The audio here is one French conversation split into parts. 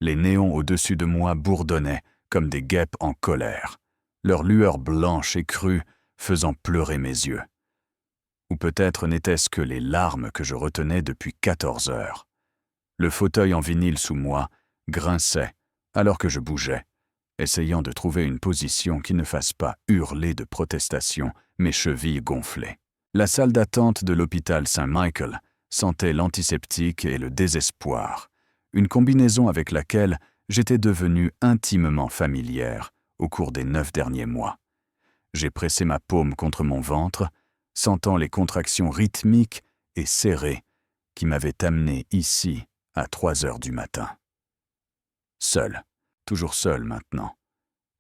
Les néons au-dessus de moi bourdonnaient comme des guêpes en colère, leur lueur blanche et crue faisant pleurer mes yeux. Ou peut-être n'était-ce que les larmes que je retenais depuis 14 heures. Le fauteuil en vinyle sous moi grinçait alors que je bougeais, essayant de trouver une position qui ne fasse pas hurler de protestation mes chevilles gonflées. La salle d'attente de l'hôpital Saint-Michael sentait l'antiseptique et le désespoir, une combinaison avec laquelle j'étais devenue intimement familière au cours des 9 derniers mois. J'ai pressé ma paume contre mon ventre, sentant les contractions rythmiques et serrées qui m'avaient amené ici à 3 heures du matin. Seul, toujours seul maintenant.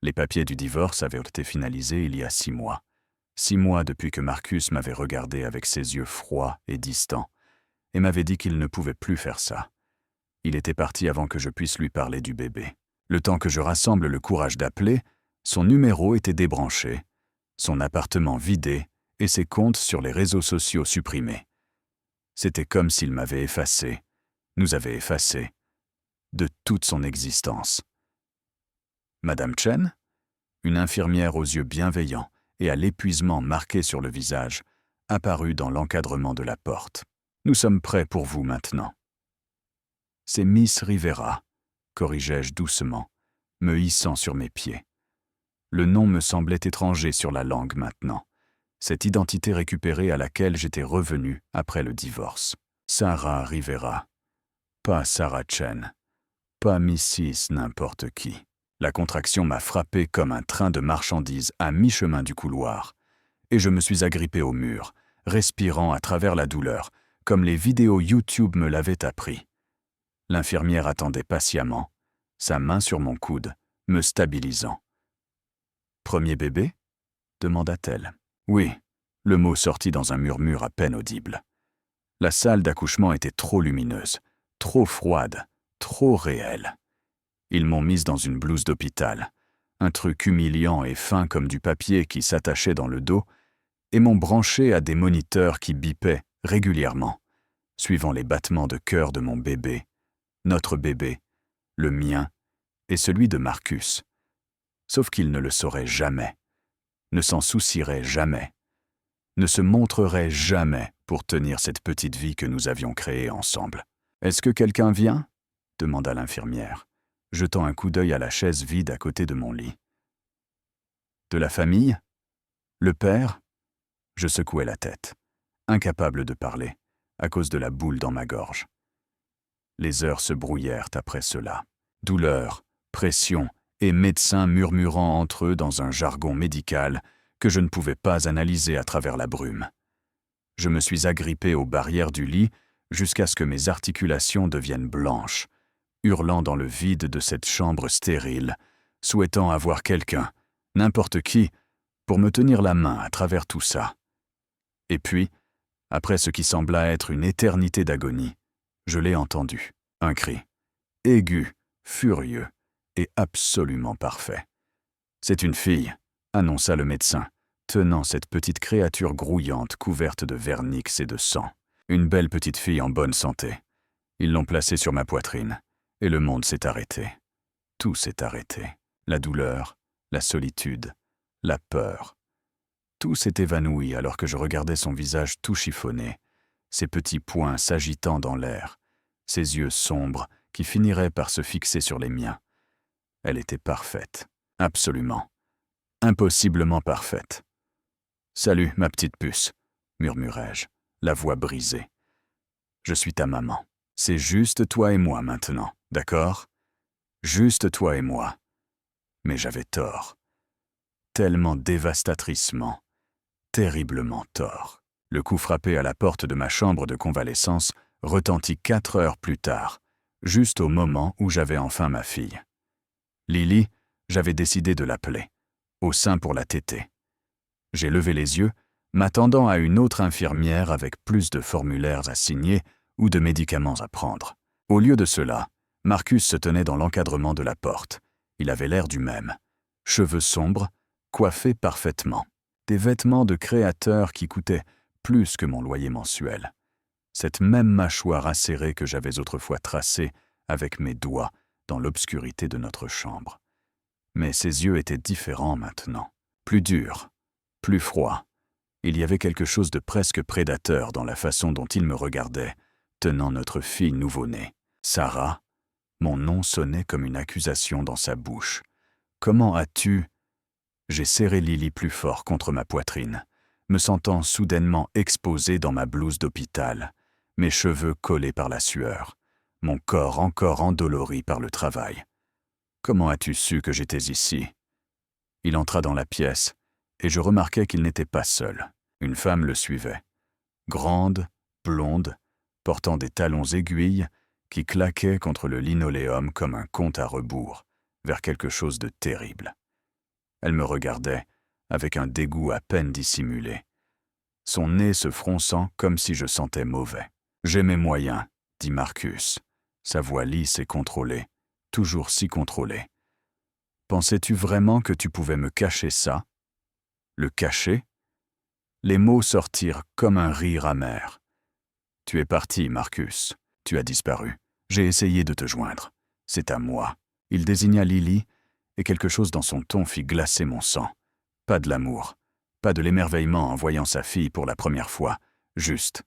Les papiers du divorce avaient été finalisés il y a 6 mois. 6 mois depuis que Marcus m'avait regardé avec ses yeux froids et distants et m'avait dit qu'il ne pouvait plus faire ça. Il était parti avant que je puisse lui parler du bébé. Le temps que je rassemble le courage d'appeler, son numéro était débranché, son appartement vidé et ses comptes sur les réseaux sociaux supprimés. C'était comme s'il m'avait effacé, nous avait effacés, de toute son existence. Madame Chen, une infirmière aux yeux bienveillants et à l'épuisement marqué sur le visage, apparut dans l'encadrement de la porte. « Nous sommes prêts pour vous maintenant. » « C'est Miss Rivera », corrigeai-je doucement, me hissant sur mes pieds. Le nom me semblait étranger sur la langue maintenant, cette identité récupérée à laquelle j'étais revenu après le divorce. Sarah Rivera, pas Sarah Chen, pas Mrs. n'importe qui. La contraction m'a frappé comme un train de marchandises à mi-chemin du couloir, et je me suis agrippé au mur, respirant à travers la douleur, comme les vidéos YouTube me l'avaient appris. L'infirmière attendait patiemment, sa main sur mon coude, me stabilisant. « Premier bébé ?» demanda-t-elle. « Oui », le mot sortit dans un murmure à peine audible. La salle d'accouchement était trop lumineuse, trop froide, trop réelle. Ils m'ont mise dans une blouse d'hôpital, un truc humiliant et fin comme du papier qui s'attachait dans le dos, et m'ont branché à des moniteurs qui bipaient régulièrement, suivant les battements de cœur de mon bébé, notre bébé, le mien et celui de Marcus. Sauf qu'il ne le saurait jamais, ne s'en soucierait jamais, ne se montrerait jamais pour tenir cette petite vie que nous avions créée ensemble. « Est-ce que quelqu'un vient ?» demanda l'infirmière, jetant un coup d'œil à la chaise vide à côté de mon lit. « De la famille ? Le père ?» Je secouai la tête, incapable de parler, à cause de la boule dans ma gorge. Les heures se brouillèrent après cela. Douleur, pression et médecins murmurant entre eux dans un jargon médical que je ne pouvais pas analyser à travers la brume. Je me suis agrippé aux barrières du lit jusqu'à ce que mes articulations deviennent blanches, hurlant dans le vide de cette chambre stérile, souhaitant avoir quelqu'un, n'importe qui, pour me tenir la main à travers tout ça. Et puis, après ce qui sembla être une éternité d'agonie, je l'ai entendu, un cri, aigu, furieux et absolument parfait. « C'est une fille », annonça le médecin, tenant cette petite créature grouillante couverte de vernix et de sang. Une belle petite fille en bonne santé. Ils l'ont placée sur ma poitrine, et le monde s'est arrêté. Tout s'est arrêté. La douleur, la solitude, la peur. Tout s'est évanoui alors que je regardais son visage tout chiffonné, ses petits poings s'agitant dans l'air, ses yeux sombres qui finiraient par se fixer sur les miens. Elle était parfaite, absolument, impossiblement parfaite. « Salut, ma petite puce », murmurai-je, la voix brisée. « Je suis ta maman. C'est juste toi et moi maintenant, d'accord ? Juste toi et moi. » Mais j'avais tort. Tellement dévastatricement, terriblement tort. Le coup frappé à la porte de ma chambre de convalescence retentit 4 heures plus tard, juste au moment où j'avais enfin ma fille. Lily, j'avais décidé de l'appeler, au sein pour la téter. J'ai levé les yeux, m'attendant à une autre infirmière avec plus de formulaires à signer ou de médicaments à prendre. Au lieu de cela, Marcus se tenait dans l'encadrement de la porte. Il avait l'air du même. Cheveux sombres, coiffés parfaitement. Des vêtements de créateur qui coûtaient plus que mon loyer mensuel. Cette même mâchoire acérée que j'avais autrefois tracée avec mes doigts dans l'obscurité de notre chambre. Mais ses yeux étaient différents maintenant, plus durs, plus froids. Il y avait quelque chose de presque prédateur dans la façon dont il me regardait, tenant notre fille nouveau-née. Sarah, mon nom sonnait comme une accusation dans sa bouche. Comment as-tu... J'ai serré Lily plus fort contre ma poitrine, me sentant soudainement exposé dans ma blouse d'hôpital, mes cheveux collés par la sueur, mon corps encore endolori par le travail. Comment as-tu su que j'étais ici? Il entra dans la pièce, et je remarquai qu'il n'était pas seul. Une femme le suivait. Grande, blonde, portant des talons aiguilles, qui claquaient contre le linoléum comme un compte à rebours, vers quelque chose de terrible. Elle me regardait, avec un dégoût à peine dissimulé, son nez se fronçant comme si je sentais mauvais. « J'ai mes moyens, » dit Marcus, sa voix lisse et contrôlée, toujours si contrôlée. « Pensais-tu vraiment que tu pouvais me cacher ça? » Le cacher? Les mots sortirent comme un rire amer. « Tu es parti, Marcus. Tu as disparu. J'ai essayé de te joindre. C'est à moi. » Il désigna Lily, et quelque chose dans son ton fit glacer mon sang. Pas de l'amour, pas de l'émerveillement en voyant sa fille pour la première fois, juste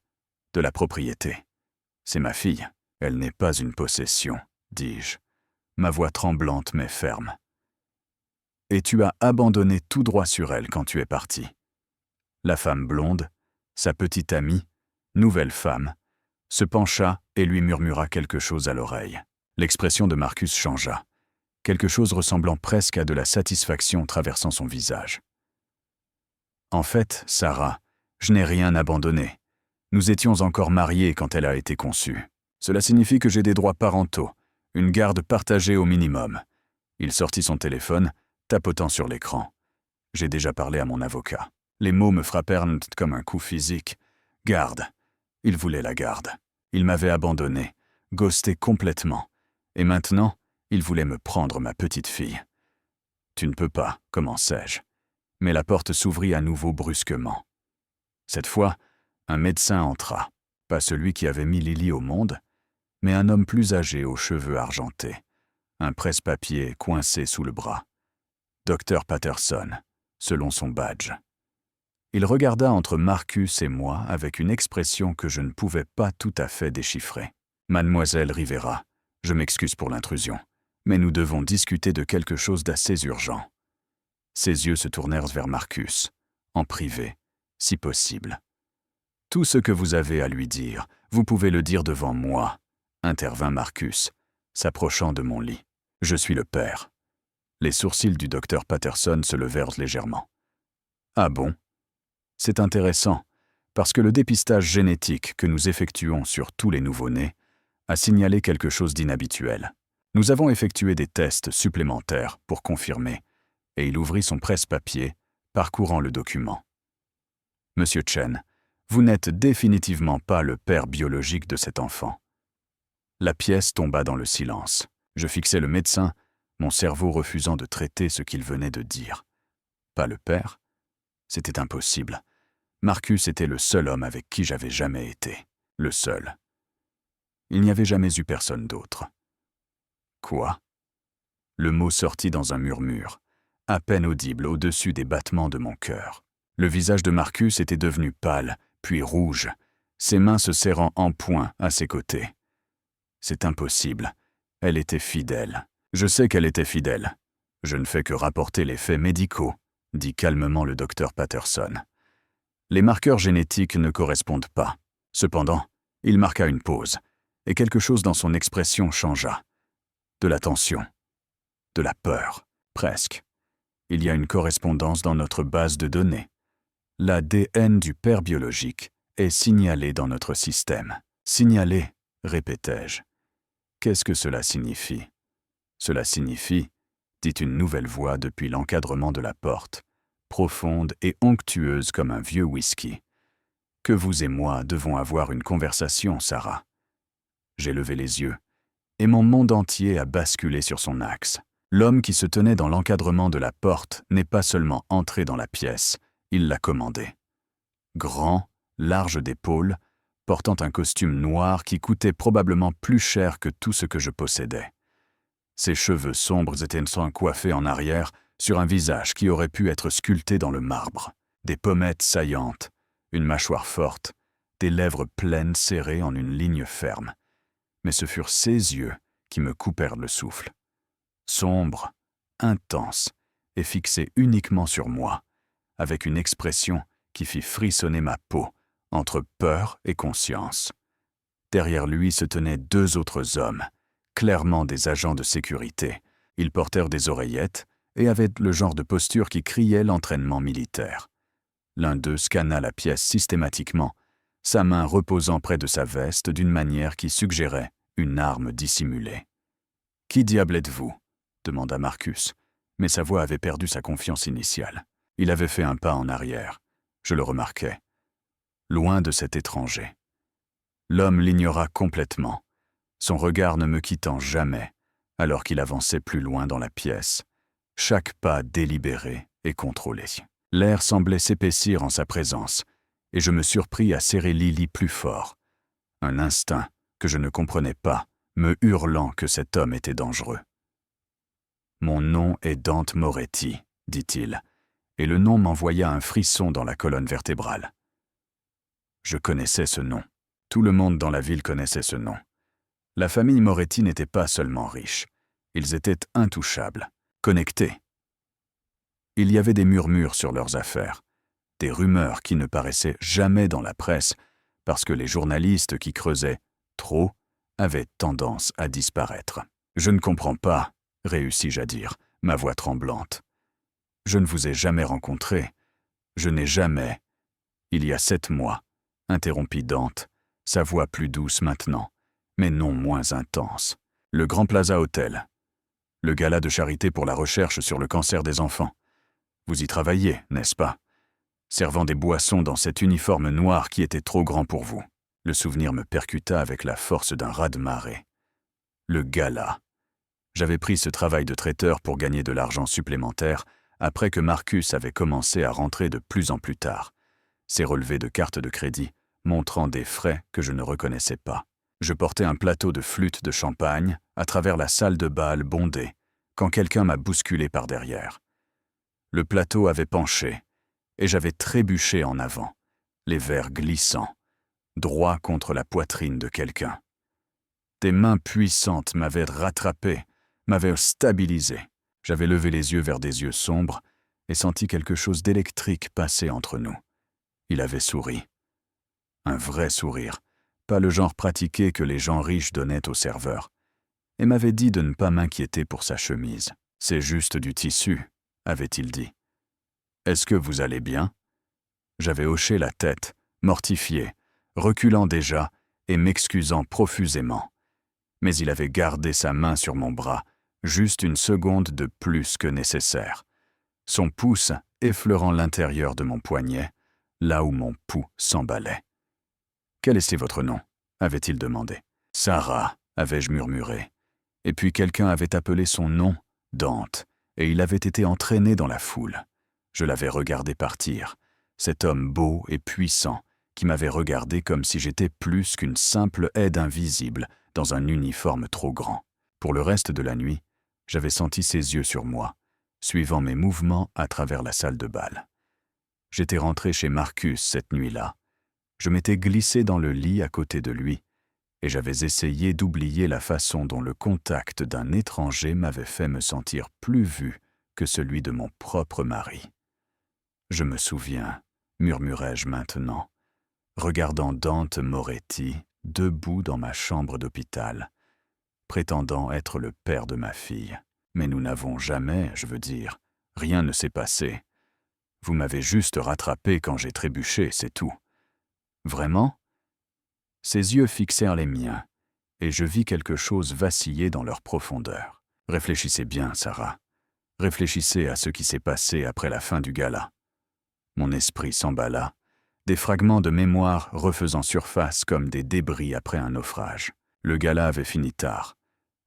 de la propriété. « C'est ma fille. Elle n'est pas une possession, » dis-je, ma voix tremblante mais ferme. « Et tu as abandonné tout droit sur elle quand tu es parti. » La femme blonde, sa petite amie, nouvelle femme, se pencha et lui murmura quelque chose à l'oreille. L'expression de Marcus changea, quelque chose ressemblant presque à de la satisfaction traversant son visage. « En fait, Sarah, je n'ai rien abandonné. Nous étions encore mariés quand elle a été conçue. Cela signifie que j'ai des droits parentaux, une garde partagée au minimum. » Il sortit son téléphone, tapotant sur l'écran. J'ai déjà parlé à mon avocat. Les mots me frappèrent comme un coup physique. Garde. Il voulait la garde. Il m'avait abandonné, ghosté complètement. Et maintenant, il voulait me prendre ma petite fille. « Tu ne peux pas, commençai-je. » Mais la porte s'ouvrit à nouveau brusquement. Cette fois, un médecin entra. Pas celui qui avait mis Lily au monde, mais un homme plus âgé aux cheveux argentés, un presse-papier coincé sous le bras. Dr Patterson, selon son badge. Il regarda entre Marcus et moi avec une expression que je ne pouvais pas tout à fait déchiffrer. « Mademoiselle Rivera, je m'excuse pour l'intrusion, mais nous devons discuter de quelque chose d'assez urgent. » Ses yeux se tournèrent vers Marcus, en privé, si possible. « Tout ce que vous avez à lui dire, vous pouvez le dire devant moi, » intervint Marcus, s'approchant de mon lit. « Je suis le père. » Les sourcils du docteur Patterson se levèrent légèrement. « Ah bon? C'est intéressant, parce que le dépistage génétique que nous effectuons sur tous les nouveau-nés a signalé quelque chose d'inhabituel. Nous avons effectué des tests supplémentaires pour confirmer, et il ouvrit son presse-papier, parcourant le document. « Monsieur Chen, vous n'êtes définitivement pas le père biologique de cet enfant. » La pièce tomba dans le silence. Je fixai le médecin, mon cerveau refusant de traiter ce qu'il venait de dire. Pas le père? C'était impossible. Marcus était le seul homme avec qui j'avais jamais été. Le seul. Il n'y avait jamais eu personne d'autre. Quoi? Le mot sortit dans un murmure, à peine audible au-dessus des battements de mon cœur. Le visage de Marcus était devenu pâle, puis rouge, ses mains se serrant en poing à ses côtés. C'est impossible. Elle était fidèle. Je sais qu'elle était fidèle. Je ne fais que rapporter les faits médicaux, dit calmement le docteur Patterson. Les marqueurs génétiques ne correspondent pas. Cependant, il marqua une pause, et quelque chose dans son expression changea. De la tension, de la peur, presque. Il y a une correspondance dans notre base de données. L'ADN du père biologique est signalé dans notre système. Signalé, répétai-je. Qu'est-ce que cela signifie? Cela signifie, dit une nouvelle voix depuis l'encadrement de la porte, profonde et onctueuse comme un vieux whisky, que vous et moi devons avoir une conversation, Sarah. J'ai levé les yeux, et mon monde entier a basculé sur son axe. L'homme qui se tenait dans l'encadrement de la porte n'est pas seulement entré dans la pièce, il l'a commandé. Grand, large d'épaules, portant un costume noir qui coûtait probablement plus cher que tout ce que je possédais. Ses cheveux sombres étaient coiffés en arrière sur un visage qui aurait pu être sculpté dans le marbre. Des pommettes saillantes, une mâchoire forte, des lèvres pleines serrées en une ligne ferme. Mais ce furent ses yeux qui me coupèrent le souffle. Sombres, intenses et fixés uniquement sur moi, avec une expression qui fit frissonner ma peau entre peur et conscience. Derrière lui se tenaient 2 autres hommes, clairement des agents de sécurité. Ils portèrent des oreillettes et avaient le genre de posture qui criait l'entraînement militaire. L'un d'eux scanna la pièce systématiquement, sa main reposant près de sa veste d'une manière qui suggérait une arme dissimulée. « Qui diable êtes-vous » demanda Marcus, mais sa voix avait perdu sa confiance initiale. Il avait fait un pas en arrière. Je le remarquai. Loin de cet étranger. L'homme l'ignora complètement, son regard ne me quittant jamais, alors qu'il avançait plus loin dans la pièce, chaque pas délibéré et contrôlé. L'air semblait s'épaissir en sa présence, et je me surpris à serrer Lily plus fort. Un instinct, que je ne comprenais pas, me hurlant que cet homme était dangereux. « Mon nom est Dante Moretti », dit-il, et le nom m'envoya un frisson dans la colonne vertébrale. Je connaissais ce nom. Tout le monde dans la ville connaissait ce nom. La famille Moretti n'était pas seulement riche. Ils étaient intouchables, connectés. Il y avait des murmures sur leurs affaires, des rumeurs qui ne paraissaient jamais dans la presse parce que les journalistes qui creusaient trop avaient tendance à disparaître. « Je ne comprends pas », réussis-je à dire, ma voix tremblante. « Je ne vous ai jamais rencontré. Je n'ai jamais... » « Il y a 7 mois, » interrompit Dante, sa voix plus douce maintenant, mais non moins intense. « Le Grand Plaza Hotel. Le gala de charité pour la recherche sur le cancer des enfants. Vous y travaillez, n'est-ce pas? Servant des boissons dans cet uniforme noir qui était trop grand pour vous. » Le souvenir me percuta avec la force d'un raz-de-marée. Le gala. J'avais pris ce travail de traiteur pour gagner de l'argent supplémentaire après que Marcus avait commencé à rentrer de plus en plus tard, ses relevés de carte de crédit montrant des frais que je ne reconnaissais pas. Je portais un plateau de flûte de champagne à travers la salle de bal bondée quand quelqu'un m'a bousculé par derrière. Le plateau avait penché et j'avais trébuché en avant, les verres glissants, droit contre la poitrine de quelqu'un. Des mains puissantes m'avaient rattrapé, m'avaient stabilisé. J'avais levé les yeux vers des yeux sombres et senti quelque chose d'électrique passer entre nous. Il avait souri. Un vrai sourire, pas le genre pratiqué que les gens riches donnaient aux serveurs, et m'avait dit de ne pas m'inquiéter pour sa chemise. « C'est juste du tissu », avait-il dit. « Est-ce que vous allez bien ?» J'avais hoché la tête, mortifié, reculant déjà et m'excusant profusément. Mais il avait gardé sa main sur mon bras, juste une seconde de plus que nécessaire, son pouce effleurant l'intérieur de mon poignet, là où mon pouls s'emballait. « Quel était votre nom ?» avait-il demandé. « Sarah », avais-je murmuré. Et puis quelqu'un avait appelé son nom Dante, et il avait été entraîné dans la foule. Je l'avais regardé partir, cet homme beau et puissant qui m'avait regardé comme si j'étais plus qu'une simple aide invisible dans un uniforme trop grand. Pour le reste de la nuit, j'avais senti ses yeux sur moi, suivant mes mouvements à travers la salle de bal. J'étais rentré chez Marcus cette nuit-là. Je m'étais glissé dans le lit à côté de lui, et j'avais essayé d'oublier la façon dont le contact d'un étranger m'avait fait me sentir plus vu que celui de mon propre mari. « Je me souviens », murmurai-je maintenant, regardant Dante Moretti debout dans ma chambre d'hôpital, prétendant être le père de ma fille. Mais nous n'avons jamais, je veux dire, rien ne s'est passé. Vous m'avez juste rattrapé quand j'ai trébuché, c'est tout. Vraiment ? Ses yeux fixèrent les miens, et je vis quelque chose vaciller dans leur profondeur. Réfléchissez bien, Sarah. Réfléchissez à ce qui s'est passé après la fin du gala. Mon esprit s'emballa, des fragments de mémoire refaisant surface comme des débris après un naufrage. Le gala avait fini tard.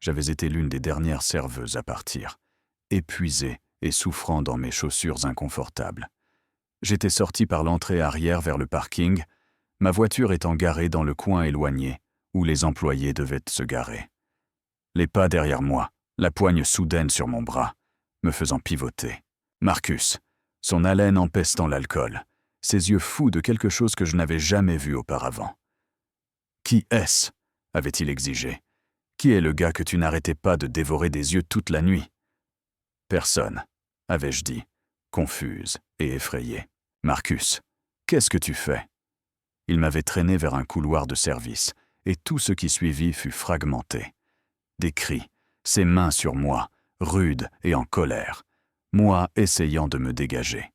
J'avais été l'une des dernières serveuses à partir, épuisée et souffrant dans mes chaussures inconfortables. J'étais sorti par l'entrée arrière vers le parking, ma voiture étant garée dans le coin éloigné où les employés devaient se garer. Les pas derrière moi, la poigne soudaine sur mon bras, me faisant pivoter. Marcus, son haleine empestant l'alcool, ses yeux fous de quelque chose que je n'avais jamais vu auparavant. « Qui est-ce » avait-il exigé. « Qui est le gars que tu n'arrêtais pas de dévorer des yeux toute la nuit ?»« Personne, avais-je dit, confuse et effrayée. « Marcus, qu'est-ce que tu fais ?» Il m'avait traîné vers un couloir de service, et tout ce qui suivit fut fragmenté. Des cris, ses mains sur moi, rudes et en colère, moi essayant de me dégager.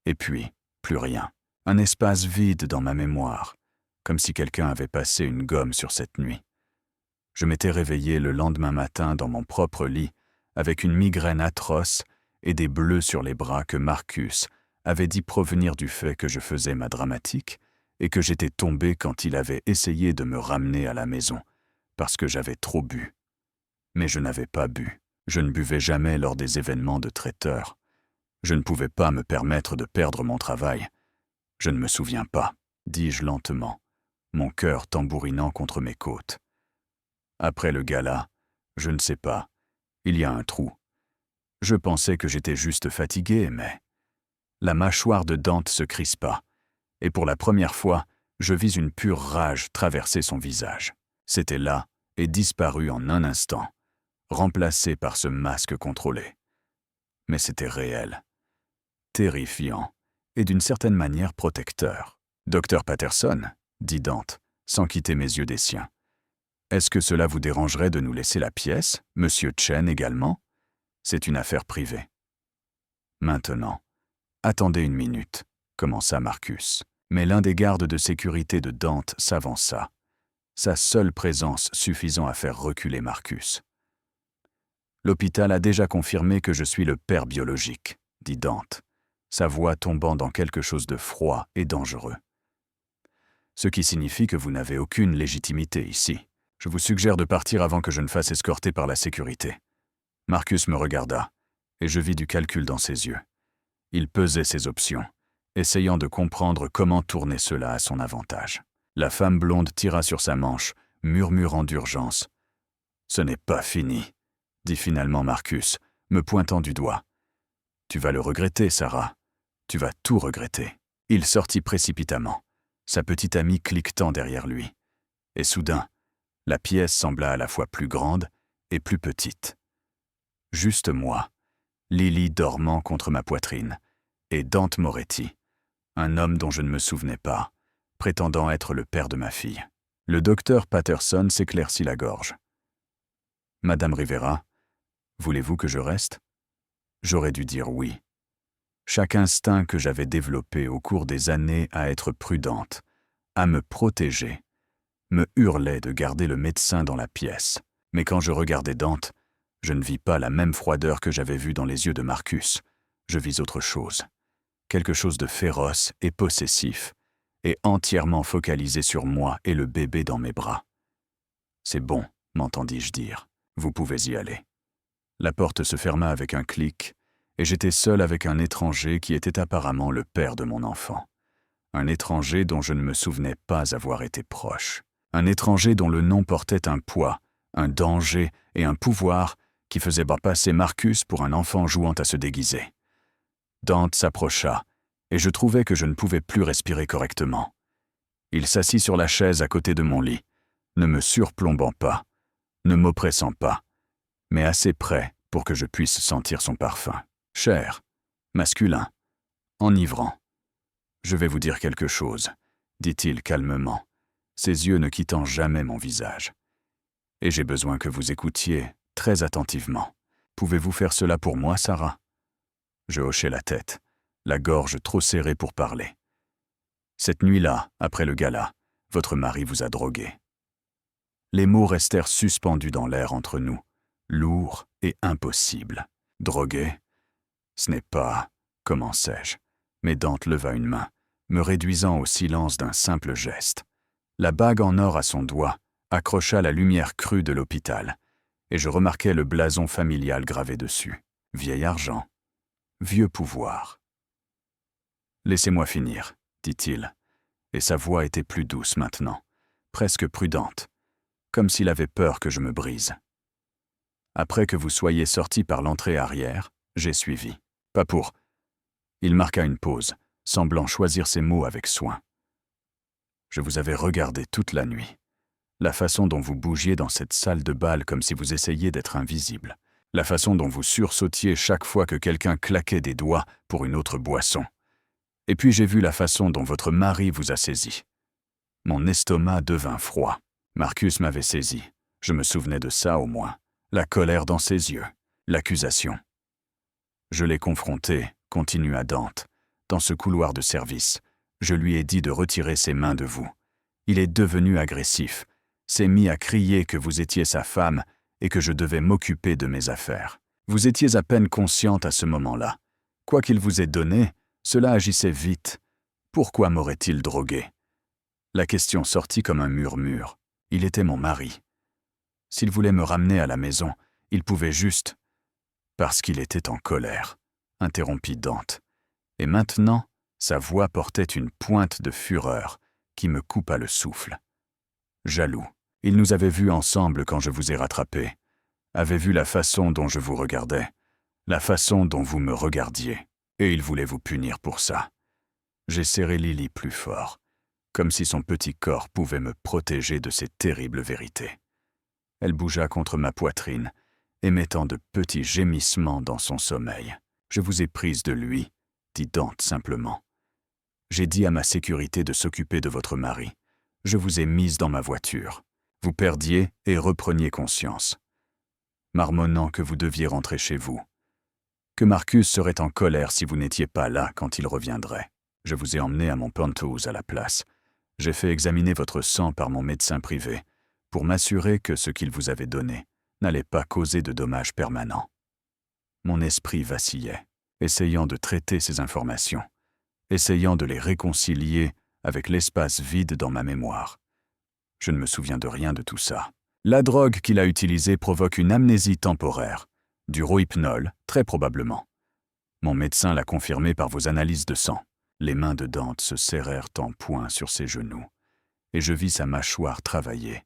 Et puis, plus rien. Un espace vide dans ma mémoire, comme si quelqu'un avait passé une gomme sur cette nuit. Je m'étais réveillé le lendemain matin dans mon propre lit, avec une migraine atroce et des bleus sur les bras que Marcus avait dit provenir du fait que je faisais ma dramatique et que j'étais tombé quand il avait essayé de me ramener à la maison, parce que j'avais trop bu. Mais je n'avais pas bu. Je ne buvais jamais lors des événements de traiteur. Je ne pouvais pas me permettre de perdre mon travail. Je ne me souviens pas, dis-je lentement, mon cœur tambourinant contre mes côtes. Après le gala, je ne sais pas, il y a un trou. Je pensais que j'étais juste fatigué, mais... La mâchoire de Dante se crispa, et pour la première fois, je vis une pure rage traverser son visage. C'était là et disparu en un instant, remplacé par ce masque contrôlé. Mais c'était réel, terrifiant et d'une certaine manière protecteur. « Docteur Patterson, » dit Dante, sans quitter mes yeux des siens. « Est-ce que cela vous dérangerait de nous laisser la pièce, Monsieur Chen également? C'est une affaire privée. » Maintenant, attendez une minute, commença Marcus. Mais l'un des gardes de sécurité de Dante s'avança, sa seule présence suffisant à faire reculer Marcus. « L'hôpital a déjà confirmé que je suis le père biologique, » dit Dante, sa voix tombant dans quelque chose de froid et dangereux. « Ce qui signifie que vous n'avez aucune légitimité ici. Je vous suggère de partir avant que je ne fasse escorter par la sécurité. » Marcus me regarda, et je vis du calcul dans ses yeux. Il pesait ses options, essayant de comprendre comment tourner cela à son avantage. La femme blonde tira sur sa manche, murmurant d'urgence. « Ce n'est pas fini, » dit finalement Marcus, me pointant du doigt. « Tu vas le regretter, Sarah. Tu vas tout regretter. » Il sortit précipitamment, sa petite amie cliquetant derrière lui. Et soudain, la pièce sembla à la fois plus grande et plus petite. Juste moi, Lily dormant contre ma poitrine, et Dante Moretti, un homme dont je ne me souvenais pas, prétendant être le père de ma fille. Le docteur Patterson s'éclaircit la gorge. « Madame Rivera, voulez-vous que je reste ?» J'aurais dû dire oui. Chaque instinct que j'avais développé au cours des années à être prudente, à me protéger, me hurlait de garder le médecin dans la pièce. Mais quand je regardais Dante, je ne vis pas la même froideur que j'avais vue dans les yeux de Marcus. Je vis autre chose. Quelque chose de féroce et possessif, et entièrement focalisé sur moi et le bébé dans mes bras. « C'est bon, » m'entendis-je dire. « Vous pouvez y aller. » La porte se ferma avec un clic, et j'étais seul avec un étranger qui était apparemment le père de mon enfant. Un étranger dont je ne me souvenais pas avoir été proche. Un étranger dont le nom portait un poids, un danger et un pouvoir qui faisaient passer Marcus pour un enfant jouant à se déguiser. Dante s'approcha, et je trouvais que je ne pouvais plus respirer correctement. Il s'assit sur la chaise à côté de mon lit, ne me surplombant pas, ne m'oppressant pas, mais assez près pour que je puisse sentir son parfum. Cher, masculin, enivrant. « Je vais vous dire quelque chose, » dit-il calmement, ses yeux ne quittant jamais mon visage. « Et j'ai besoin que vous écoutiez très attentivement. Pouvez-vous faire cela pour moi, Sarah ?» Je hochai la tête, la gorge trop serrée pour parler. « Cette nuit-là, après le gala, votre mari vous a drogué. » Les mots restèrent suspendus dans l'air entre nous, lourds et impossibles. « Drogué ? Ce n'est pas... » commençai-je, mais Dante leva une main, me réduisant au silence d'un simple geste. La bague en or à son doigt accrocha la lumière crue de l'hôpital, et je remarquai le blason familial gravé dessus. Vieil argent. Vieux pouvoir. « Laissez-moi finir, » dit-il, et sa voix était plus douce maintenant, presque prudente, comme s'il avait peur que je me brise. Après que vous soyez sorti par l'entrée arrière, j'ai suivi. Pas pour. Il marqua une pause, semblant choisir ses mots avec soin. Je vous avais regardé toute la nuit. La façon dont vous bougiez dans cette salle de bal comme si vous essayiez d'être invisible. La façon dont vous sursautiez chaque fois que quelqu'un claquait des doigts pour une autre boisson. Et puis j'ai vu la façon dont votre mari vous a saisi. Mon estomac devint froid. Marcus m'avait saisi. Je me souvenais de ça au moins. La colère dans ses yeux. L'accusation. Je l'ai confronté, continua Dante, dans ce couloir de service. Je lui ai dit de retirer ses mains de vous. Il est devenu agressif. S'est mis à crier que vous étiez sa femme et que je devais m'occuper de mes affaires. Vous étiez à peine consciente à ce moment-là. Quoi qu'il vous ait donné, cela agissait vite. Pourquoi m'aurait-il drogué? La question sortit comme un murmure. Il était mon mari. S'il voulait me ramener à la maison, il pouvait juste... Parce qu'il était en colère, interrompit Dante. Et maintenant, sa voix portait une pointe de fureur qui me coupa le souffle. Jaloux. Il nous avait vus ensemble quand je vous ai rattrapé, avait vu la façon dont je vous regardais, la façon dont vous me regardiez, et il voulait vous punir pour ça. J'ai serré Lily plus fort, comme si son petit corps pouvait me protéger de ces terribles vérités. Elle bougea contre ma poitrine, émettant de petits gémissements dans son sommeil. Je vous ai prise de lui, dit Dante simplement. J'ai dit à ma sécurité de s'occuper de votre mari. Je vous ai mise dans ma voiture. Vous perdiez et repreniez conscience, marmonnant que vous deviez rentrer chez vous, que Marcus serait en colère si vous n'étiez pas là quand il reviendrait. Je vous ai emmené à mon penthouse à la place. J'ai fait examiner votre sang par mon médecin privé pour m'assurer que ce qu'il vous avait donné n'allait pas causer de dommages permanents. Mon esprit vacillait, essayant de traiter ces informations, essayant de les réconcilier avec l'espace vide dans ma mémoire. Je ne me souviens de rien de tout ça. La drogue qu'il a utilisée provoque une amnésie temporaire, du rohypnol, très probablement. Mon médecin l'a confirmé par vos analyses de sang. Les mains de Dante se serrèrent en poing sur ses genoux, et je vis sa mâchoire travailler.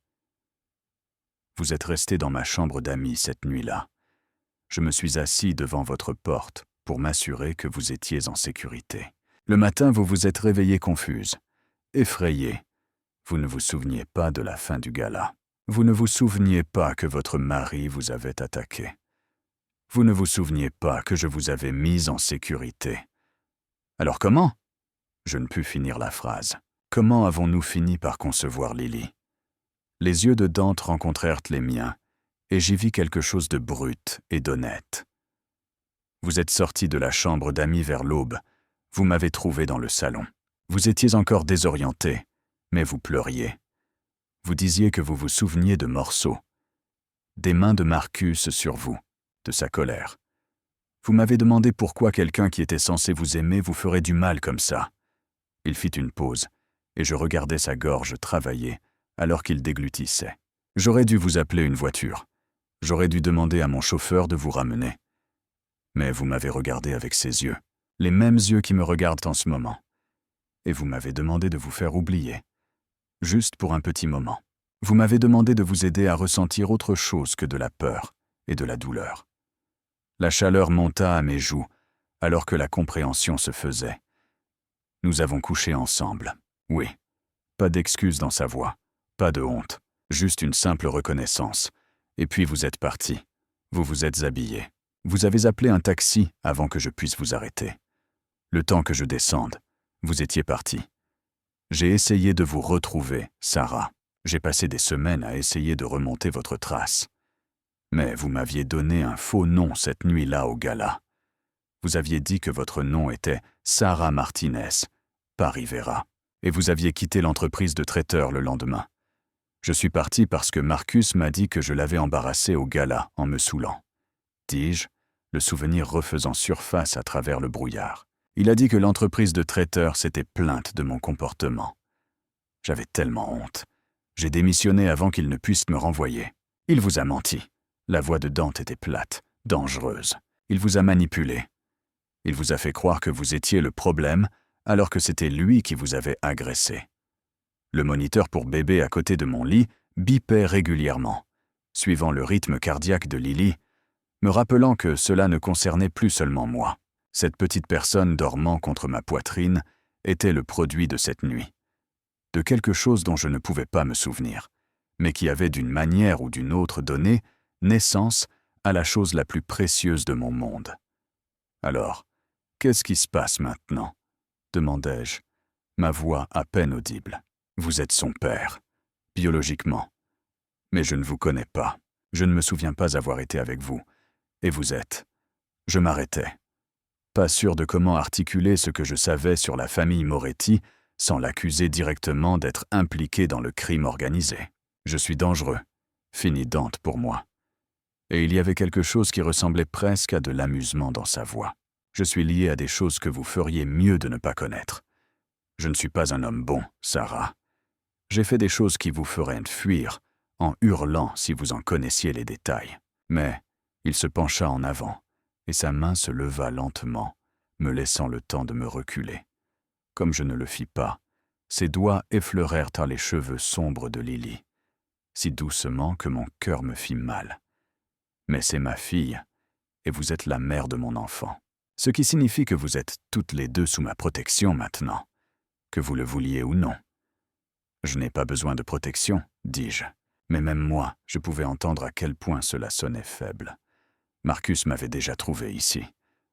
Vous êtes resté dans ma chambre d'amis cette nuit-là. Je me suis assis devant votre porte pour m'assurer que vous étiez en sécurité. Le matin, vous vous êtes réveillée confuse, effrayée. Vous ne vous souveniez pas de la fin du gala. Vous ne vous souveniez pas que votre mari vous avait attaqué. Vous ne vous souveniez pas que je vous avais mise en sécurité. Alors comment? Je ne pus finir la phrase. Comment avons-nous fini par concevoir Lily? Les yeux de Dante rencontrèrent les miens, et j'y vis quelque chose de brut et d'honnête. Vous êtes sorti de la chambre d'amis vers l'aube. Vous m'avez trouvé dans le salon. Vous étiez encore désorienté, mais vous pleuriez. Vous disiez que vous vous souveniez de morceaux. Des mains de Marcus sur vous, de sa colère. Vous m'avez demandé pourquoi quelqu'un qui était censé vous aimer vous ferait du mal comme ça. Il fit une pause, et je regardais sa gorge travailler alors qu'il déglutissait. J'aurais dû vous appeler une voiture. J'aurais dû demander à mon chauffeur de vous ramener. Mais vous m'avez regardé avec ses yeux, les mêmes yeux qui me regardent en ce moment. Et vous m'avez demandé de vous faire oublier. Juste pour un petit moment. Vous m'avez demandé de vous aider à ressentir autre chose que de la peur et de la douleur. La chaleur monta à mes joues, alors que la compréhension se faisait. Nous avons couché ensemble. Oui. Pas d'excuse dans sa voix, pas de honte, juste une simple reconnaissance. Et puis vous êtes parti. Vous vous êtes habillé. Vous avez appelé un taxi avant que je puisse vous arrêter. Le temps que je descende, vous étiez parti. J'ai essayé de vous retrouver, Sarah. J'ai passé des semaines à essayer de remonter votre trace. Mais vous m'aviez donné un faux nom cette nuit-là au gala. Vous aviez dit que votre nom était Sarah Martinez, pas Rivera, et vous aviez quitté l'entreprise de traiteur le lendemain. Je suis parti parce que Marcus m'a dit que je l'avais embarrassé au gala en me saoulant. Dis-je, le souvenir refaisant surface à travers le brouillard. Il a dit que l'entreprise de traiteur s'était plainte de mon comportement. J'avais tellement honte. J'ai démissionné avant qu'il ne puisse me renvoyer. Il vous a menti. La voix de Dante était plate, dangereuse. Il vous a manipulé. Il vous a fait croire que vous étiez le problème, alors que c'était lui qui vous avait agressé. Le moniteur pour bébé à côté de mon lit bipait régulièrement. suivant le rythme cardiaque de Lily, me rappelant que cela ne concernait plus seulement moi. Cette petite personne dormant contre ma poitrine était le produit de cette nuit, de quelque chose dont je ne pouvais pas me souvenir, mais qui avait d'une manière ou d'une autre donné naissance à la chose la plus précieuse de mon monde. Alors, qu'est-ce qui se passe maintenant ? Demandai-je, ma voix à peine audible. Vous êtes son père, biologiquement. Mais je ne vous connais pas. Je ne me souviens pas avoir été avec vous. Et vous êtes. Je m'arrêtais. Pas sûr de comment articuler ce que je savais sur la famille Moretti sans l'accuser directement d'être impliqué dans le crime organisé. Je suis dangereux, finit Dante pour moi. Et il y avait quelque chose qui ressemblait presque à de l'amusement dans sa voix. Je suis lié à des choses que vous feriez mieux de ne pas connaître. Je ne suis pas un homme bon, Sarah. J'ai fait des choses qui vous feraient fuir, en hurlant si vous en connaissiez les détails. Mais il se pencha en avant, et sa main se leva lentement, me laissant le temps de me reculer. Comme je ne le fis pas, ses doigts effleurèrent les cheveux sombres de Lily, si doucement que mon cœur me fit mal. Mais c'est ma fille, et vous êtes la mère de mon enfant. Ce qui signifie que vous êtes toutes les deux sous ma protection maintenant, que vous le vouliez ou non. Je n'ai pas besoin de protection, dis-je, mais même moi, je pouvais entendre à quel point cela sonnait faible. Marcus m'avait déjà trouvé ici,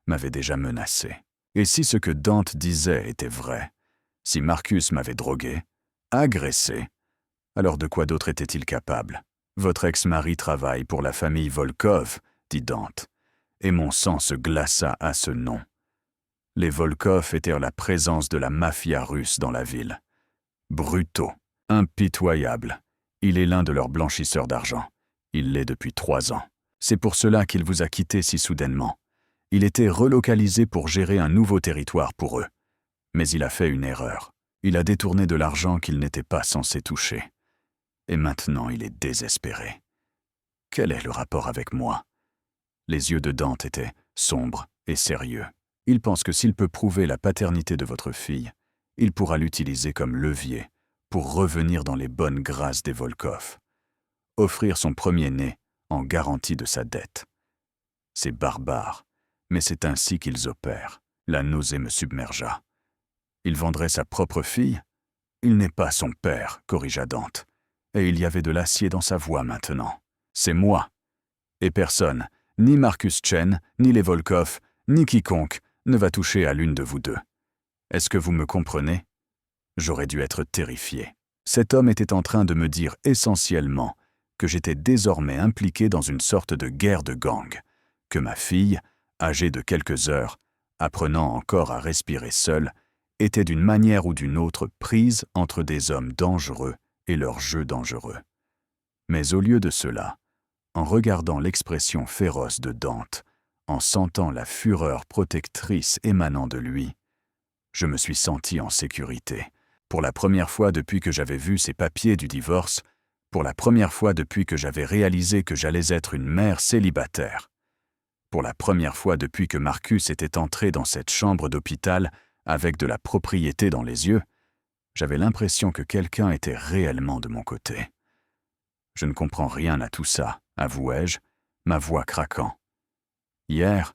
m'avait déjà menacé. Et si ce que Dante disait était vrai, si Marcus m'avait drogué, agressé, alors de quoi d'autre était-il capable ? Votre ex-mari travaille pour la famille Volkov, dit Dante, et mon sang se glaça à ce nom. Les Volkov étaient la présence de la mafia russe dans la ville. Brutaux, impitoyables. Il est l'un de leurs blanchisseurs d'argent. Il l'est depuis 3 ans. C'est pour cela qu'il vous a quitté si soudainement. Il était relocalisé pour gérer un nouveau territoire pour eux. Mais il a fait une erreur. Il a détourné de l'argent qu'il n'était pas censé toucher. Et maintenant, il est désespéré. Quel est le rapport avec moi ? Les yeux de Dante étaient sombres et sérieux. Il pense que s'il peut prouver la paternité de votre fille, il pourra l'utiliser comme levier pour revenir dans les bonnes grâces des Volkov. Offrir son premier-né en garantie de sa dette. C'est barbare, mais c'est ainsi qu'ils opèrent. La nausée me submergea. Il vendrait sa propre fille ? Il n'est pas son père, corrigea Dante. Et il y avait de l'acier dans sa voix maintenant. C'est moi. Et personne, ni Marcus Chen, ni les Volkov, ni quiconque, ne va toucher à l'une de vous deux. Est-ce que vous me comprenez ? J'aurais dû être terrifié. Cet homme était en train de me dire essentiellement que j'étais désormais impliqué dans une sorte de guerre de gang, que ma fille, âgée de quelques heures, apprenant encore à respirer seule, était d'une manière ou d'une autre prise entre des hommes dangereux et leurs jeux dangereux. Mais au lieu de cela, en regardant l'expression féroce de Dante, en sentant la fureur protectrice émanant de lui, je me suis senti en sécurité. Pour la première fois depuis que j'avais vu ces papiers du divorce, pour la première fois depuis que j'avais réalisé que j'allais être une mère célibataire, pour la première fois depuis que Marcus était entré dans cette chambre d'hôpital avec de la propriété dans les yeux, j'avais l'impression que quelqu'un était réellement de mon côté. Je ne comprends rien à tout ça, avouai-je, ma voix craquant. Hier,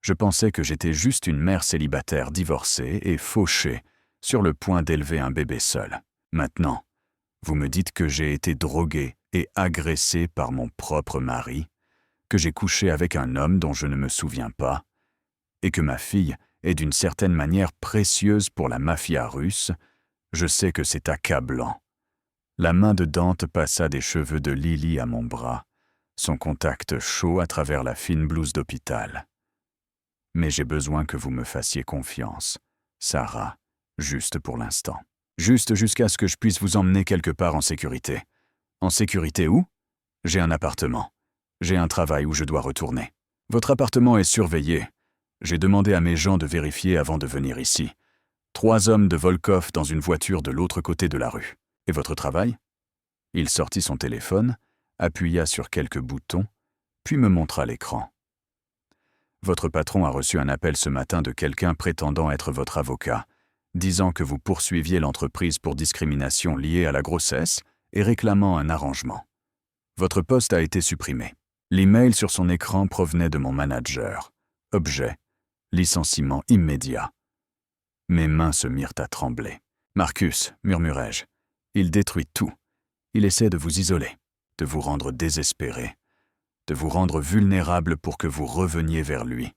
je pensais que j'étais juste une mère célibataire divorcée et fauchée, sur le point d'élever un bébé seul. Maintenant, vous me dites que j'ai été drogué et agressé par mon propre mari, que j'ai couché avec un homme dont je ne me souviens pas, et que ma fille est d'une certaine manière précieuse pour la mafia russe. Je sais que c'est accablant. La main de Dante passa des cheveux de Lily à mon bras, son contact chaud à travers la fine blouse d'hôpital. Mais j'ai besoin que vous me fassiez confiance, Sarah, juste pour l'instant. Juste jusqu'à ce que je puisse vous emmener quelque part en sécurité. En sécurité où ? J'ai un appartement. J'ai un travail où je dois retourner. Votre appartement est surveillé. J'ai demandé à mes gens de vérifier avant de venir ici. 3 hommes de Volkov dans une voiture de l'autre côté de la rue. Et votre travail ? Il sortit son téléphone, appuya sur quelques boutons, puis me montra l'écran. Votre patron a reçu un appel ce matin de quelqu'un prétendant être votre avocat, disant que vous poursuiviez l'entreprise pour discrimination liée à la grossesse et réclamant un arrangement. Votre poste a été supprimé. L'email sur son écran provenait de mon manager. Objet. Licenciement immédiat. Mes mains se mirent à trembler. Marcus, murmurai-je, il détruit tout. Il essaie de vous isoler, de vous rendre désespéré, de vous rendre vulnérable pour que vous reveniez vers lui.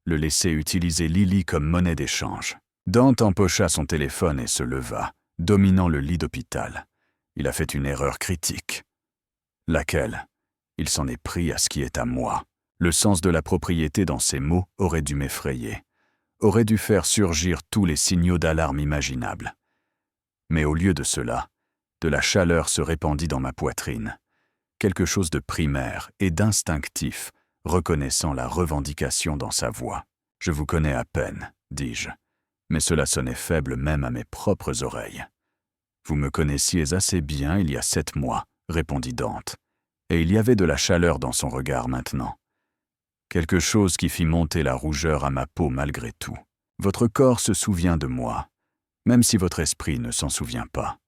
Le laisser utiliser Lily comme monnaie d'échange. Dante empocha son téléphone et se leva, dominant le lit d'hôpital. Il a fait une erreur critique. Laquelle? Il s'en est pris à ce qui est à moi. Le sens de la propriété dans ces mots aurait dû m'effrayer, aurait dû faire surgir tous les signaux d'alarme imaginables. Mais au lieu de cela, de la chaleur se répandit dans ma poitrine, quelque chose de primaire et d'instinctif, reconnaissant la revendication dans sa voix. « Je vous connais à peine, dis-je, mais cela sonnait faible même à mes propres oreilles. Vous me connaissiez assez bien il y a 7 mois, répondit Dante, et il y avait de la chaleur dans son regard maintenant. Quelque chose qui fit monter la rougeur à ma peau malgré tout. Votre corps se souvient de moi, même si votre esprit ne s'en souvient pas.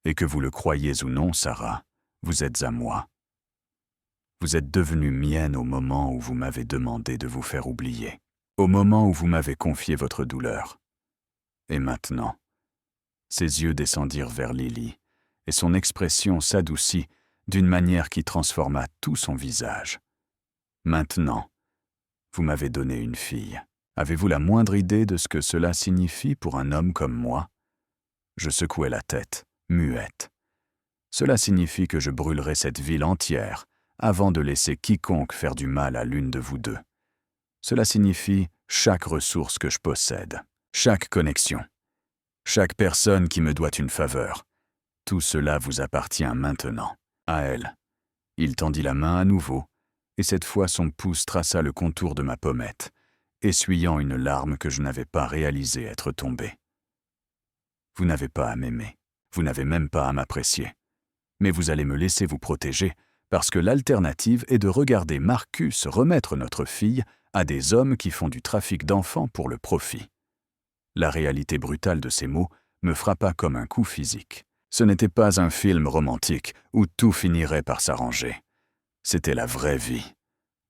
Et que vous le croyiez ou non, Sarah, vous êtes à moi. Vous êtes devenue mienne au moment où vous m'avez demandé de vous faire oublier, au moment où vous m'avez confié votre douleur. Et maintenant, ses yeux descendirent vers Lily, et son expression s'adoucit d'une manière qui transforma tout son visage. Maintenant, vous m'avez donné une fille. Avez-vous la moindre idée de ce que cela signifie pour un homme comme moi? Je secouai la tête, muette. Cela signifie que je brûlerai cette ville entière avant de laisser quiconque faire du mal à l'une de vous deux. Cela signifie chaque ressource que je possède, chaque connexion, chaque personne qui me doit une faveur. Tout cela vous appartient maintenant, à elle. Il tendit la main à nouveau, et cette fois son pouce traça le contour de ma pommette, essuyant une larme que je n'avais pas réalisé être tombée. Vous n'avez pas à m'aimer, vous n'avez même pas à m'apprécier. Mais vous allez me laisser vous protéger, parce que l'alternative est de regarder Marcus remettre notre fille à des hommes qui font du trafic d'enfants pour le profit. La réalité brutale de ces mots me frappa comme un coup physique. Ce n'était pas un film romantique où tout finirait par s'arranger. C'était la vraie vie,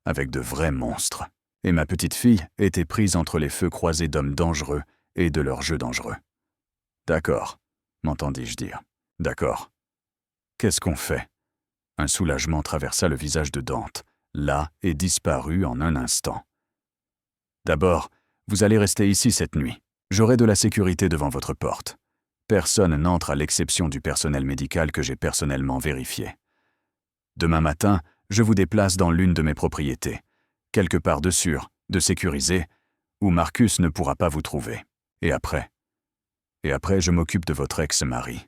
avec de vrais monstres. Et ma petite fille était prise entre les feux croisés d'hommes dangereux et de leurs jeux dangereux. « D'accord, » m'entendis-je dire. « D'accord. Qu'est-ce qu'on fait ?» Un soulagement traversa le visage de Dante, là et disparut en un instant. « D'abord, vous allez rester ici cette nuit. J'aurai de la sécurité devant votre porte. Personne n'entre à l'exception du personnel médical que j'ai personnellement vérifié. Demain matin, je vous déplace dans l'une de mes propriétés, quelque part de sûr, de sécurisé, où Marcus ne pourra pas vous trouver. Et après, je m'occupe de votre ex-mari. »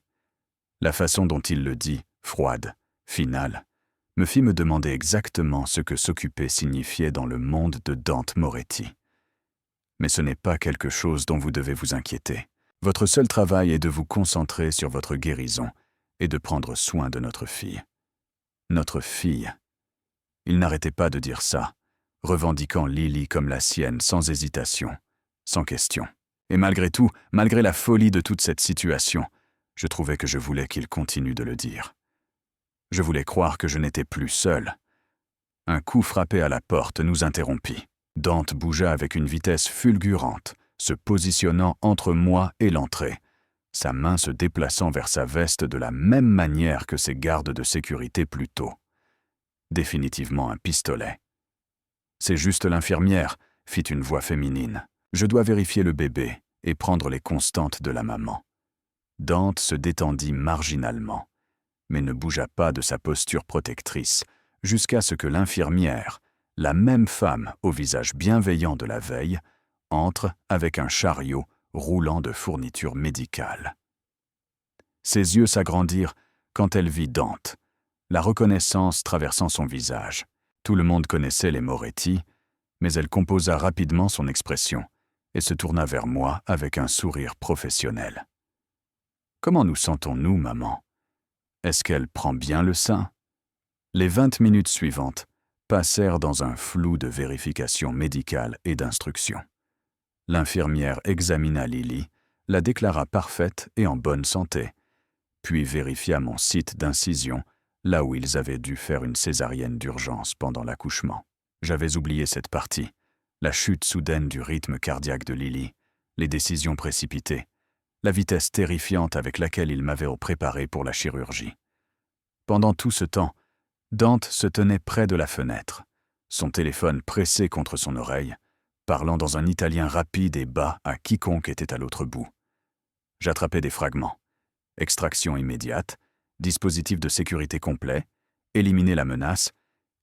La façon dont il le dit, froide, finale, me fit me demander exactement ce que s'occuper signifiait dans le monde de Dante Moretti. Mais ce n'est pas quelque chose dont vous devez vous inquiéter. Votre seul travail est de vous concentrer sur votre guérison et de prendre soin de notre fille. Notre fille. Il n'arrêtait pas de dire ça, revendiquant Lily comme la sienne sans hésitation, sans question. Et malgré tout, malgré la folie de toute cette situation, je trouvais que je voulais qu'il continue de le dire. Je voulais croire que je n'étais plus seul. Un coup frappé à la porte nous interrompit. Dante bougea avec une vitesse fulgurante, se positionnant entre moi et l'entrée, sa main se déplaçant vers sa veste de la même manière que ses gardes de sécurité plus tôt. Définitivement un pistolet. « C'est juste l'infirmière », fit une voix féminine. « Je dois vérifier le bébé et prendre les constantes de la maman. » Dante se détendit marginalement, mais ne bougea pas de sa posture protectrice jusqu'à ce que l'infirmière, la même femme au visage bienveillant de la veille, entre avec un chariot roulant de fournitures médicales. Ses yeux s'agrandirent quand elle vit Dante, la reconnaissance traversant son visage. Tout le monde connaissait les Moretti, mais elle composa rapidement son expression et se tourna vers moi avec un sourire professionnel. « Comment nous sentons-nous, maman? Est-ce qu'elle prend bien le sein ?» Les 20 minutes suivantes passèrent dans un flou de vérification médicale et d'instruction. L'infirmière examina Lily, la déclara parfaite et en bonne santé, puis vérifia mon site d'incision, là où ils avaient dû faire une césarienne d'urgence pendant l'accouchement. J'avais oublié cette partie, la chute soudaine du rythme cardiaque de Lily, les décisions précipitées, la vitesse terrifiante avec laquelle ils m'avaient préparé pour la chirurgie. Pendant tout ce temps, Dante se tenait près de la fenêtre, son téléphone pressé contre son oreille, parlant dans un italien rapide et bas à quiconque était à l'autre bout. J'attrapais des fragments. Extraction immédiate, dispositif de sécurité complet, éliminer la menace,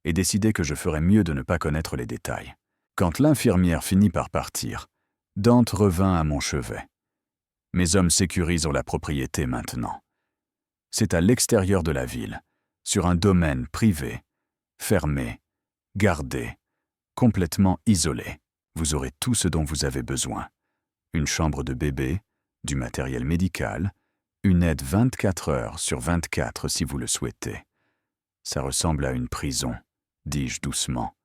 et décider que je ferais mieux de ne pas connaître les détails. Quand l'infirmière finit par partir, Dante revint à mon chevet. Mes hommes sécurisent la propriété maintenant. C'est à l'extérieur de la ville, sur un domaine privé, fermé, gardé, complètement isolé. Vous aurez tout ce dont vous avez besoin. Une chambre de bébé, du matériel médical, une aide 24 heures sur 24 si vous le souhaitez. Ça ressemble à une prison, dis-je doucement.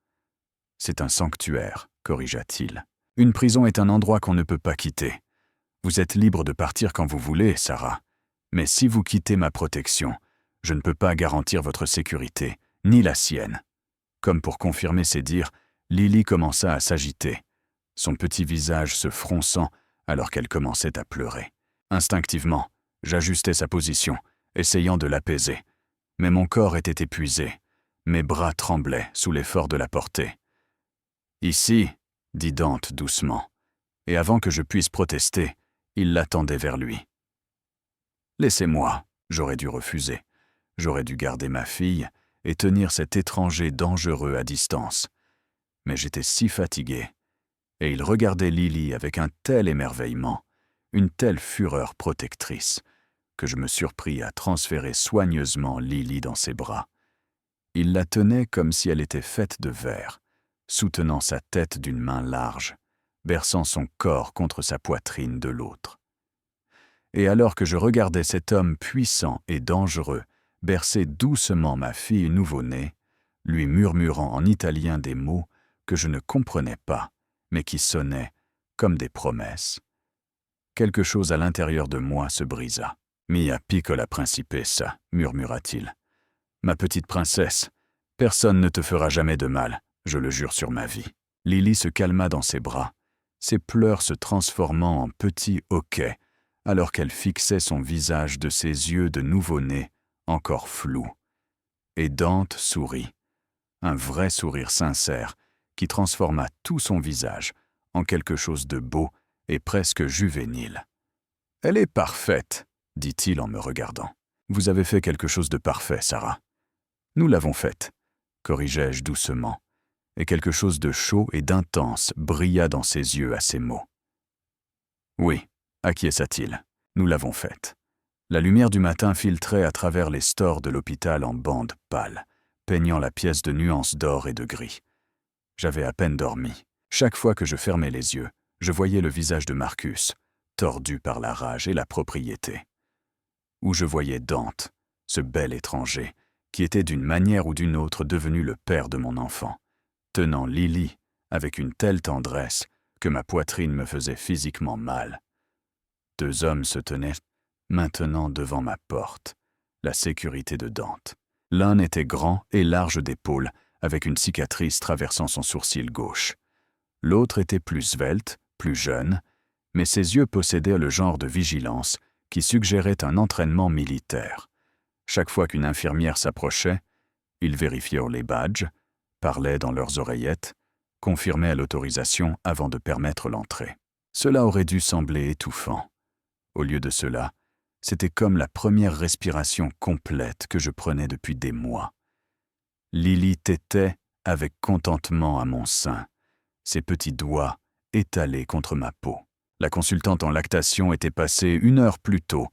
C'est un sanctuaire, corrigea-t-il. Une prison est un endroit qu'on ne peut pas quitter. Vous êtes libre de partir quand vous voulez, Sarah. Mais si vous quittez ma protection, je ne peux pas garantir votre sécurité, ni la sienne. Comme pour confirmer ses dires, Lily commença à s'agiter, son petit visage se fronçant alors qu'elle commençait à pleurer. Instinctivement, j'ajustais sa position, essayant de l'apaiser. Mais mon corps était épuisé, mes bras tremblaient sous l'effort de la porter. « Ici », dit Dante doucement, et avant que je puisse protester, il l'attendait vers lui. « Laissez-moi », j'aurais dû refuser. J'aurais dû garder ma fille et tenir cet étranger dangereux à distance. Mais j'étais si fatigué, et il regardait Lily avec un tel émerveillement, une telle fureur protectrice, que je me surpris à transférer soigneusement Lily dans ses bras. Il la tenait comme si elle était faite de verre, soutenant sa tête d'une main large, berçant son corps contre sa poitrine de l'autre. Et alors que je regardais cet homme puissant et dangereux bercer doucement ma fille nouveau-née, lui murmurant en italien des mots que je ne comprenais pas, mais qui sonnaient comme des promesses, quelque chose à l'intérieur de moi se brisa. « Mia piccola principessa » murmura-t-il. « Ma petite princesse, personne ne te fera jamais de mal, je le jure sur ma vie. » Lily se calma dans ses bras, ses pleurs se transformant en petits hoquets, alors qu'elle fixait son visage de ses yeux de nouveau-né, encore flous. Et Dante sourit, un vrai sourire sincère qui transforma tout son visage en quelque chose de beau et presque juvénile. « Elle est parfaite », dit-il en me regardant. « Vous avez fait quelque chose de parfait, Sarah. »« Nous l'avons faite », corrigeai-je doucement, et quelque chose de chaud et d'intense brilla dans ses yeux à ces mots. « Oui », acquiesça-t-il, « nous l'avons faite. » La lumière du matin filtrait à travers les stores de l'hôpital en bandes pâles, peignant la pièce de nuances d'or et de gris. J'avais à peine dormi. Chaque fois que je fermais les yeux, je voyais le visage de Marcus, tordu par la rage et la propriété. Ou je voyais Dante, ce bel étranger, qui était d'une manière ou d'une autre devenu le père de mon enfant, tenant Lily avec une telle tendresse que ma poitrine me faisait physiquement mal. Deux hommes se tenaient maintenant devant ma porte, la sécurité de Dante. L'un était grand et large d'épaules, avec une cicatrice traversant son sourcil gauche. L'autre était plus svelte, plus jeune, mais ses yeux possédaient le genre de vigilance qui suggérait un entraînement militaire. Chaque fois qu'une infirmière s'approchait, ils vérifiaient les badges, parlaient dans leurs oreillettes, confirmaient l'autorisation avant de permettre l'entrée. Cela aurait dû sembler étouffant. Au lieu de cela, c'était comme la première respiration complète que je prenais depuis des mois. Lily tétait avec contentement à mon sein, ses petits doigts étalés contre ma peau. La consultante en lactation était passée 1 heure plus tôt,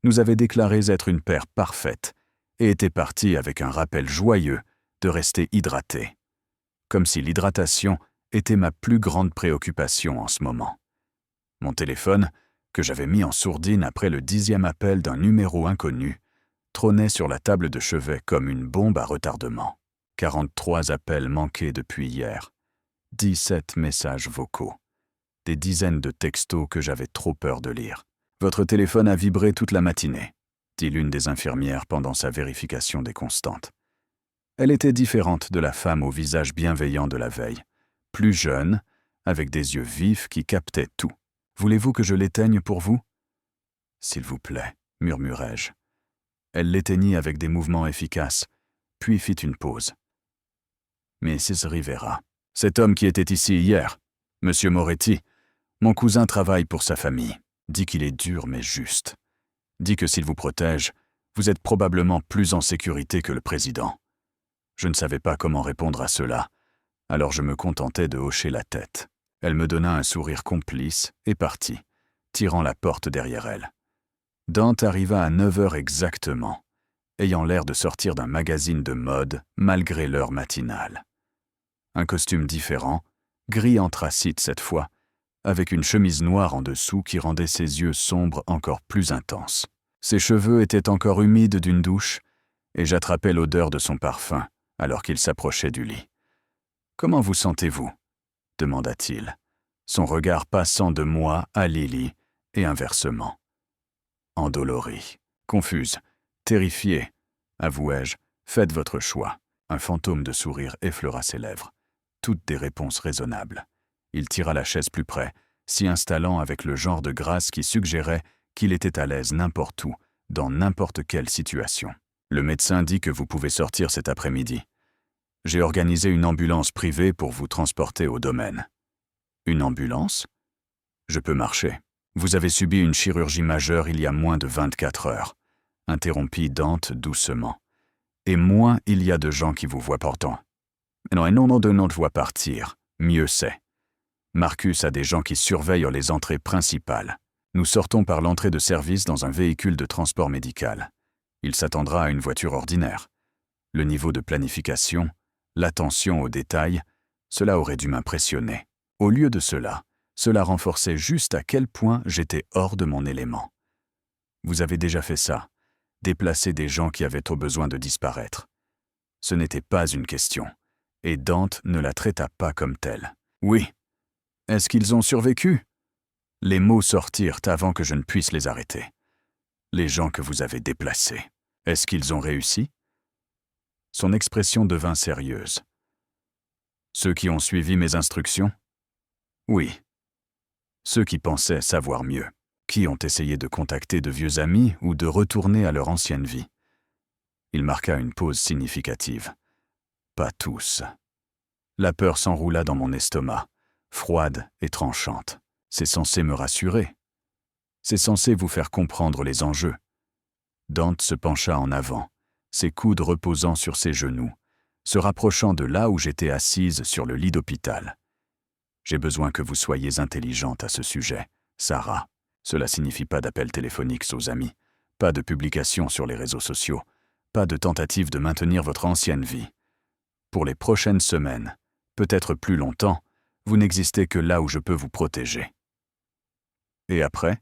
nous avait déclaré être une paire parfaite et était partie avec un rappel joyeux de rester hydratée. Comme si l'hydratation était ma plus grande préoccupation en ce moment. Mon téléphone, que j'avais mis en sourdine après le 10e appel d'un numéro inconnu, trônait sur la table de chevet comme une bombe à retardement. 43 appels manqués depuis hier, 17 messages vocaux, des dizaines de textos que j'avais trop peur de lire. « Votre téléphone a vibré toute la matinée. dit l'une des infirmières pendant sa vérification des constantes. Elle était différente de la femme au visage bienveillant de la veille, plus jeune, avec des yeux vifs qui captaient tout. « Voulez-vous que je l'éteigne pour vous ?»« S'il vous plaît, » murmurai-je. Elle l'éteignit avec des mouvements efficaces, puis fit une pause. « Mrs. Rivera, cet homme qui était ici hier, Monsieur Moretti, mon cousin travaille pour sa famille, dit qu'il est dur mais juste. Dit que s'il vous protège, vous êtes probablement plus en sécurité que le président. » Je ne savais pas comment répondre à cela, alors je me contentais de hocher la tête. Elle me donna un sourire complice et partit, tirant la porte derrière elle. Dante arriva à 9 heures exactement, ayant l'air de sortir d'un magazine de mode malgré l'heure matinale. Un costume différent, gris anthracite cette fois, avec une chemise noire en dessous qui rendait ses yeux sombres encore plus intenses. Ses cheveux étaient encore humides d'une douche, et j'attrapais l'odeur de son parfum alors qu'il s'approchait du lit. « Comment vous sentez-vous » demanda-t-il, son regard passant de moi à Lily et inversement. Endolorie, confuse, terrifiée, avouai-je, faites votre choix. Un fantôme de sourire effleura ses lèvres. Toutes des réponses raisonnables. Il tira la chaise plus près, s'y installant avec le genre de grâce qui suggérait qu'il était à l'aise n'importe où, dans n'importe quelle situation. Le médecin dit que vous pouvez sortir cet après-midi. J'ai organisé une ambulance privée pour vous transporter au domaine. Une ambulance ? Je peux marcher. Vous avez subi une chirurgie majeure il y a moins de 24 heures, interrompit Dante doucement. Et moins il y a de gens qui vous voient pourtant. Non, et non en donnant de voix partir, mieux c'est. Marcus a des gens qui surveillent les entrées principales. Nous sortons par l'entrée de service dans un véhicule de transport médical. Il s'attendra à une voiture ordinaire. Le niveau de planification, l'attention aux détails, cela aurait dû m'impressionner. Au lieu de cela renforçait juste à quel point j'étais hors de mon élément. Vous avez déjà fait ça, déplacer des gens qui avaient trop besoin de disparaître. Ce n'était pas une question, et Dante ne la traita pas comme telle. Oui. Est-ce qu'ils ont survécu ? Les mots sortirent avant que je ne puisse les arrêter. Les gens que vous avez déplacés, est-ce qu'ils ont réussi ? Son expression devint sérieuse. Ceux qui ont suivi mes instructions ? Oui. Ceux qui pensaient savoir mieux, qui ont essayé de contacter de vieux amis ou de retourner à leur ancienne vie. Il marqua une pause significative. Pas tous. La peur s'enroula dans mon estomac, froide et tranchante. C'est censé me rassurer. C'est censé vous faire comprendre les enjeux. Dante se pencha en avant, ses coudes reposant sur ses genoux, se rapprochant de là où j'étais assise sur le lit d'hôpital. J'ai besoin que vous soyez intelligente à ce sujet, Sarah. Cela signifie pas d'appels téléphoniques aux amis, pas de publications sur les réseaux sociaux, pas de tentative de maintenir votre ancienne vie. Pour les prochaines semaines, peut-être plus longtemps, vous n'existez que là où je peux vous protéger. Et après ?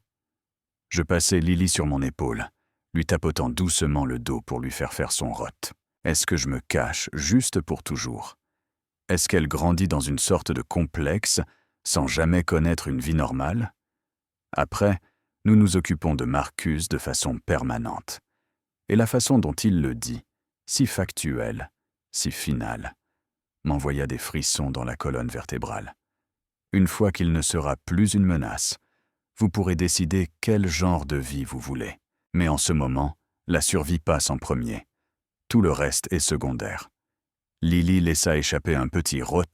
Je passai Lily sur mon épaule, lui tapotant doucement le dos pour lui faire son rot. Est-ce que je me cache juste pour toujours ? Est-ce qu'elle grandit dans une sorte de complexe, sans jamais connaître une vie normale ? Après, nous nous occupons de Marcus de façon permanente. Et la façon dont il le dit, si factuelle, si finale, m'envoya des frissons dans la colonne vertébrale. Une fois qu'il ne sera plus une menace, vous pourrez décider quel genre de vie vous voulez. Mais en ce moment, la survie passe en premier. Tout le reste est secondaire. Lily laissa échapper un petit rot,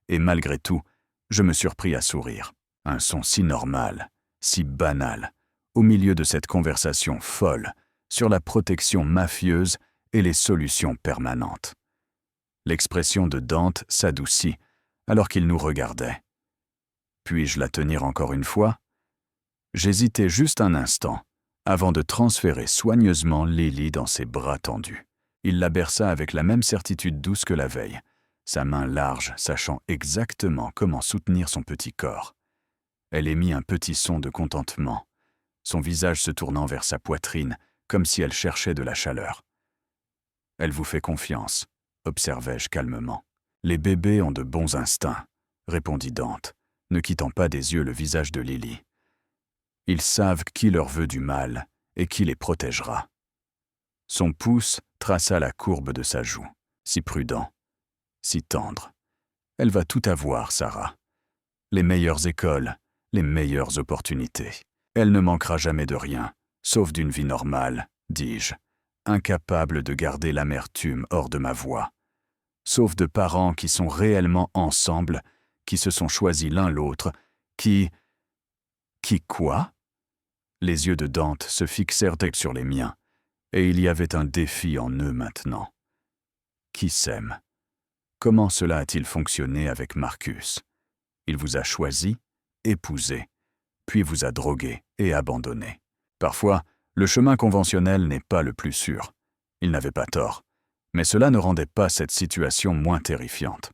et malgré tout, je me surpris à sourire. Un son si normal, si banal, au milieu de cette conversation folle sur la protection mafieuse et les solutions permanentes. L'expression de Dante s'adoucit alors qu'il nous regardait. Puis-je la tenir encore une fois ? J'hésitai juste un instant, avant de transférer soigneusement Lily dans ses bras tendus. Il la berça avec la même certitude douce que la veille, sa main large sachant exactement comment soutenir son petit corps. Elle émit un petit son de contentement, son visage se tournant vers sa poitrine, comme si elle cherchait de la chaleur. « Elle vous fait confiance », observai-je calmement. « Les bébés ont de bons instincts », répondit Dante, ne quittant pas des yeux le visage de Lily. « Ils savent qui leur veut du mal et qui les protégera. » Son pouce traça la courbe de sa joue. Si prudent, si tendre. Elle va tout avoir, Sarah. Les meilleures écoles, les meilleures opportunités. Elle ne manquera jamais de rien, sauf d'une vie normale, dis-je, incapable de garder l'amertume hors de ma voix. Sauf de parents qui sont réellement ensemble, qui se sont choisis l'un l'autre, qui quoi? Les yeux de Dante se fixèrent sur les miens, et il y avait un défi en eux maintenant. Qui s'aime? Comment cela a-t-il fonctionné avec Marcus? Il vous a choisi, épousé, puis vous a drogué et abandonné. Parfois, le chemin conventionnel n'est pas le plus sûr. Il n'avait pas tort, mais cela ne rendait pas cette situation moins terrifiante.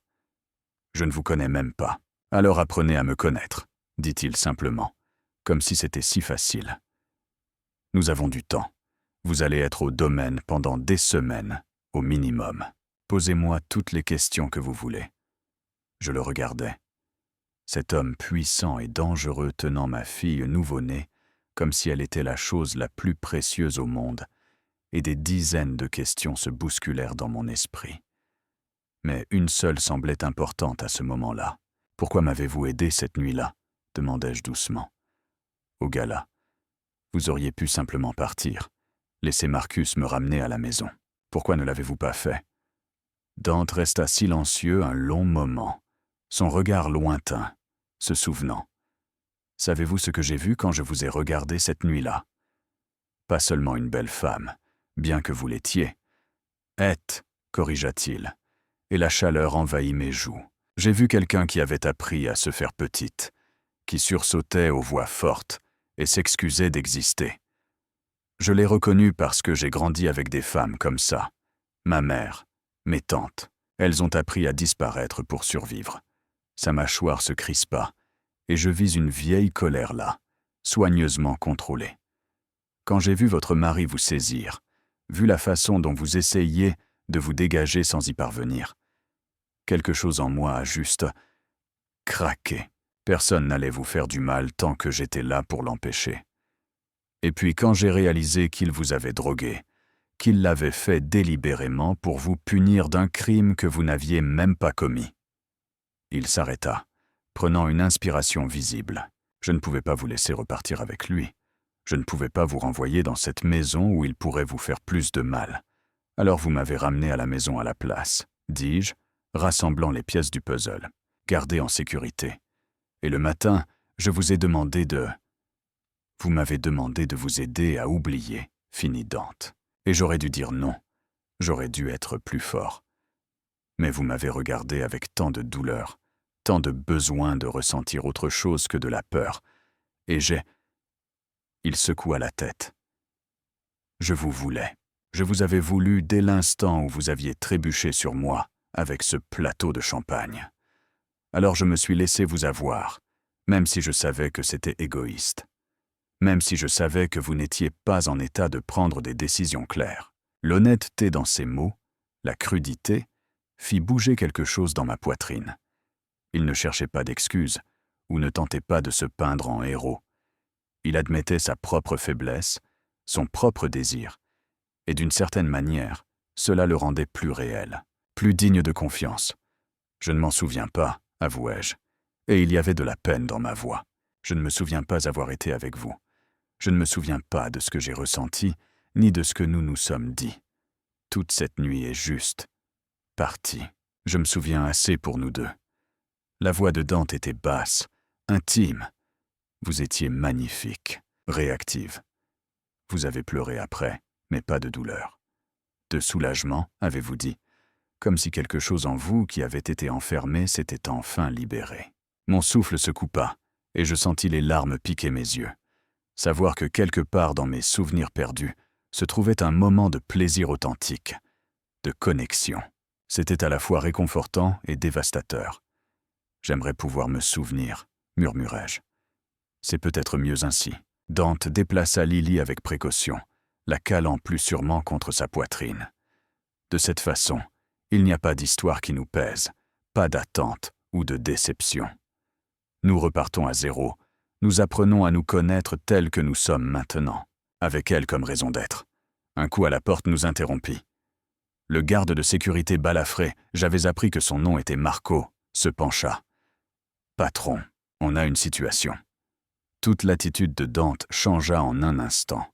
Je ne vous connais même pas, alors apprenez à me connaître, dit-il simplement, comme si c'était si facile. Nous avons du temps. Vous allez être au domaine pendant des semaines, au minimum. Posez-moi toutes les questions que vous voulez. Je le regardais. Cet homme puissant et dangereux tenant ma fille nouveau-née comme si elle était la chose la plus précieuse au monde, et des dizaines de questions se bousculèrent dans mon esprit. Mais une seule semblait importante à ce moment-là. « Pourquoi m'avez-vous aidé cette nuit-là » demandai-je doucement. « Au gala. Vous auriez pu simplement partir, laisser Marcus me ramener à la maison. Pourquoi ne l'avez-vous pas fait » Dante resta silencieux un long moment, son regard lointain, se souvenant. « Savez-vous ce que j'ai vu quand je vous ai regardé cette nuit-là? Pas seulement une belle femme, bien que vous l'étiez. Êtes, corrigea-t-il, et la chaleur envahit mes joues. J'ai vu quelqu'un qui avait appris à se faire petite, qui sursautait aux voix fortes et s'excusait d'exister. Je l'ai reconnu parce que j'ai grandi avec des femmes comme ça. Ma mère, mes tantes, elles ont appris à disparaître pour survivre. Sa mâchoire se crispa, et je vis une vieille colère là, soigneusement contrôlée. Quand j'ai vu votre mari vous saisir, vu la façon dont vous essayiez de vous dégager sans y parvenir, quelque chose en moi a juste craqué. Personne n'allait vous faire du mal tant que j'étais là pour l'empêcher. Et puis quand j'ai réalisé qu'il vous avait drogué, qu'il l'avait fait délibérément pour vous punir d'un crime que vous n'aviez même pas commis. Il s'arrêta, prenant une inspiration visible. Je ne pouvais pas vous laisser repartir avec lui. Je ne pouvais pas vous renvoyer dans cette maison où il pourrait vous faire plus de mal. Alors vous m'avez ramené à la maison à la place, dis-je, rassemblant les pièces du puzzle, gardé en sécurité. Et le matin, je vous ai demandé de... Vous m'avez demandé de vous aider à oublier, finit Dante. Et j'aurais dû dire non. J'aurais dû être plus fort. Mais vous m'avez regardé avec tant de douleur, tant de besoin de ressentir autre chose que de la peur. Et j'ai... Il secoua la tête. Je vous voulais. Je vous avais voulu dès l'instant où vous aviez trébuché sur moi avec ce plateau de champagne. Alors je me suis laissé vous avoir, même si je savais que c'était égoïste. Même si je savais que vous n'étiez pas en état de prendre des décisions claires. L'honnêteté dans ses mots, la crudité, fit bouger quelque chose dans ma poitrine. Il ne cherchait pas d'excuses, ou ne tentait pas de se peindre en héros. Il admettait sa propre faiblesse, son propre désir, et d'une certaine manière, cela le rendait plus réel, plus digne de confiance. Je ne m'en souviens pas, avouai-je, et il y avait de la peine dans ma voix. Je ne me souviens pas avoir été avec vous. Je ne me souviens pas de ce que j'ai ressenti, ni de ce que nous nous sommes dit. Toute cette nuit est juste partie. Je me souviens assez pour nous deux. La voix de Dante était basse, intime. Vous étiez magnifique, réactive. Vous avez pleuré après, mais pas de douleur. De soulagement, avez-vous dit, comme si quelque chose en vous qui avait été enfermé s'était enfin libéré. Mon souffle se coupa, et je sentis les larmes piquer mes yeux. Savoir que quelque part dans mes souvenirs perdus se trouvait un moment de plaisir authentique, de connexion. C'était à la fois réconfortant et dévastateur. J'aimerais pouvoir me souvenir, murmurai-je. C'est peut-être mieux ainsi. Dante déplaça Lily avec précaution, la calant plus sûrement contre sa poitrine. De cette façon, il n'y a pas d'histoire qui nous pèse, pas d'attente ou de déception. Nous repartons à zéro. Nous apprenons à nous connaître tels que nous sommes maintenant, avec elle comme raison d'être. Un coup à la porte nous interrompit. Le garde de sécurité balafré, j'avais appris que son nom était Marco, se pencha. « Patron, on a une situation. » Toute l'attitude de Dante changea en un instant.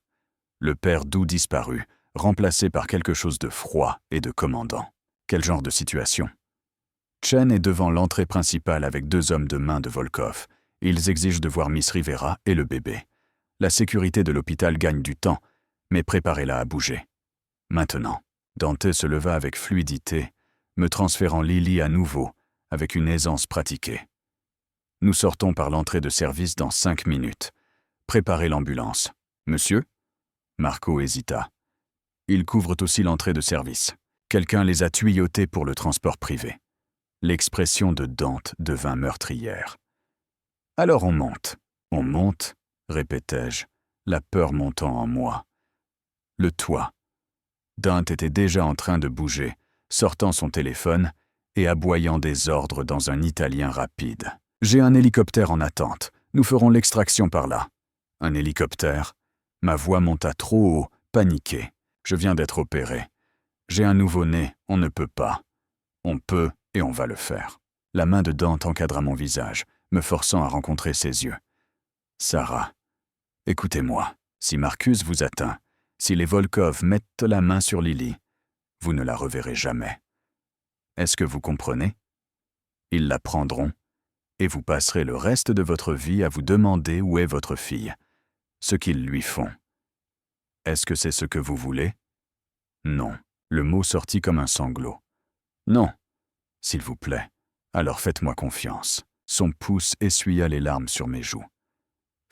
Le père Doux disparut, remplacé par quelque chose de froid et de commandant. Quel genre de situation? Chen est devant l'entrée principale avec 2 hommes de main de Volkov. Ils exigent de voir Miss Rivera et le bébé. La sécurité de l'hôpital gagne du temps, mais préparez-la à bouger. Maintenant. Dante se leva avec fluidité, me transférant Lily à nouveau, avec une aisance pratiquée. Nous sortons par l'entrée de service dans 5 minutes. Préparez l'ambulance. Monsieur? Marco hésita. Ils couvrent aussi l'entrée de service. Quelqu'un les a tuyautés pour le transport privé. L'expression de Dante devint meurtrière. Alors on monte, répétai-je, la peur montant en moi. Le toit. Dante était déjà en train de bouger, sortant son téléphone et aboyant des ordres dans un italien rapide. « J'ai un hélicoptère en attente. Nous ferons l'extraction par là. » Un hélicoptère? Ma voix monta trop haut, paniqué. Je viens d'être opéré. J'ai un nouveau-né, on ne peut pas. On peut et on va le faire. La main de Dante encadra mon visage, me forçant à rencontrer ses yeux. « Sarah, écoutez-moi. Si Marcus vous atteint, si les Volkov mettent la main sur Lily, vous ne la reverrez jamais. Est-ce que vous comprenez? Ils la prendront, et vous passerez le reste de votre vie à vous demander où est votre fille, ce qu'ils lui font. Est-ce que c'est ce que vous voulez? Non. Le mot sortit comme un sanglot. Non. S'il vous plaît, alors faites-moi confiance. Son pouce essuya les larmes sur mes joues.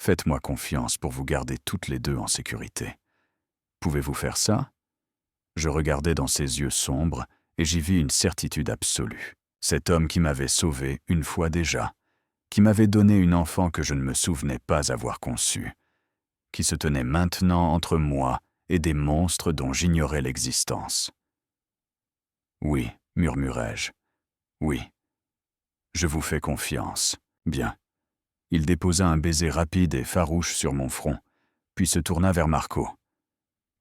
Faites-moi confiance pour vous garder toutes les deux en sécurité. Pouvez-vous faire ça? Je regardai dans ses yeux sombres et j'y vis une certitude absolue. Cet homme qui m'avait sauvé une fois déjà, qui m'avait donné une enfant que je ne me souvenais pas avoir conçue, qui se tenait maintenant entre moi et des monstres dont j'ignorais l'existence. Oui, murmurai-je. Oui. Je vous fais confiance. Bien. Il déposa un baiser rapide et farouche sur mon front, puis se tourna vers Marco.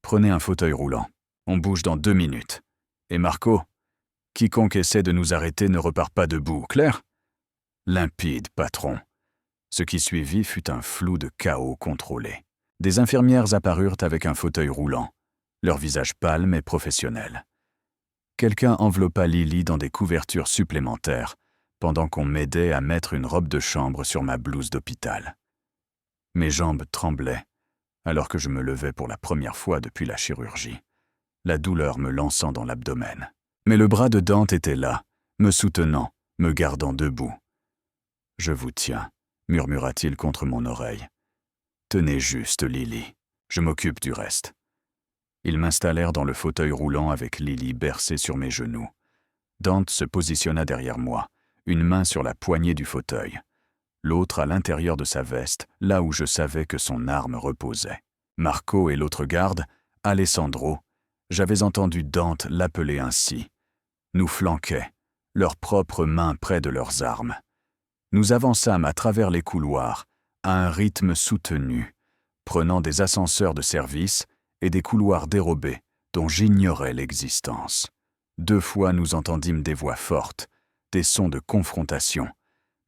Prenez un fauteuil roulant. On bouge dans 2 minutes. Et Marco, quiconque essaie de nous arrêter ne repart pas debout, clair? Limpide, patron. Ce qui suivit fut un flou de chaos contrôlé. Des infirmières apparurent avec un fauteuil roulant, leur visage pâle mais professionnel. Quelqu'un enveloppa Lily dans des couvertures supplémentaires, pendant qu'on m'aidait à mettre une robe de chambre sur ma blouse d'hôpital. Mes jambes tremblaient, alors que je me levais pour la première fois depuis la chirurgie, la douleur me lançant dans l'abdomen. Mais le bras de Dante était là, me soutenant, me gardant debout. « Je vous tiens », murmura-t-il contre mon oreille. « Tenez juste, Lily, je m'occupe du reste. » Ils m'installèrent dans le fauteuil roulant avec Lily bercée sur mes genoux. Dante se positionna derrière moi, une main sur la poignée du fauteuil, l'autre à l'intérieur de sa veste, là où je savais que son arme reposait. Marco et l'autre garde, Alessandro, j'avais entendu Dante l'appeler ainsi, nous flanquaient, leurs propres mains près de leurs armes. Nous avançâmes à travers les couloirs, à un rythme soutenu, prenant des ascenseurs de service et des couloirs dérobés dont j'ignorais l'existence. 2 fois nous entendîmes des voix fortes, des sons de confrontation,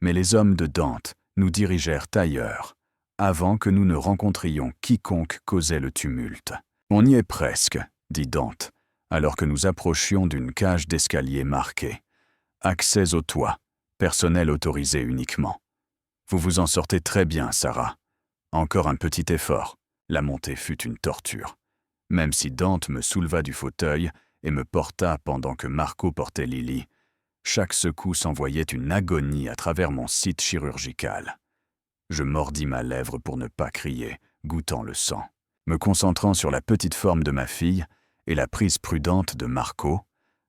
mais les hommes de Dante nous dirigèrent ailleurs, avant que nous ne rencontrions quiconque causait le tumulte. « On y est presque », dit Dante, alors que nous approchions d'une cage d'escalier marquée. « Accès au toit, personnel autorisé uniquement. Vous vous en sortez très bien, Sarah. Encore un petit effort. » La montée fut une torture. Même si Dante me souleva du fauteuil et me porta pendant que Marco portait Lily, chaque secousse envoyait une agonie à travers mon site chirurgical. Je mordis ma lèvre pour ne pas crier, goûtant le sang. Me concentrant sur la petite forme de ma fille et la prise prudente de Marco,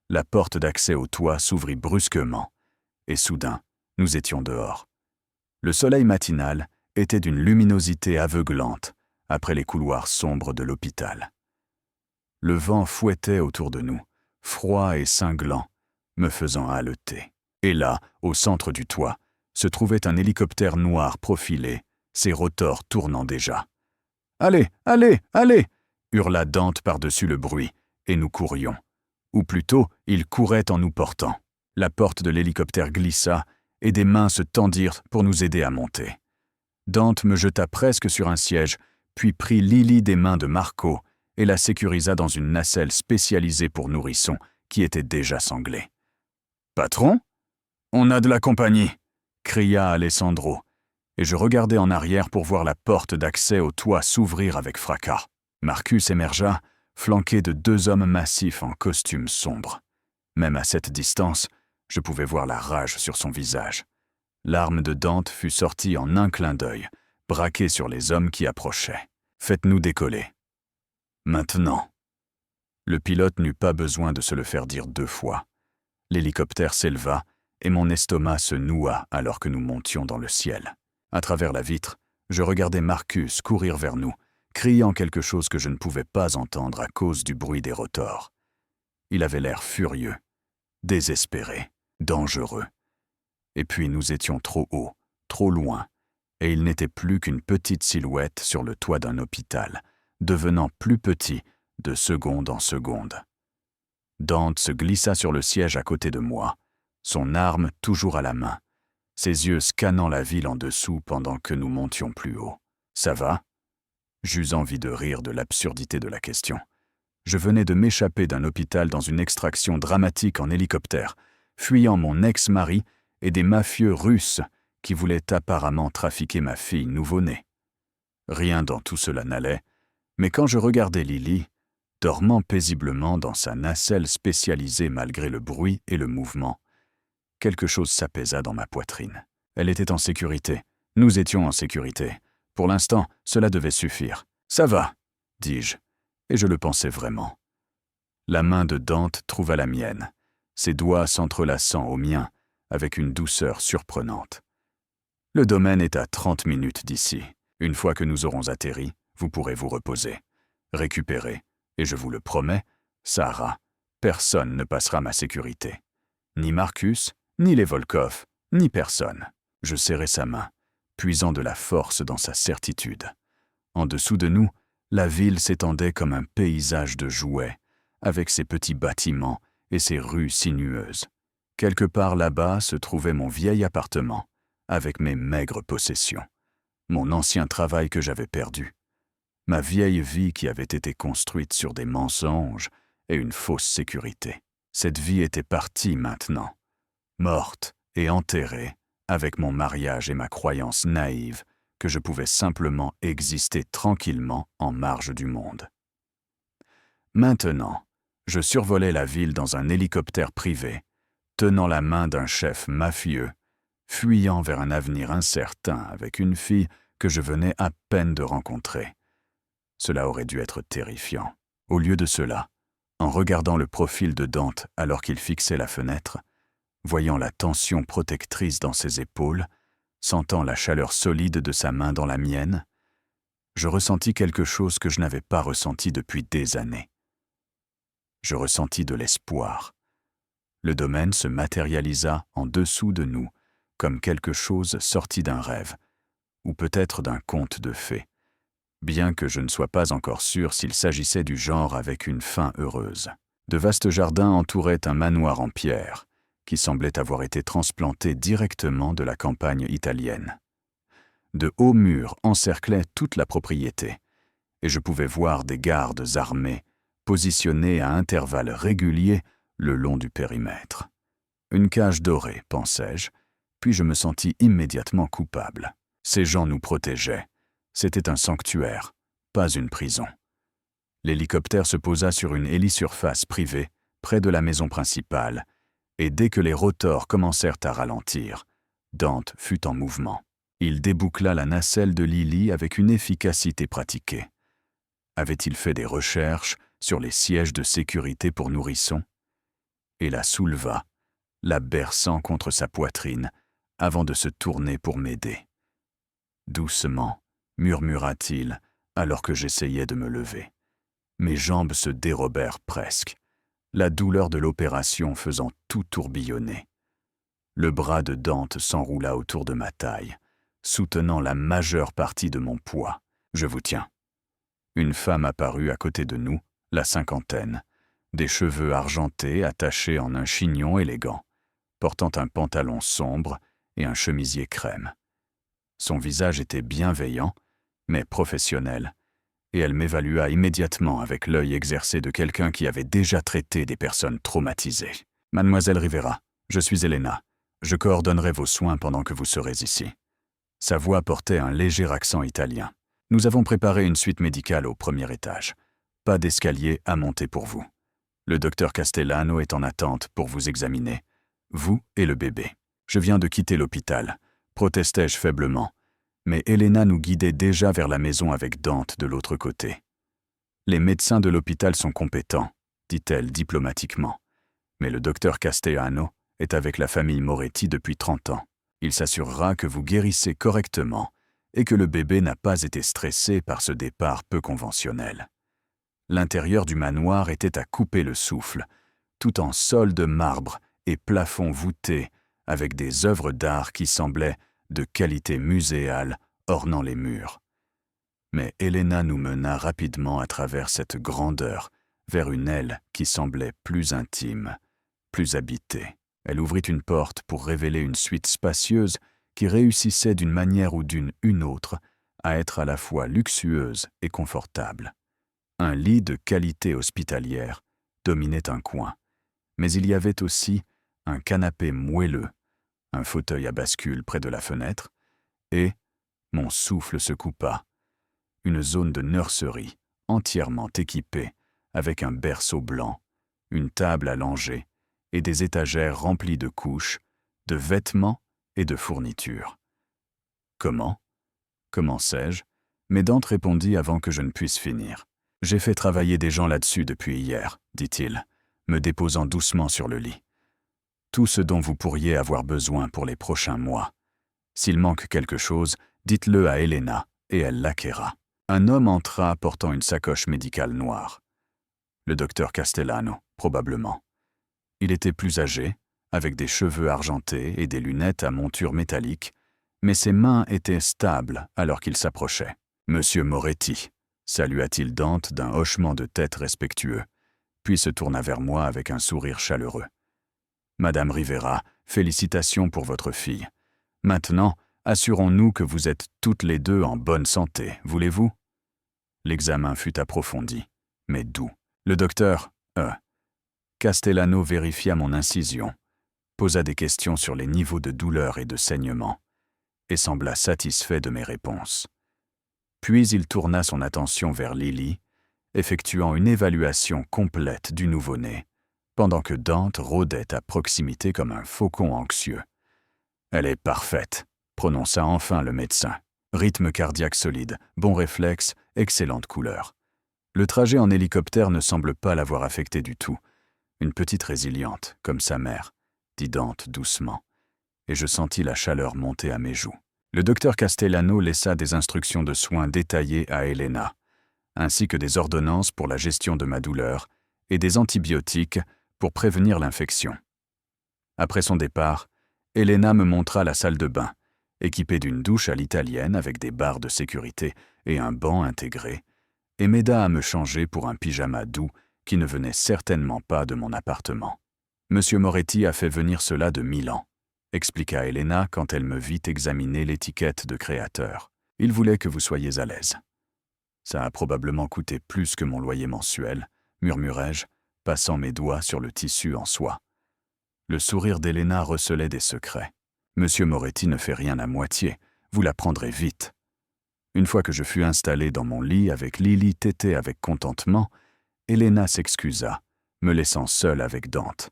la porte d'accès au toit s'ouvrit brusquement, et soudain, nous étions dehors. Le soleil matinal était d'une luminosité aveuglante après les couloirs sombres de l'hôpital. Le vent fouettait autour de nous, froid et cinglant, me faisant haleter. Et là, au centre du toit, se trouvait un hélicoptère noir profilé, ses rotors tournant déjà. « Allez, allez, allez !» hurla Dante par-dessus le bruit, et nous courions. Ou plutôt, il courait en nous portant. La porte de l'hélicoptère glissa, et des mains se tendirent pour nous aider à monter. Dante me jeta presque sur un siège, puis prit Lily des mains de Marco et la sécurisa dans une nacelle spécialisée pour nourrissons qui était déjà sanglée. « Patron, on a de la compagnie !» cria Alessandro, et je regardai en arrière pour voir la porte d'accès au toit s'ouvrir avec fracas. Marcus émergea, flanqué de 2 hommes massifs en costume sombre. Même à cette distance, je pouvais voir la rage sur son visage. L'arme de Dante fut sortie en un clin d'œil, braquée sur les hommes qui approchaient. « Faites-nous décoller. » Maintenant. Le pilote n'eut pas besoin de se le faire dire 2 fois. L'hélicoptère s'éleva et mon estomac se noua alors que nous montions dans le ciel. À travers la vitre, je regardais Marcus courir vers nous, criant quelque chose que je ne pouvais pas entendre à cause du bruit des rotors. Il avait l'air furieux, désespéré, dangereux. Et puis nous étions trop haut, trop loin, et il n'était plus qu'une petite silhouette sur le toit d'un hôpital, devenant plus petit de seconde en seconde. Dante se glissa sur le siège à côté de moi, son arme toujours à la main, ses yeux scannant la ville en dessous pendant que nous montions plus haut. « Ça va ?» J'eus envie de rire de l'absurdité de la question. Je venais de m'échapper d'un hôpital dans une extraction dramatique en hélicoptère, fuyant mon ex-mari et des mafieux russes qui voulaient apparemment trafiquer ma fille nouveau-née. Rien dans tout cela n'allait, mais quand je regardais Lily, dormant paisiblement dans sa nacelle spécialisée malgré le bruit et le mouvement, quelque chose s'apaisa dans ma poitrine. Elle était en sécurité. Nous étions en sécurité. Pour l'instant, cela devait suffire. « Ça va », dis-je, et je le pensais vraiment. La main de Dante trouva la mienne, ses doigts s'entrelaçant aux miens avec une douceur surprenante. « Le domaine est à 30 minutes d'ici. Une fois que nous aurons atterri, vous pourrez vous reposer, récupérer, et je vous le promets, Sarah, personne ne passera ma sécurité. Ni Marcus, ni les Volkov, ni personne. » Je serrai sa main, puisant de la force dans sa certitude. En dessous de nous, la ville s'étendait comme un paysage de jouets, avec ses petits bâtiments et ses rues sinueuses. Quelque part là-bas se trouvait mon vieil appartement, avec mes maigres possessions, mon ancien travail que j'avais perdu, ma vieille vie qui avait été construite sur des mensonges et une fausse sécurité. Cette vie était partie maintenant, morte et enterrée, avec mon mariage et ma croyance naïve que je pouvais simplement exister tranquillement en marge du monde. Maintenant, je survolais la ville dans un hélicoptère privé, tenant la main d'un chef mafieux, fuyant vers un avenir incertain avec une fille que je venais à peine de rencontrer. Cela aurait dû être terrifiant. Au lieu de cela, en regardant le profil de Dante alors qu'il fixait la fenêtre, voyant la tension protectrice dans ses épaules, sentant la chaleur solide de sa main dans la mienne, je ressentis quelque chose que je n'avais pas ressenti depuis des années. Je ressentis de l'espoir. Le domaine se matérialisa en dessous de nous, comme quelque chose sorti d'un rêve, ou peut-être d'un conte de fées, bien que je ne sois pas encore sûr s'il s'agissait du genre avec une fin heureuse. De vastes jardins entouraient un manoir en pierre, qui semblait avoir été transplanté directement de la campagne italienne. De hauts murs encerclaient toute la propriété, et je pouvais voir des gardes armés, positionnés à intervalles réguliers le long du périmètre. Une cage dorée, pensai-je, puis je me sentis immédiatement coupable. Ces gens nous protégeaient. C'était un sanctuaire, pas une prison. L'hélicoptère se posa sur une hélisurface privée, près de la maison principale, et dès que les rotors commencèrent à ralentir, Dante fut en mouvement. Il déboucla la nacelle de Lily avec une efficacité pratiquée. Avait-il fait des recherches sur les sièges de sécurité pour nourrissons? Et la souleva, la berçant contre sa poitrine, avant de se tourner pour m'aider. Doucement, murmura-t-il, alors que j'essayais de me lever. Mes jambes se dérobèrent presque, la douleur de l'opération faisant tout tourbillonner. Le bras de Dante s'enroula autour de ma taille, soutenant la majeure partie de mon poids. « Je vous tiens. » Une femme apparut à côté de nous, la cinquantaine, des cheveux argentés attachés en un chignon élégant, portant un pantalon sombre et un chemisier crème. Son visage était bienveillant, mais professionnel, et elle m'évalua immédiatement avec l'œil exercé de quelqu'un qui avait déjà traité des personnes traumatisées. « Mademoiselle Rivera, je suis Elena. Je coordonnerai vos soins pendant que vous serez ici. » Sa voix portait un léger accent italien. « Nous avons préparé une suite médicale au premier étage. Pas d'escalier à monter pour vous. Le docteur Castellano est en attente pour vous examiner, vous et le bébé. Je viens de quitter l'hôpital, protestai-je faiblement, mais Elena nous guidait déjà vers la maison avec Dante de l'autre côté. Les médecins de l'hôpital sont compétents, dit-elle diplomatiquement, mais le docteur Castellano est avec la famille Moretti depuis 30 ans. Il s'assurera que vous guérissez correctement et que le bébé n'a pas été stressé par ce départ peu conventionnel. L'intérieur du manoir était à couper le souffle, tout en sol de marbre et plafond voûté, avec des œuvres d'art qui semblaient de qualité muséale ornant les murs. Mais Elena nous mena rapidement à travers cette grandeur vers une aile qui semblait plus intime, plus habitée. Elle ouvrit une porte pour révéler une suite spacieuse qui réussissait d'une manière ou d'une autre à être à la fois luxueuse et confortable. Un lit de qualité hospitalière dominait un coin, mais il y avait aussi un canapé moelleux, un fauteuil à bascule près de la fenêtre, et, mon souffle se coupa, une zone de nurserie entièrement équipée avec un berceau blanc, une table à langer et des étagères remplies de couches, de vêtements et de fournitures. « Comment ?» commençai-je, mais Dante répondit avant que je ne puisse finir. « J'ai fait travailler des gens là-dessus depuis hier, dit-il, me déposant doucement sur le lit. Tout ce dont vous pourriez avoir besoin pour les prochains mois. S'il manque quelque chose, dites-le à Elena, et elle l'acquérera. » Un homme entra portant une sacoche médicale noire. Le docteur Castellano, probablement. Il était plus âgé, avec des cheveux argentés et des lunettes à monture métallique, mais ses mains étaient stables alors qu'il s'approchait. « Monsieur Moretti », salua-t-il Dante d'un hochement de tête respectueux, puis se tourna vers moi avec un sourire chaleureux. « Madame Rivera, félicitations pour votre fille. Maintenant, assurons-nous que vous êtes toutes les deux en bonne santé, voulez-vous » L'examen fut approfondi, mais doux. Le docteur, Castellano vérifia mon incision, posa des questions sur les niveaux de douleur et de saignement, et sembla satisfait de mes réponses. Puis il tourna son attention vers Lily, effectuant une évaluation complète du nouveau-né, pendant que Dante rôdait à proximité comme un faucon anxieux. « Elle est parfaite », prononça enfin le médecin. Rythme cardiaque solide, bon réflexe, excellente couleur. Le trajet en hélicoptère ne semble pas l'avoir affecté du tout. Une petite résiliente, comme sa mère, dit Dante doucement, et je sentis la chaleur monter à mes joues. Le docteur Castellano laissa des instructions de soins détaillées à Elena, ainsi que des ordonnances pour la gestion de ma douleur et des antibiotiques pour prévenir l'infection. Après son départ, Elena me montra la salle de bain, équipée d'une douche à l'italienne avec des barres de sécurité et un banc intégré, et m'aida à me changer pour un pyjama doux qui ne venait certainement pas de mon appartement. « Monsieur Moretti a fait venir cela de Milan », expliqua Elena quand elle me vit examiner l'étiquette de créateur. « Il voulait que vous soyez à l'aise. »« Ça a probablement coûté plus que mon loyer mensuel, » murmurai-je, passant mes doigts sur le tissu en soie. Le sourire d'Elena recelait des secrets. « Monsieur Moretti ne fait rien à moitié, vous l'apprendrez vite. » Une fois que je fus installé dans mon lit avec Lily tétée avec contentement, Elena s'excusa, me laissant seul avec Dante.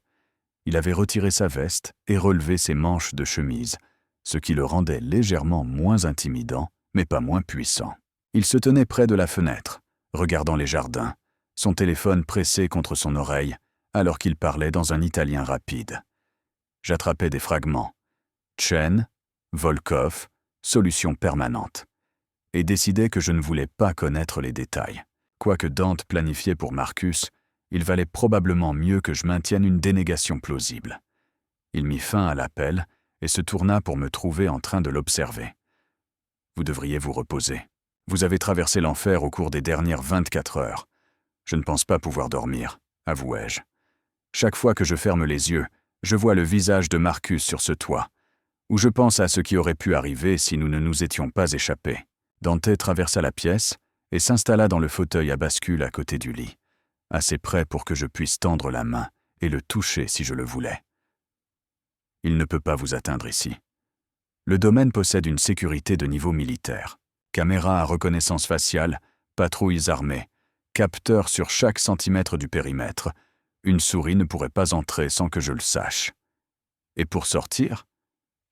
Il avait retiré sa veste et relevé ses manches de chemise, ce qui le rendait légèrement moins intimidant, mais pas moins puissant. Il se tenait près de la fenêtre, regardant les jardins, son téléphone pressé contre son oreille, alors qu'il parlait dans un italien rapide. J'attrapais des fragments. Chen, Volkov, solution permanente. Et décidai que je ne voulais pas connaître les détails. Quoique Dante planifiait pour Marcus, il valait probablement mieux que je maintienne une dénégation plausible. Il mit fin à l'appel et se tourna pour me trouver en train de l'observer. « Vous devriez vous reposer. Vous avez traversé l'enfer au cours des dernières 24 heures. Je ne pense pas pouvoir dormir, avouai-je. Chaque fois que je ferme les yeux, je vois le visage de Marcus sur ce toit, où je pense à ce qui aurait pu arriver si nous ne nous étions pas échappés. Dante traversa la pièce et s'installa dans le fauteuil à bascule à côté du lit, assez près pour que je puisse tendre la main et le toucher si je le voulais. Il ne peut pas vous atteindre ici. Le domaine possède une sécurité de niveau militaire. Caméras à reconnaissance faciale, patrouilles armées, capteurs sur chaque centimètre du périmètre. Une souris ne pourrait pas entrer sans que je le sache. Et pour sortir?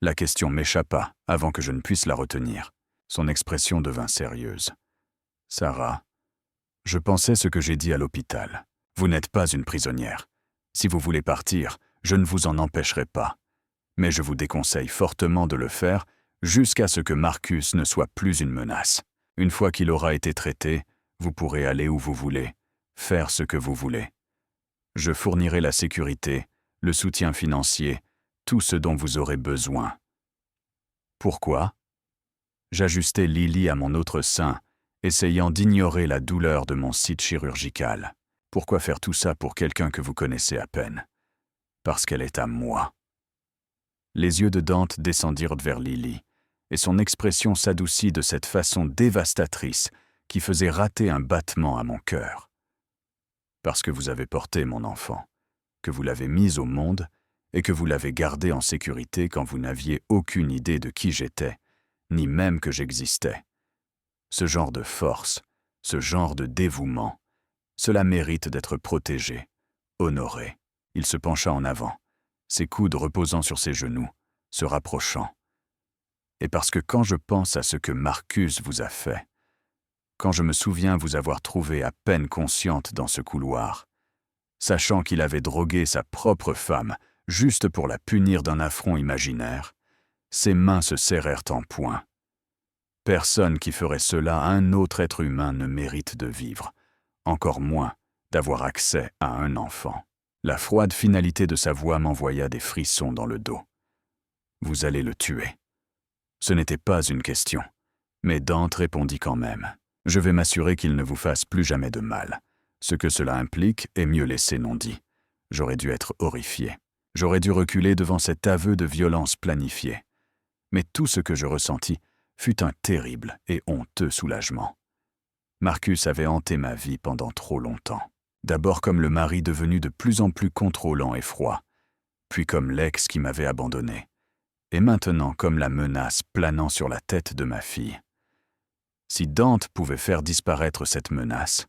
La question m'échappa avant que je ne puisse la retenir. Son expression devint sérieuse. « Sarah, je pensais ce que j'ai dit à l'hôpital. Vous n'êtes pas une prisonnière. Si vous voulez partir, je ne vous en empêcherai pas. Mais je vous déconseille fortement de le faire jusqu'à ce que Marcus ne soit plus une menace. Une fois qu'il aura été traité, vous pourrez aller où vous voulez, faire ce que vous voulez. Je fournirai la sécurité, le soutien financier, tout ce dont vous aurez besoin. » Pourquoi? J'ajustai Lily à mon autre sein, essayant d'ignorer la douleur de mon site chirurgical. Pourquoi faire tout ça pour quelqu'un que vous connaissez à peine? Parce qu'elle est à moi. Les yeux de Dante descendirent vers Lily, et son expression s'adoucit de cette façon dévastatrice qui faisait rater un battement à mon cœur. Parce que vous avez porté mon enfant, que vous l'avez mise au monde et que vous l'avez gardé en sécurité quand vous n'aviez aucune idée de qui j'étais, ni même que j'existais. Ce genre de force, ce genre de dévouement, cela mérite d'être protégé, honoré. Il se pencha en avant, ses coudes reposant sur ses genoux, se rapprochant. Et parce que quand je pense à ce que Marcus vous a fait, quand je me souviens vous avoir trouvé à peine consciente dans ce couloir, sachant qu'il avait drogué sa propre femme juste pour la punir d'un affront imaginaire, ses mains se serrèrent en poing. Personne qui ferait cela à un autre être humain ne mérite de vivre, encore moins d'avoir accès à un enfant. La froide finalité de sa voix m'envoya des frissons dans le dos. « Vous allez le tuer. » Ce n'était pas une question, mais Dante répondit quand même. « Je vais m'assurer qu'il ne vous fasse plus jamais de mal. Ce que cela implique est mieux laissé non dit. » J'aurais dû être horrifié. J'aurais dû reculer devant cet aveu de violence planifiée. Mais tout ce que je ressentis fut un terrible et honteux soulagement. Marcus avait hanté ma vie pendant trop longtemps. D'abord comme le mari devenu de plus en plus contrôlant et froid, puis comme l'ex qui m'avait abandonné, et maintenant comme la menace planant sur la tête de ma fille. Si Dante pouvait faire disparaître cette menace...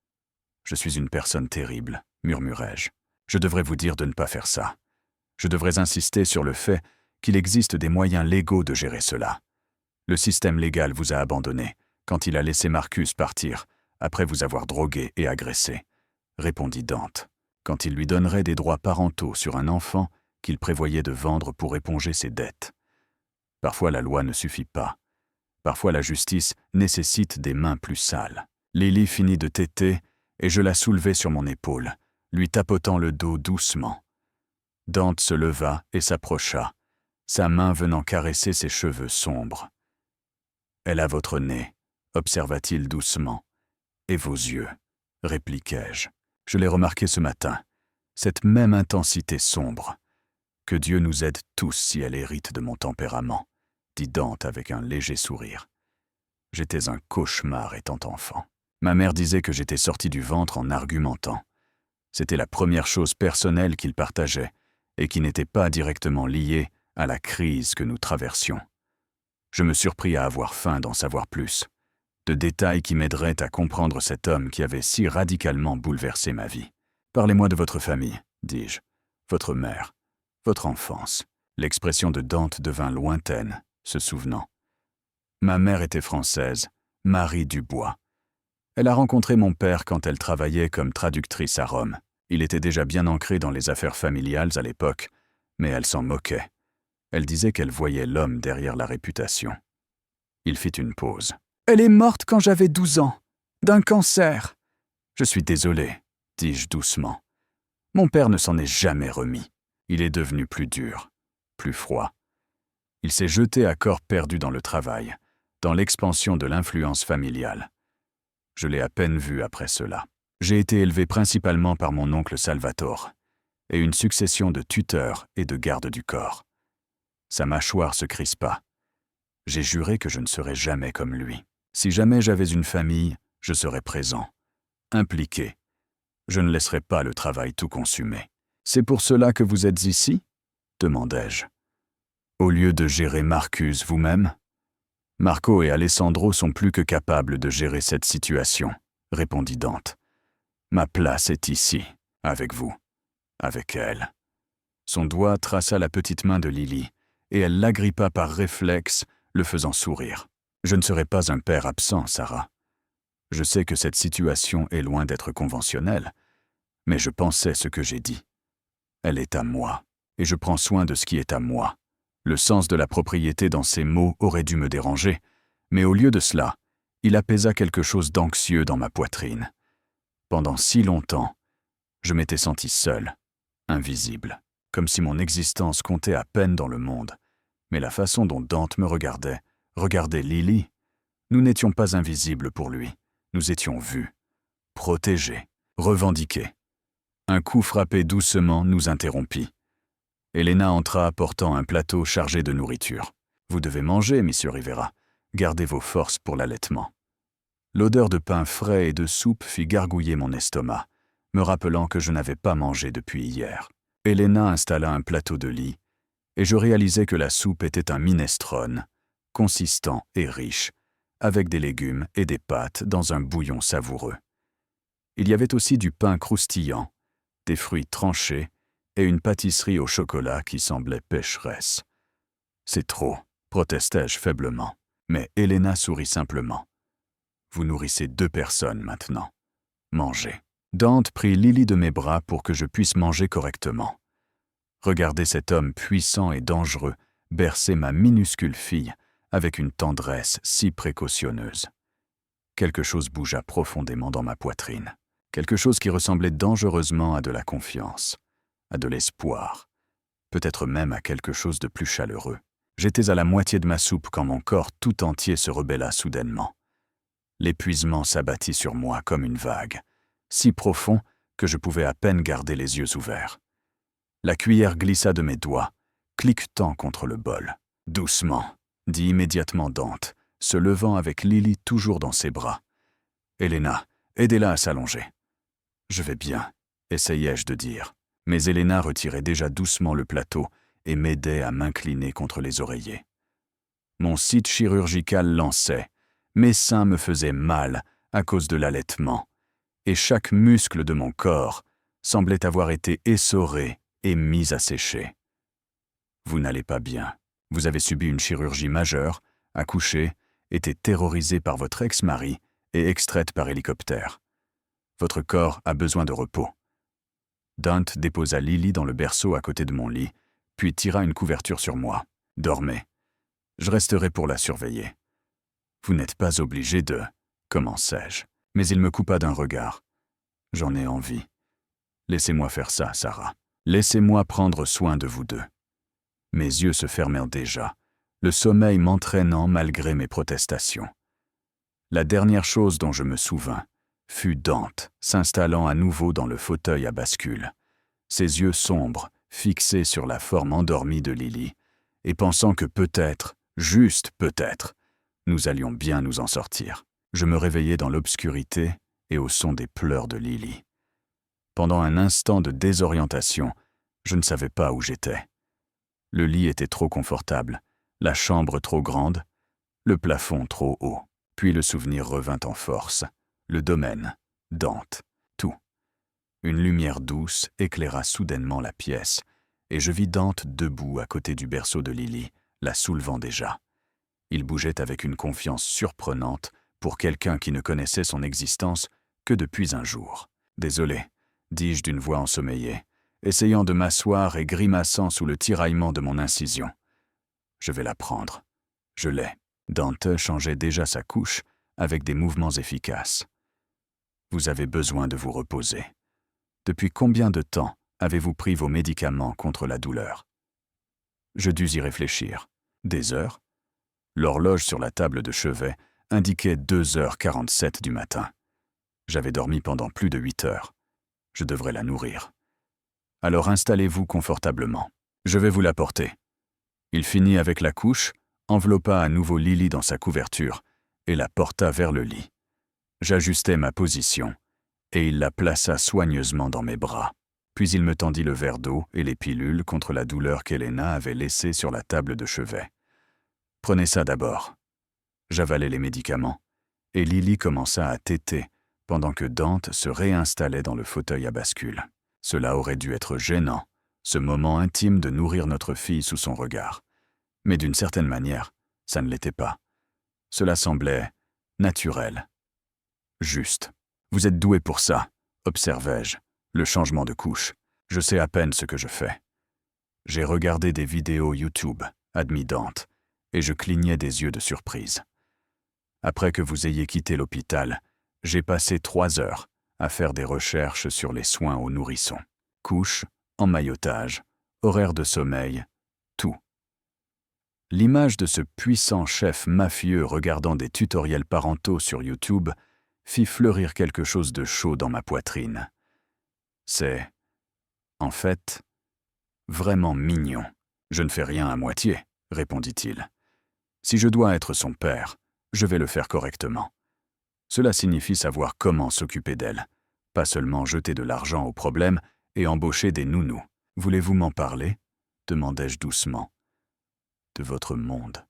« Je suis une personne terrible, murmurai-je. Je devrais vous dire de ne pas faire ça. Je devrais insister sur le fait qu'il existe des moyens légaux de gérer cela. Le système légal vous a abandonné quand il a laissé Marcus partir après vous avoir drogué et agressé, répondit Dante, quand il lui donnerait des droits parentaux sur un enfant qu'il prévoyait de vendre pour éponger ses dettes. Parfois la loi ne suffit pas. Parfois la justice nécessite des mains plus sales. Lily finit de téter et je la soulevai sur mon épaule, lui tapotant le dos doucement. Dante se leva et s'approcha, sa main venant caresser ses cheveux sombres. « Elle a votre nez, » observa-t-il doucement. « Et vos yeux, » répliquai-je. « Je l'ai remarqué ce matin, cette même intensité sombre. Que Dieu nous aide tous si elle hérite de mon tempérament, » dit Dante avec un léger sourire. J'étais un cauchemar étant enfant. Ma mère disait que j'étais sorti du ventre en argumentant. C'était la première chose personnelle qu'il partageait et qui n'était pas directement liée à la crise que nous traversions. Je me surpris à avoir faim d'en savoir plus, de détails qui m'aideraient à comprendre cet homme qui avait si radicalement bouleversé ma vie. « Parlez-moi de votre famille, » dis-je, « votre mère, votre enfance. » L'expression de Dante devint lointaine, se souvenant. Ma mère était française, Marie Dubois. Elle a rencontré mon père quand elle travaillait comme traductrice à Rome. Il était déjà bien ancré dans les affaires familiales à l'époque, mais elle s'en moquait. Elle disait qu'elle voyait l'homme derrière la réputation. Il fit une pause. « Elle est morte quand j'avais 12 ans, d'un cancer. »« Je suis désolé, » dis-je doucement. Mon père ne s'en est jamais remis. Il est devenu plus dur, plus froid. Il s'est jeté à corps perdu dans le travail, dans l'expansion de l'influence familiale. Je l'ai à peine vu après cela. J'ai été élevé principalement par mon oncle Salvatore et une succession de tuteurs et de gardes du corps. Sa mâchoire se crispa. J'ai juré que je ne serais jamais comme lui. Si jamais j'avais une famille, je serais présent, impliqué. Je ne laisserais pas le travail tout consumé. « C'est pour cela que vous êtes ici ?» demandai-je. « Au lieu de gérer Marcus vous-même ?»« Marco et Alessandro sont plus que capables de gérer cette situation, » répondit Dante. « Ma place est ici, avec vous, avec elle. » Son doigt traça la petite main de Lily, et elle l'agrippa par réflexe, le faisant sourire. « Je ne serai pas un père absent, Sarah. Je sais que cette situation est loin d'être conventionnelle, mais je pensais ce que j'ai dit. Elle est à moi, et je prends soin de ce qui est à moi. » Le sens de la propriété dans ces mots aurait dû me déranger, mais au lieu de cela, il apaisa quelque chose d'anxieux dans ma poitrine. Pendant si longtemps, je m'étais senti seul, invisible, comme si mon existence comptait à peine dans le monde. Mais la façon dont Dante me regardait Lily, nous n'étions pas invisibles pour lui. Nous étions vus, protégés, revendiqués. Un coup frappé doucement nous interrompit. Elena entra portant un plateau chargé de nourriture. « Vous devez manger, Monsieur Rivera. Gardez vos forces pour l'allaitement. » L'odeur de pain frais et de soupe fit gargouiller mon estomac, me rappelant que je n'avais pas mangé depuis hier. Elena installa un plateau de lit, et je réalisai que la soupe était un minestrone, consistant et riche, avec des légumes et des pâtes dans un bouillon savoureux. Il y avait aussi du pain croustillant, des fruits tranchés et une pâtisserie au chocolat qui semblait pécheresse. « C'est trop, » protestai-je faiblement, mais Elena sourit simplement. « Vous nourrissez 2 personnes maintenant. Mangez. » Dante prit Lily de mes bras pour que je puisse manger correctement. Regarder cet homme puissant et dangereux bercer ma minuscule fille avec une tendresse si précautionneuse. Quelque chose bougea profondément dans ma poitrine. Quelque chose qui ressemblait dangereusement à de la confiance, à de l'espoir, peut-être même à quelque chose de plus chaleureux. J'étais à la moitié de ma soupe quand mon corps tout entier se rebella soudainement. L'épuisement s'abattit sur moi comme une vague, si profond que je pouvais à peine garder les yeux ouverts. La cuillère glissa de mes doigts, cliquetant contre le bol. « Doucement », dit immédiatement Dante, se levant avec Lily toujours dans ses bras. « Elena, aidez-la à s'allonger. » « Je vais bien », essayai-je de dire. Mais Elena retirait déjà doucement le plateau et m'aidait à m'incliner contre les oreillers. Mon site chirurgical lançait, mes seins me faisaient mal à cause de l'allaitement, et chaque muscle de mon corps semblait avoir été essoré et mis à sécher. « Vous n'allez pas bien. Vous avez subi une chirurgie majeure, accouché, été terrorisé par votre ex-mari et extraite par hélicoptère. Votre corps a besoin de repos. » Dante déposa Lily dans le berceau à côté de mon lit, puis tira une couverture sur moi. « Dormez. Je resterai pour la surveiller. »« Vous n'êtes pas obligé de... » commençai-je. Mais il me coupa d'un regard. « J'en ai envie. Laissez-moi faire ça, Sarah. Laissez-moi prendre soin de vous 2. » Mes yeux se fermèrent déjà, le sommeil m'entraînant malgré mes protestations. La dernière chose dont je me souvins fut Dante s'installant à nouveau dans le fauteuil à bascule, ses yeux sombres fixés sur la forme endormie de Lily, et pensant que peut-être, juste peut-être, nous allions bien nous en sortir. Je me réveillai dans l'obscurité et au son des pleurs de Lily. Pendant un instant de désorientation, je ne savais pas où j'étais. Le lit était trop confortable, la chambre trop grande, le plafond trop haut. Puis le souvenir revint en force. Le domaine, Dante, tout. Une lumière douce éclaira soudainement la pièce, et je vis Dante debout à côté du berceau de Lily, la soulevant déjà. Il bougeait avec une confiance surprenante pour quelqu'un qui ne connaissait son existence que depuis un jour. « Désolé », dis-je d'une voix ensommeillée, essayant de m'asseoir et grimaçant sous le tiraillement de mon incision. « Je vais la prendre. Je l'ai. » Dante changeait déjà sa couche avec des mouvements efficaces. « Vous avez besoin de vous reposer. Depuis combien de temps avez-vous pris vos médicaments contre la douleur ?» Je dus y réfléchir. « Des heures ? L'horloge sur la table de chevet indiquait 2h47 du matin. J'avais dormi pendant plus de 8 heures. Je devrais la nourrir. Alors installez-vous confortablement. Je vais vous l'apporter. Il finit avec la couche, enveloppa à nouveau Lily dans sa couverture et la porta vers le lit. J'ajustai ma position et il la plaça soigneusement dans mes bras. Puis il me tendit le verre d'eau et les pilules contre la douleur qu'Helena avait laissée sur la table de chevet. « Prenez ça d'abord. » J'avalai les médicaments et Lily commença à téter pendant que Dante se réinstallait dans le fauteuil à bascule. Cela aurait dû être gênant, ce moment intime de nourrir notre fille sous son regard. Mais d'une certaine manière, ça ne l'était pas. Cela semblait naturel, juste. « Vous êtes doué pour ça, » observai-je, le changement de couche. Je sais à peine ce que je fais. J'ai regardé des vidéos YouTube, admit Dante, et je clignais des yeux de surprise. Après que vous ayez quitté l'hôpital, j'ai passé 3 heures à faire des recherches sur les soins aux nourrissons. Couche, emmaillotage, horaire de sommeil, tout. L'image de ce puissant chef mafieux regardant des tutoriels parentaux sur YouTube fit fleurir quelque chose de chaud dans ma poitrine. C'est, en fait, vraiment mignon. Je ne fais rien à moitié, répondit-il. Si je dois être son père, je vais le faire correctement. Cela signifie savoir comment s'occuper d'elle, pas seulement jeter de l'argent au problème et embaucher des nounous. Voulez-vous m'en parler ? Demandai-je doucement. De votre monde.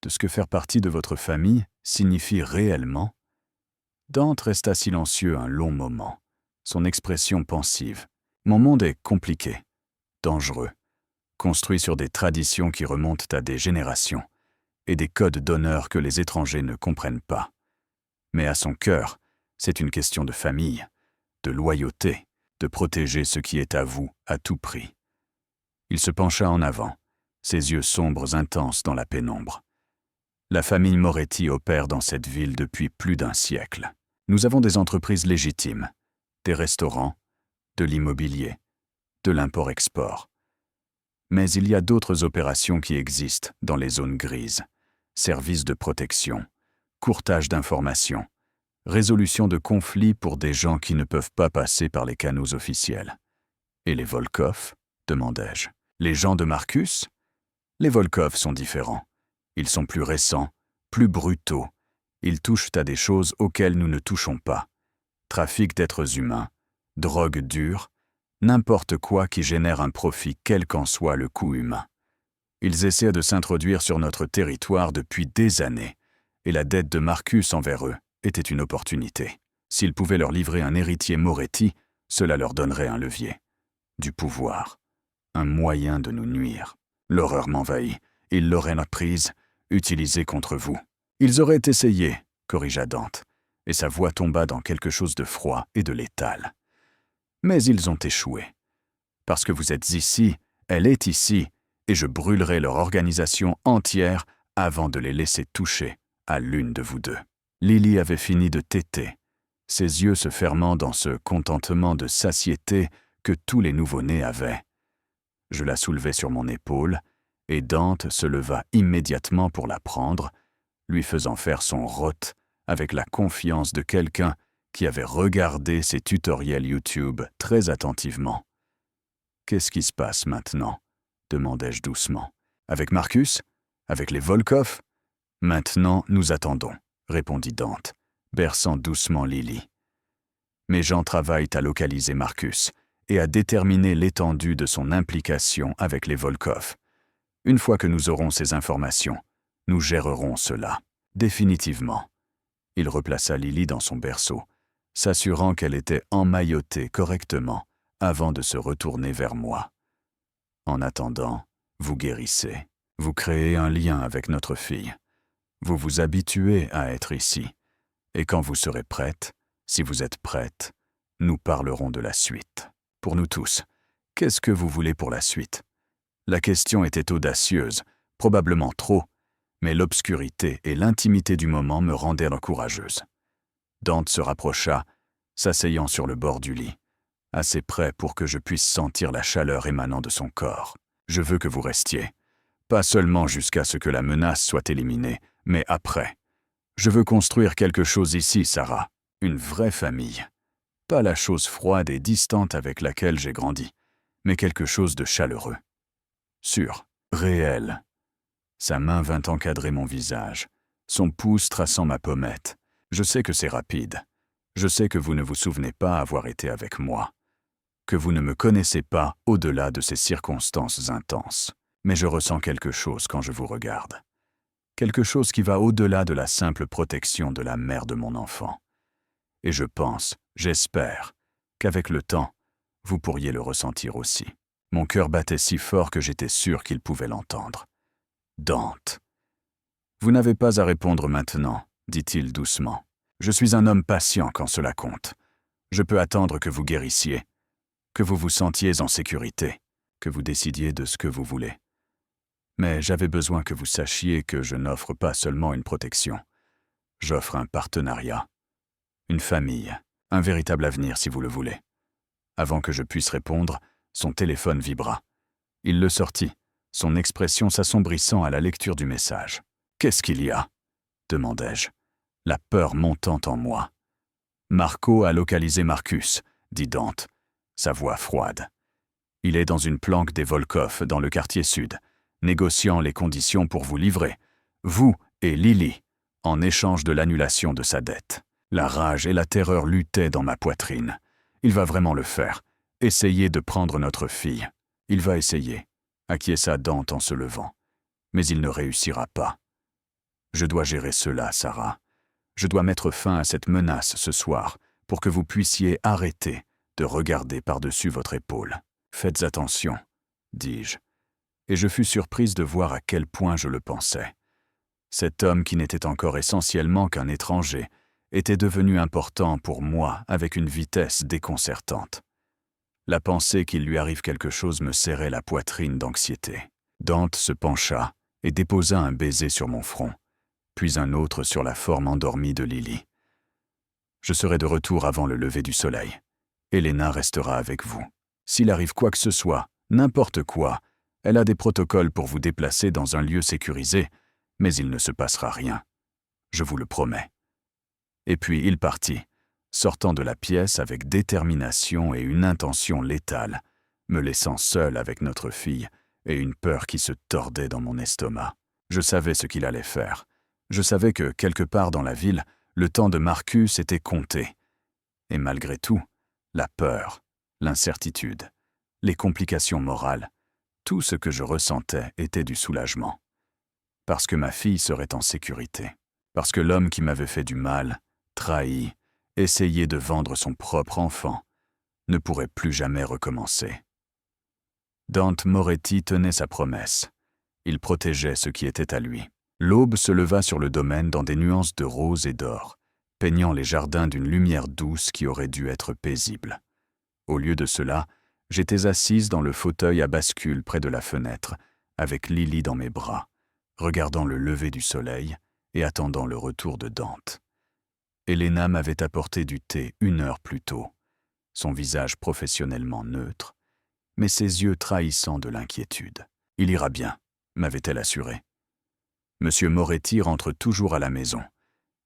De ce que faire partie de votre famille signifie réellement ? Dante resta silencieux un long moment, son expression pensive. Mon monde est compliqué, dangereux, construit sur des traditions qui remontent à des générations et des codes d'honneur que les étrangers ne comprennent pas. Mais à son cœur, c'est une question de famille, de loyauté, de protéger ce qui est à vous à tout prix. Il se pencha en avant, ses yeux sombres intenses dans la pénombre. La famille Moretti opère dans cette ville depuis plus d'1 siècle. Nous avons des entreprises légitimes, des restaurants, de l'immobilier, de l'import-export. Mais il y a d'autres opérations qui existent dans les zones grises. Services de protection, courtage d'informations, résolution de conflits pour des gens qui ne peuvent pas passer par les canaux officiels. Et les Volkov ? Demandai-je. Les gens de Marcus ? Les Volkov sont différents. Ils sont plus récents, plus brutaux. Ils touchent à des choses auxquelles nous ne touchons pas. Trafic d'êtres humains, drogue dure, n'importe quoi qui génère un profit quel qu'en soit le coût humain. Ils essaient de s'introduire sur notre territoire depuis des années, et la dette de Marcus envers eux était une opportunité. S'ils pouvaient leur livrer un héritier Moretti, cela leur donnerait un levier, du pouvoir, un moyen de nous nuire. L'horreur m'envahit. Ils l'auraient prise, utilisée contre vous. Ils auraient essayé, corrigea Dante, et sa voix tomba dans quelque chose de froid et de létal. Mais ils ont échoué. Parce que vous êtes ici, elle est ici, et je brûlerai leur organisation entière avant de les laisser toucher à l'une de vous deux. Lily avait fini de téter, ses yeux se fermant dans ce contentement de satiété que tous les nouveau-nés avaient. Je la soulevai sur mon épaule, et Dante se leva immédiatement pour la prendre, lui faisant faire son rot avec la confiance de quelqu'un qui avait regardé ses tutoriels YouTube très attentivement. « Qu'est-ce qui se passe maintenant ?» demandai-je doucement. « Avec Marcus ? Avec les Volkov ? Maintenant, nous attendons, » répondit Dante, berçant doucement Lily. Mes gens travaillent à localiser Marcus et à déterminer l'étendue de son implication avec les Volkov. Une fois que nous aurons ces informations, nous gérerons cela, définitivement. Il replaça Lily dans son berceau, s'assurant qu'elle était emmaillotée correctement avant de se retourner vers moi. En attendant, vous guérissez, vous créez un lien avec notre fille. Vous vous habituez à être ici, et quand vous serez prête, si vous êtes prête, nous parlerons de la suite. Pour nous tous, qu'est-ce que vous voulez pour la suite ? La question était audacieuse, probablement trop, mais l'obscurité et l'intimité du moment me rendaient courageuse. Dante se rapprocha, s'asseyant sur le bord du lit, assez près pour que je puisse sentir la chaleur émanant de son corps. « Je veux que vous restiez. Pas seulement jusqu'à ce que la menace soit éliminée, mais après. Je veux construire quelque chose ici, Sarah. Une vraie famille. Pas la chose froide et distante avec laquelle j'ai grandi, mais quelque chose de chaleureux. Sûr, réel. Sa main vint encadrer mon visage, son pouce traçant ma pommette. Je sais que c'est rapide. Je sais que vous ne vous souvenez pas avoir été avec moi, que vous ne me connaissez pas au-delà de ces circonstances intenses. Mais je ressens quelque chose quand je vous regarde. Quelque chose qui va au-delà de la simple protection de la mère de mon enfant. Et je pense, j'espère, qu'avec le temps, vous pourriez le ressentir aussi. Mon cœur battait si fort que j'étais sûr qu'il pouvait l'entendre. Dante. Vous n'avez pas à répondre maintenant, dit-il doucement. Je suis un homme patient quand cela compte. Je peux attendre que vous guérissiez, que vous vous sentiez en sécurité, que vous décidiez de ce que vous voulez. Mais j'avais besoin que vous sachiez que je n'offre pas seulement une protection. J'offre un partenariat, une famille, un véritable avenir si vous le voulez. Avant que je puisse répondre, son téléphone vibra. Il le sortit, son expression s'assombrissant à la lecture du message. « Qu'est-ce qu'il y a ?» demandai-je, la peur montant en moi. « Marco a localisé Marcus, » dit Dante, sa voix froide. « Il est dans une planque des Volkov dans le quartier sud, négociant les conditions pour vous livrer, vous et Lily, en échange de l'annulation de sa dette. » La rage et la terreur luttaient dans ma poitrine. Il va vraiment le faire. Essayer de prendre notre fille. Il va essayer, acquiesça Dante en se levant. Mais il ne réussira pas. Je dois gérer cela, Sarah. Je dois mettre fin à cette menace ce soir pour que vous puissiez arrêter de regarder par-dessus votre épaule. Faites attention, dis-je. Et je fus surprise de voir à quel point je le pensais. Cet homme qui n'était encore essentiellement qu'un étranger était devenu important pour moi avec une vitesse déconcertante. La pensée qu'il lui arrive quelque chose me serrait la poitrine d'anxiété. Dante se pencha et déposa un baiser sur mon front, puis un autre sur la forme endormie de Lily. Je serai de retour avant le lever du soleil. Elena restera avec vous. S'il arrive quoi que ce soit, n'importe quoi, elle a des protocoles pour vous déplacer dans un lieu sécurisé, mais il ne se passera rien. Je vous le promets. Et puis il partit, sortant de la pièce avec détermination et une intention létale, me laissant seul avec notre fille et une peur qui se tordait dans mon estomac. Je savais ce qu'il allait faire. Je savais que, quelque part dans la ville, le temps de Marcus était compté. Et malgré tout, la peur, l'incertitude, les complications morales, tout ce que je ressentais était du soulagement. Parce que ma fille serait en sécurité. Parce que l'homme qui m'avait fait du mal, trahi, essayé de vendre son propre enfant, ne pourrait plus jamais recommencer. Dante Moretti tenait sa promesse. Il protégeait ce qui était à lui. L'aube se leva sur le domaine dans des nuances de rose et d'or, peignant les jardins d'une lumière douce qui aurait dû être paisible. Au lieu de cela, j'étais assise dans le fauteuil à bascule près de la fenêtre, avec Lily dans mes bras, regardant le lever du soleil et attendant le retour de Dante. Elena m'avait apporté du thé 1 heure plus tôt, son visage professionnellement neutre, mais ses yeux trahissant de l'inquiétude. « Il ira bien », m'avait-elle assuré. Monsieur Moretti rentre toujours à la maison,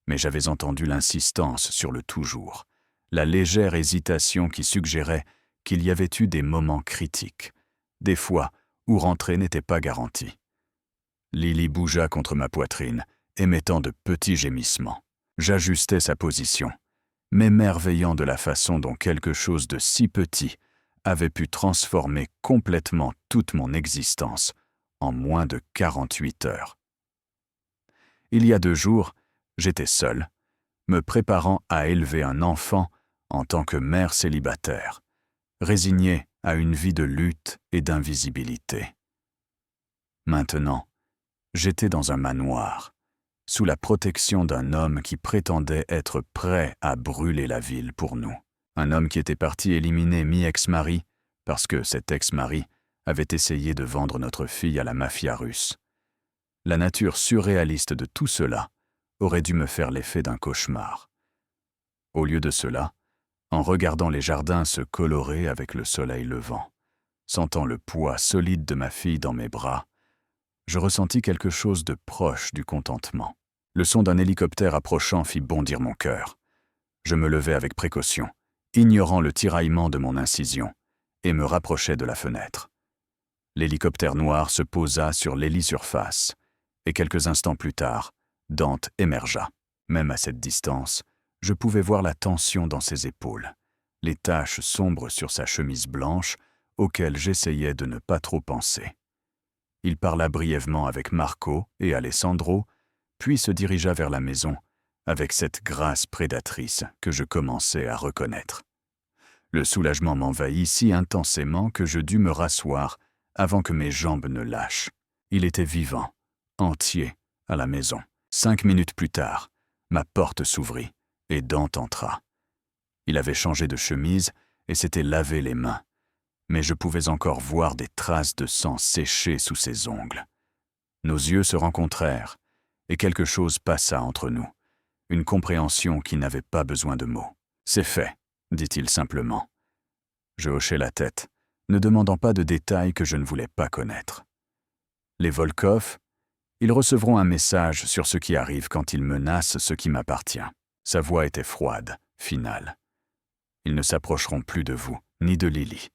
mais j'avais entendu l'insistance sur le toujours, la légère hésitation qui suggérait qu'il y avait eu des moments critiques, des fois où rentrer n'était pas garanti. Lily bougea contre ma poitrine, émettant de petits gémissements. J'ajustais sa position, m'émerveillant de la façon dont quelque chose de si petit avait pu transformer complètement toute mon existence en moins de 48 heures. Il y a 2 jours, j'étais seul, me préparant à élever un enfant en tant que mère célibataire, résignée à une vie de lutte et d'invisibilité. Maintenant, j'étais dans un manoir, sous la protection d'un homme qui prétendait être prêt à brûler la ville pour nous. Un homme qui était parti éliminer mi-ex-mari parce que cet ex-mari avait essayé de vendre notre fille à la mafia russe. La nature surréaliste de tout cela aurait dû me faire l'effet d'un cauchemar. Au lieu de cela, en regardant les jardins se colorer avec le soleil levant, sentant le poids solide de ma fille dans mes bras, Je ressentis quelque chose de proche du contentement. Le son d'un hélicoptère approchant fit bondir mon cœur. Je me levai avec précaution, ignorant le tiraillement de mon incision, et me rapprochai de la fenêtre. L'hélicoptère noir se posa sur l'hélisurface, et quelques instants plus tard, Dante émergea. Même à cette distance, je pouvais voir la tension dans ses épaules, les taches sombres sur sa chemise blanche, auxquelles j'essayais de ne pas trop penser. Il parla brièvement avec Marco et Alessandro, puis se dirigea vers la maison, avec cette grâce prédatrice que je commençais à reconnaître. Le soulagement m'envahit si intensément que je dus me rasseoir avant que mes jambes ne lâchent. Il était vivant, entier, à la maison. 5 minutes plus tard, ma porte s'ouvrit et Dante entra. Il avait changé de chemise et s'était lavé les mains, mais je pouvais encore voir des traces de sang séché sous ses ongles. Nos yeux se rencontrèrent et quelque chose passa entre nous, une compréhension qui n'avait pas besoin de mots. « C'est fait », dit-il simplement. Je hochai la tête, ne demandant pas de détails que je ne voulais pas connaître. Les Volkov, ils recevront un message sur ce qui arrive quand ils menacent ce qui m'appartient. Sa voix était froide, finale. Ils ne s'approcheront plus de vous, ni de Lily,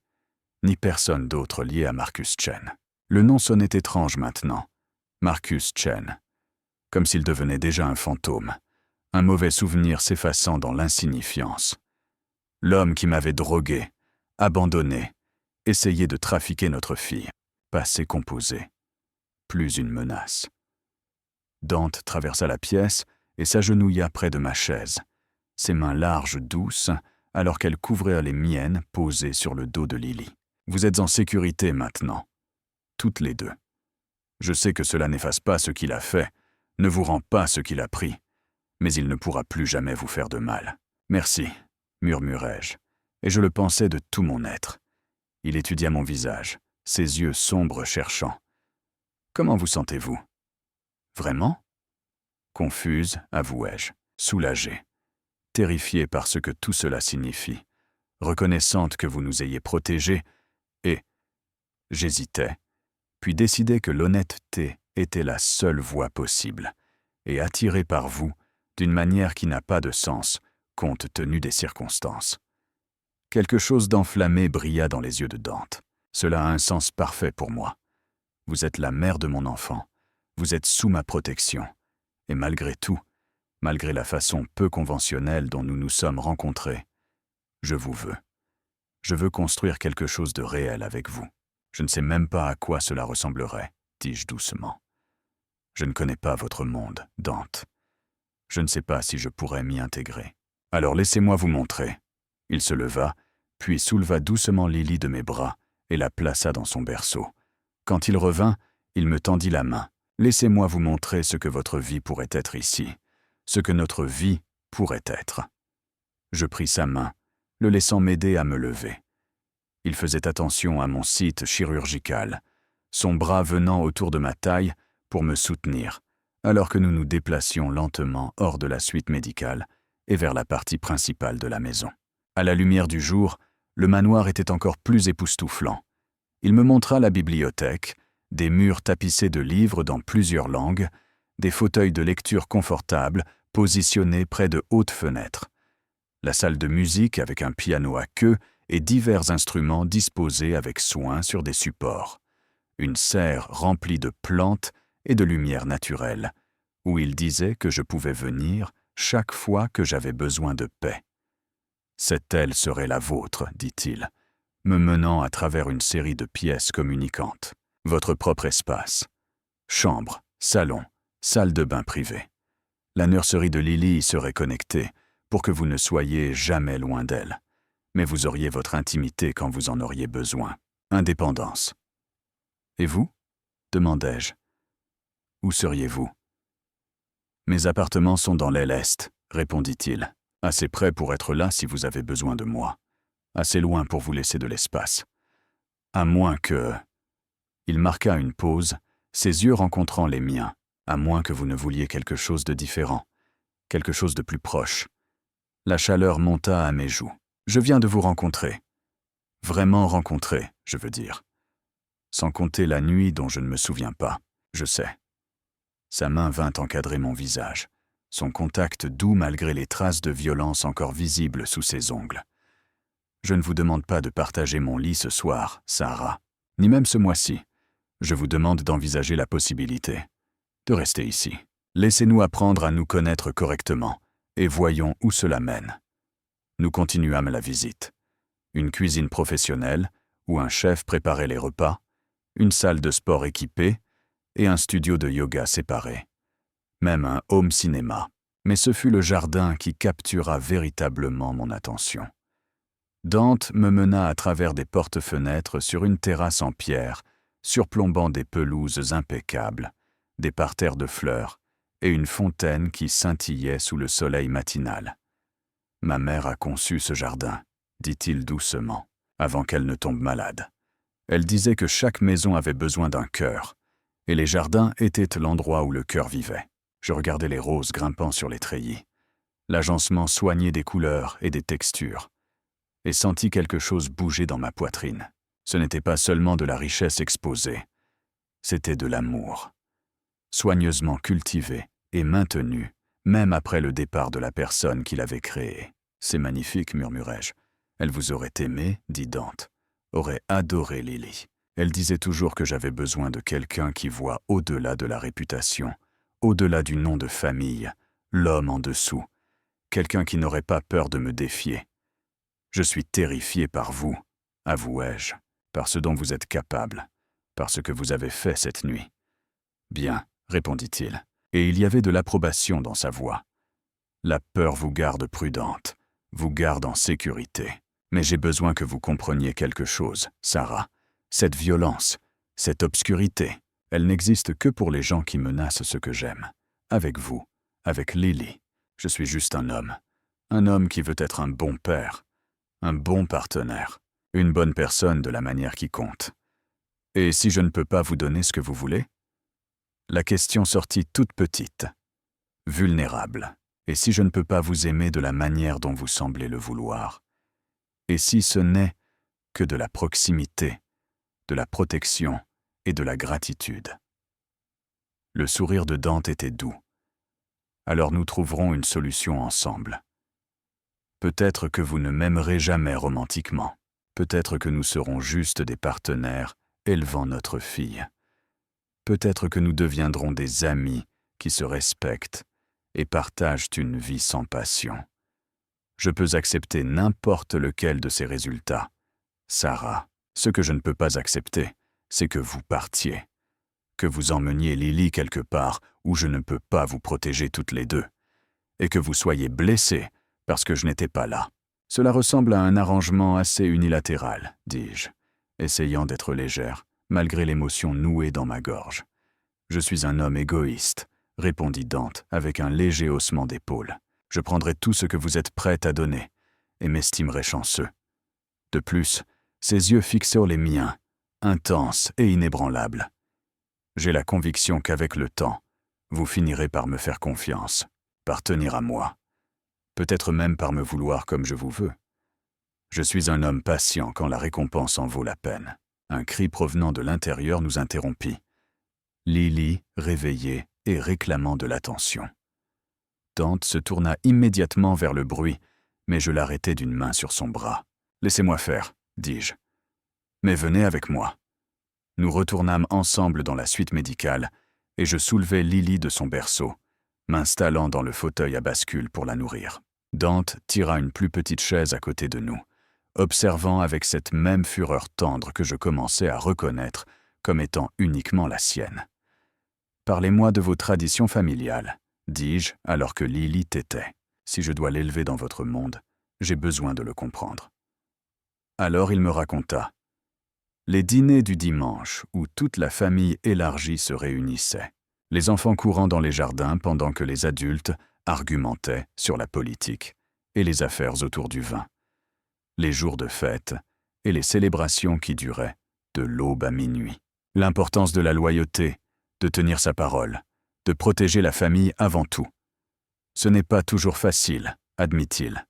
ni personne d'autre lié à Marcus Chen. Le nom sonnait étrange maintenant. Marcus Chen. Comme s'il devenait déjà un fantôme, un mauvais souvenir s'effaçant dans l'insignifiance. L'homme qui m'avait drogué, abandonné, essayé de trafiquer notre fille. Passé composé. Plus une menace. Dante traversa la pièce et s'agenouilla près de ma chaise, ses mains larges, douces, alors qu'elles couvrirent les miennes posées sur le dos de Lily. Vous êtes en sécurité maintenant, toutes les deux. Je sais que cela n'efface pas ce qu'il a fait, ne vous rend pas ce qu'il a pris, mais il ne pourra plus jamais vous faire de mal. Merci, murmurai-je, et je le pensais de tout mon être. Il étudia mon visage, ses yeux sombres cherchants. Comment vous sentez-vous? Vraiment? Confuse, avouai-je, soulagée, terrifiée par ce que tout cela signifie, reconnaissante que vous nous ayez protégés, et j'hésitais, puis décidai que l'honnêteté était la seule voie possible, et attirée par vous d'une manière qui n'a pas de sens, compte tenu des circonstances. Quelque chose d'enflammé brilla dans les yeux de Dante. Cela a un sens parfait pour moi. Vous êtes la mère de mon enfant. Vous êtes sous ma protection. Et malgré tout, malgré la façon peu conventionnelle dont nous nous sommes rencontrés, je vous veux. Je veux construire quelque chose de réel avec vous. Je ne sais même pas à quoi cela ressemblerait, dis-je doucement. Je ne connais pas votre monde, Dante. Je ne sais pas si je pourrais m'y intégrer. Alors laissez-moi vous montrer. Il se leva, puis souleva doucement Lily de mes bras et la plaça dans son berceau. Quand il revint, il me tendit la main. Laissez-moi vous montrer ce que votre vie pourrait être ici, ce que notre vie pourrait être. Je pris sa main, le laissant m'aider à me lever. Il faisait attention à mon site chirurgical, son bras venant autour de ma taille pour me soutenir, alors que nous nous déplacions lentement hors de la suite médicale et vers la partie principale de la maison. À la lumière du jour, le manoir était encore plus époustouflant. Il me montra la bibliothèque, des murs tapissés de livres dans plusieurs langues, des fauteuils de lecture confortables positionnés près de hautes fenêtres, la salle de musique avec un piano à queue et divers instruments disposés avec soin sur des supports, une serre remplie de plantes et de lumière naturelle, où il disait que je pouvais venir chaque fois que j'avais besoin de paix. Cette aile serait la vôtre, dit-il, me menant à travers une série de pièces communicantes. Votre propre espace. Chambre, salon, salle de bain privée. La nurserie de Lily y serait connectée pour que vous ne soyez jamais loin d'elle. Mais vous auriez votre intimité quand vous en auriez besoin. Indépendance. Et vous? Demandai-je. Où seriez-vous? Mes appartements sont dans l'aile est, répondit-il. Assez près pour être là si vous avez besoin de moi. Assez loin pour vous laisser de l'espace. À moins que... Il marqua une pause, ses yeux rencontrant les miens, à moins que vous ne vouliez quelque chose de différent, quelque chose de plus proche. La chaleur monta à mes joues. Je viens de vous rencontrer. Vraiment rencontrer, je veux dire. Sans compter la nuit dont je ne me souviens pas. Je sais. Sa main vint encadrer mon visage, son contact doux malgré les traces de violence encore visibles sous ses ongles. Je ne vous demande pas de partager mon lit ce soir, Sarah, ni même ce mois-ci. Je vous demande d'envisager la possibilité de rester ici. Laissez-nous apprendre à nous connaître correctement, et voyons où cela mène. Nous continuâmes la visite. Une cuisine professionnelle, où un chef préparait les repas, une salle de sport équipée, et un studio de yoga séparé. Même un home cinéma. Mais ce fut le jardin qui captura véritablement mon attention. Dante me mena à travers des portes-fenêtres sur une terrasse en pierre, surplombant des pelouses impeccables, des parterres de fleurs et une fontaine qui scintillait sous le soleil matinal. « Ma mère a conçu ce jardin, » dit-il doucement, avant qu'elle ne tombe malade. Elle disait que chaque maison avait besoin d'un cœur, et les jardins étaient l'endroit où le cœur vivait. Je regardais les roses grimpant sur les treillis, l'agencement soigné des couleurs et des textures, et sentis quelque chose bouger dans ma poitrine. Ce n'était pas seulement de la richesse exposée, c'était de l'amour, soigneusement cultivé et maintenu, même après le départ de la personne qui l'avait créé. « C'est magnifique, murmurai-je. Elle vous aurait aimé, dit Dante, aurait adoré Lily. Elle disait toujours que j'avais besoin de quelqu'un qui voit au-delà de la réputation, au-delà du nom de famille, l'homme en dessous, quelqu'un qui n'aurait pas peur de me défier. Je suis terrifié par vous, avouai-je, par ce dont vous êtes capable, par ce que vous avez fait cette nuit. Bien, répondit-il, et il y avait de l'approbation dans sa voix. La peur vous garde prudente, vous garde en sécurité. Mais j'ai besoin que vous compreniez quelque chose, Sarah. Cette violence, cette obscurité, elle n'existe que pour les gens qui menacent ce que j'aime. Avec vous, avec Lily, je suis juste un homme qui veut être un bon père, un bon partenaire, une bonne personne de la manière qui compte. Et si je ne peux pas vous donner ce que vous voulez? La question sortit toute petite, vulnérable. Et si je ne peux pas vous aimer de la manière dont vous semblez le vouloir? Et si ce n'est que de la proximité, de la protection et de la gratitude? Le sourire de Dante était doux. Alors nous trouverons une solution ensemble. Peut-être que vous ne m'aimerez jamais romantiquement. Peut-être que nous serons juste des partenaires élevant notre fille. Peut-être que nous deviendrons des amis qui se respectent et partagent une vie sans passion. Je peux accepter n'importe lequel de ces résultats. Sarah, ce que je ne peux pas accepter, c'est que vous partiez, que vous emmeniez Lily quelque part où je ne peux pas vous protéger toutes les deux, et que vous soyez blessés parce que je n'étais pas là. Cela ressemble à un arrangement assez unilatéral, dis-je, essayant d'être légère, malgré l'émotion nouée dans ma gorge. Je suis un homme égoïste, répondit Dante avec un léger haussement d'épaule. Je prendrai tout ce que vous êtes prête à donner et m'estimerai chanceux. De plus, ses yeux fixèrent les miens, intenses et inébranlables. J'ai la conviction qu'avec le temps, vous finirez par me faire confiance, par tenir à moi, peut-être même par me vouloir comme je vous veux. Je suis un homme patient quand la récompense en vaut la peine. Un cri provenant de l'intérieur nous interrompit. Lily, réveillée et réclamant de l'attention. Dante se tourna immédiatement vers le bruit, mais je l'arrêtai d'une main sur son bras. « Laissez-moi faire, dis-je. Mais venez avec moi. » Nous retournâmes ensemble dans la suite médicale, et je soulevai Lily de son berceau, m'installant dans le fauteuil à bascule pour la nourrir. Dante tira une plus petite chaise à côté de nous, observant avec cette même fureur tendre que je commençais à reconnaître comme étant uniquement la sienne. « Parlez-moi de vos traditions familiales, » dis-je alors que Lily tétait. « Si je dois l'élever dans votre monde, j'ai besoin de le comprendre. » Alors il me raconta. Les dîners du dimanche où toute la famille élargie se réunissait, les enfants courant dans les jardins pendant que les adultes argumentaient sur la politique et les affaires autour du vin, les jours de fête et les célébrations qui duraient de l'aube à minuit. L'importance de la loyauté, de tenir sa parole, de protéger la famille avant tout. Ce n'est pas toujours facile, admit-il.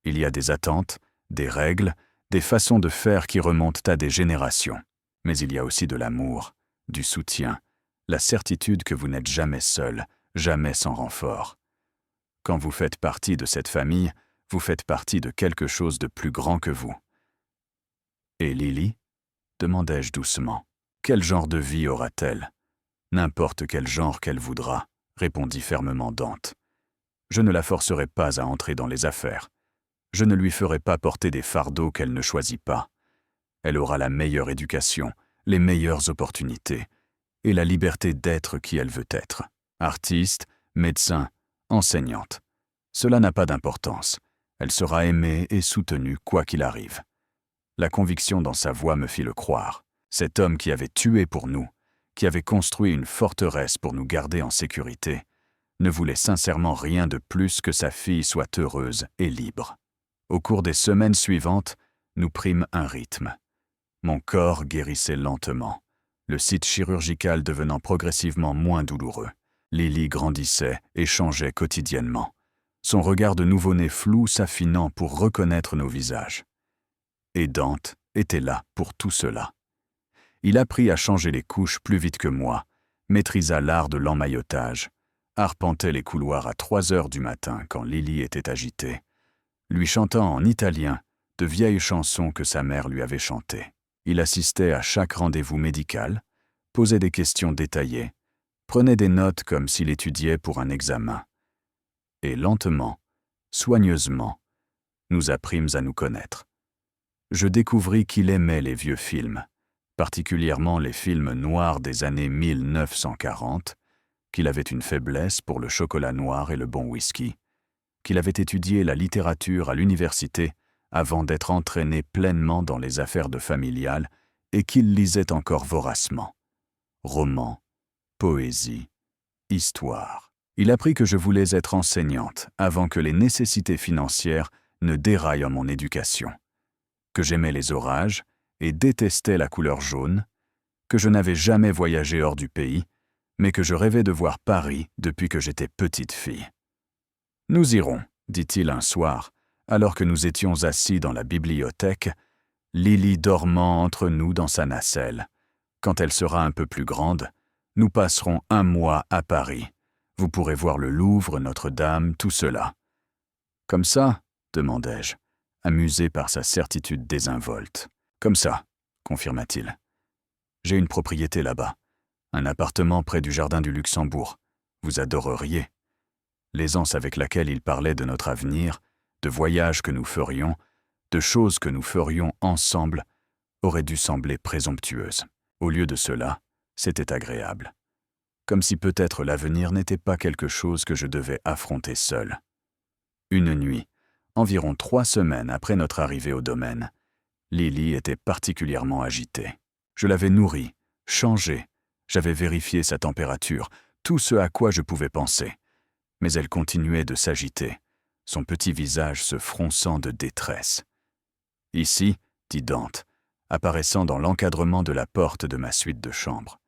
Il y a des attentes, des règles, des façons de faire qui remontent à des générations. Mais il y a aussi de l'amour, du soutien, la certitude que vous n'êtes jamais seul, jamais sans renfort. Quand vous faites partie de cette famille, vous faites partie de quelque chose de plus grand que vous. Et Lily ? Demandai-je doucement. Quel genre de vie aura-t-elle ? N'importe quel genre qu'elle voudra, répondit fermement Dante. Je ne la forcerai pas à entrer dans les affaires. Je ne lui ferai pas porter des fardeaux qu'elle ne choisit pas. Elle aura la meilleure éducation, les meilleures opportunités, et la liberté d'être qui elle veut être. Artiste, médecin, enseignante. Cela n'a pas d'importance. Elle sera aimée et soutenue quoi qu'il arrive. La conviction dans sa voix me fit le croire. Cet homme qui avait tué pour nous, qui avait construit une forteresse pour nous garder en sécurité, ne voulait sincèrement rien de plus que sa fille soit heureuse et libre. Au cours des semaines suivantes, nous prîmes un rythme. Mon corps guérissait lentement, le site chirurgical devenant progressivement moins douloureux. Lily grandissait et changeait quotidiennement, son regard de nouveau-né flou s'affinant pour reconnaître nos visages. Et Dante était là pour tout cela. Il apprit à changer les couches plus vite que moi, maîtrisa l'art de l'emmaillotage, arpentait les couloirs à 3 heures du matin quand Lily était agitée, lui chantant en italien de vieilles chansons que sa mère lui avait chantées. Il assistait à chaque rendez-vous médical, posait des questions détaillées, prenait des notes comme s'il étudiait pour un examen. Et lentement, soigneusement, nous apprîmes à nous connaître. Je découvris qu'il aimait les vieux films, particulièrement les films noirs des années 1940, qu'il avait une faiblesse pour le chocolat noir et le bon whisky, qu'il avait étudié la littérature à l'université avant d'être entraîné pleinement dans les affaires de familiales et qu'il lisait encore voracement. Romans, poésie, histoire. Il apprit que je voulais être enseignante avant que les nécessités financières ne déraillent en mon éducation, que j'aimais les orages et détestais la couleur jaune, que je n'avais jamais voyagé hors du pays, mais que je rêvais de voir Paris depuis que j'étais petite fille. « Nous irons », dit-il un soir, alors que nous étions assis dans la bibliothèque, Lily dormant entre nous dans sa nacelle. Quand elle sera un peu plus grande, nous passerons 1 mois à Paris. Vous pourrez voir le Louvre, Notre-Dame, tout cela. « Comme ça ?» demandai-je, amusé par sa certitude désinvolte. « Comme ça », confirma-t-il. « J'ai une propriété là-bas, un appartement près du jardin du Luxembourg. Vous adoreriez. » L'aisance avec laquelle il parlait de notre avenir, de voyages que nous ferions, de choses que nous ferions ensemble, aurait dû sembler présomptueuse. Au lieu de cela, c'était agréable. Comme si peut-être l'avenir n'était pas quelque chose que je devais affronter seul. Une nuit, environ 3 semaines après notre arrivée au domaine, Lily était particulièrement agitée. Je l'avais nourrie, changée, j'avais vérifié sa température, tout ce à quoi je pouvais penser. Mais elle continuait de s'agiter, son petit visage se fronçant de détresse. « Ici », dit Dante, apparaissant dans l'encadrement de la porte de ma suite de chambre.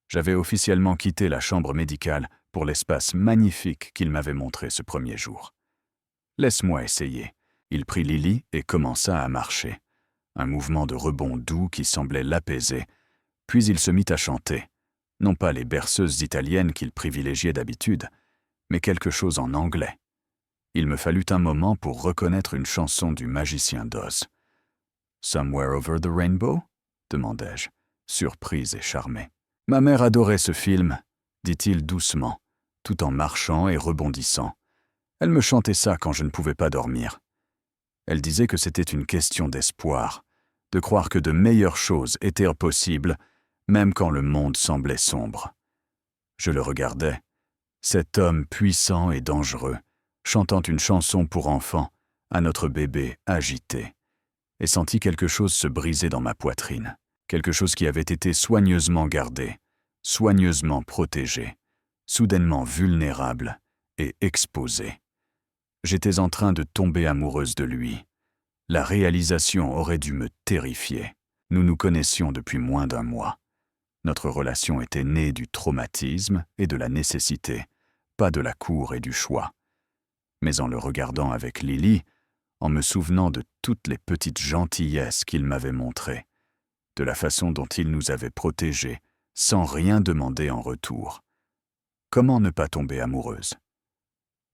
J'avais officiellement quitté la chambre médicale pour l'espace magnifique qu'il m'avait montré ce premier jour. « Laisse-moi essayer. » Il prit Lily et commença à marcher. Un mouvement de rebond doux qui semblait l'apaiser, puis il se mit à chanter, non pas les berceuses italiennes qu'il privilégiait d'habitude, mais quelque chose en anglais. Il me fallut un moment pour reconnaître une chanson du Magicien d'Oz. « Somewhere over the rainbow ?» demandai-je, surprise et charmée. « Ma mère adorait ce film, » dit-il doucement, tout en marchant et rebondissant. Elle me chantait ça quand je ne pouvais pas dormir. Elle disait que c'était une question d'espoir, de croire que de meilleures choses étaient possibles, même quand le monde semblait sombre. Je le regardais, cet homme puissant et dangereux, chantant une chanson pour enfants à notre bébé agité, et sentis quelque chose se briser dans ma poitrine, quelque chose qui avait été soigneusement gardé, soigneusement protégé, soudainement vulnérable et exposé. J'étais en train de tomber amoureuse de lui. La réalisation aurait dû me terrifier. Nous nous connaissions depuis moins d'1 mois. Notre relation était née du traumatisme et de la nécessité, pas de la cour et du choix. Mais en le regardant avec Lily, en me souvenant de toutes les petites gentillesses qu'il m'avait montrées, de la façon dont il nous avait protégés, sans rien demander en retour. Comment ne pas tomber amoureuse?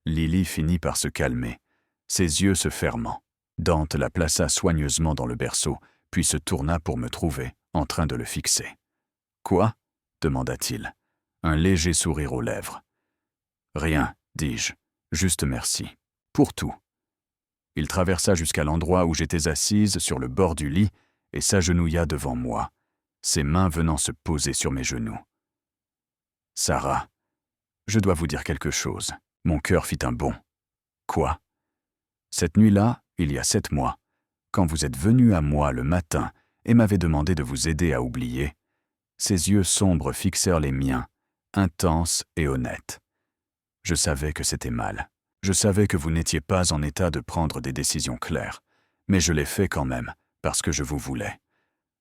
Lily finit par se calmer, ses yeux se fermant. Dante la plaça soigneusement dans le berceau, puis se tourna pour me trouver, en train de le fixer. « Quoi » demanda-t-il, un léger sourire aux lèvres. « Rien, dis-je, juste merci. Pour tout. » Il traversa jusqu'à l'endroit où j'étais assise sur le bord du lit et s'agenouilla devant moi, ses mains venant se poser sur mes genoux. « Sarah, je dois vous dire quelque chose. » Mon cœur fit un bond. « Quoi ?» Cette nuit-là, il y a 7 mois, quand vous êtes venu à moi le matin et m'avez demandé de vous aider à oublier, ses yeux sombres fixèrent les miens, intenses et honnêtes. Je savais que c'était mal. Je savais que vous n'étiez pas en état de prendre des décisions claires, mais je l'ai fait quand même, parce que je vous voulais.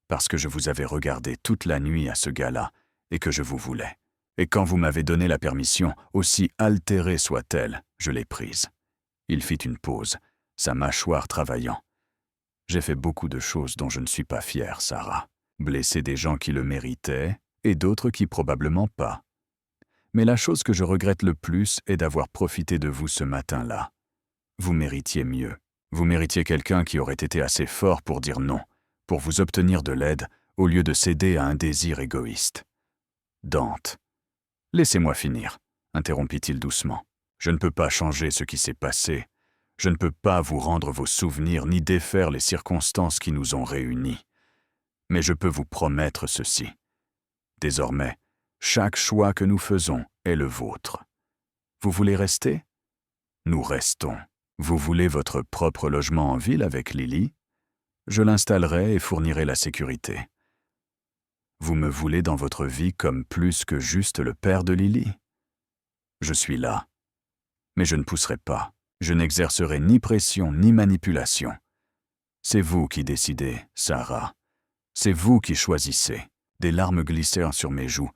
Parce que je vous avais regardé toute la nuit à ce gala et que je vous voulais. Et quand vous m'avez donné la permission, aussi altérée soit-elle, je l'ai prise. Il fit une pause, sa mâchoire travaillant. J'ai fait beaucoup de choses dont je ne suis pas fier, Sarah. Blessé des gens qui le méritaient et d'autres qui probablement pas. Mais la chose que je regrette le plus est d'avoir profité de vous ce matin-là. Vous méritiez mieux. Vous méritiez quelqu'un qui aurait été assez fort pour dire non, pour vous obtenir de l'aide, au lieu de céder à un désir égoïste. Dante. Laissez-moi finir, interrompit-il doucement. Je ne peux pas changer ce qui s'est passé. Je ne peux pas vous rendre vos souvenirs ni défaire les circonstances qui nous ont réunis. Mais je peux vous promettre ceci. Désormais, chaque choix que nous faisons est le vôtre. Vous voulez rester? Nous restons. Vous voulez votre propre logement en ville avec Lily? Je l'installerai et fournirai la sécurité. Vous me voulez dans votre vie comme plus que juste le père de Lily? Je suis là. Mais je ne pousserai pas. Je n'exercerai ni pression ni manipulation. C'est vous qui décidez, Sarah. C'est vous qui choisissez. Des larmes glissèrent sur mes joues,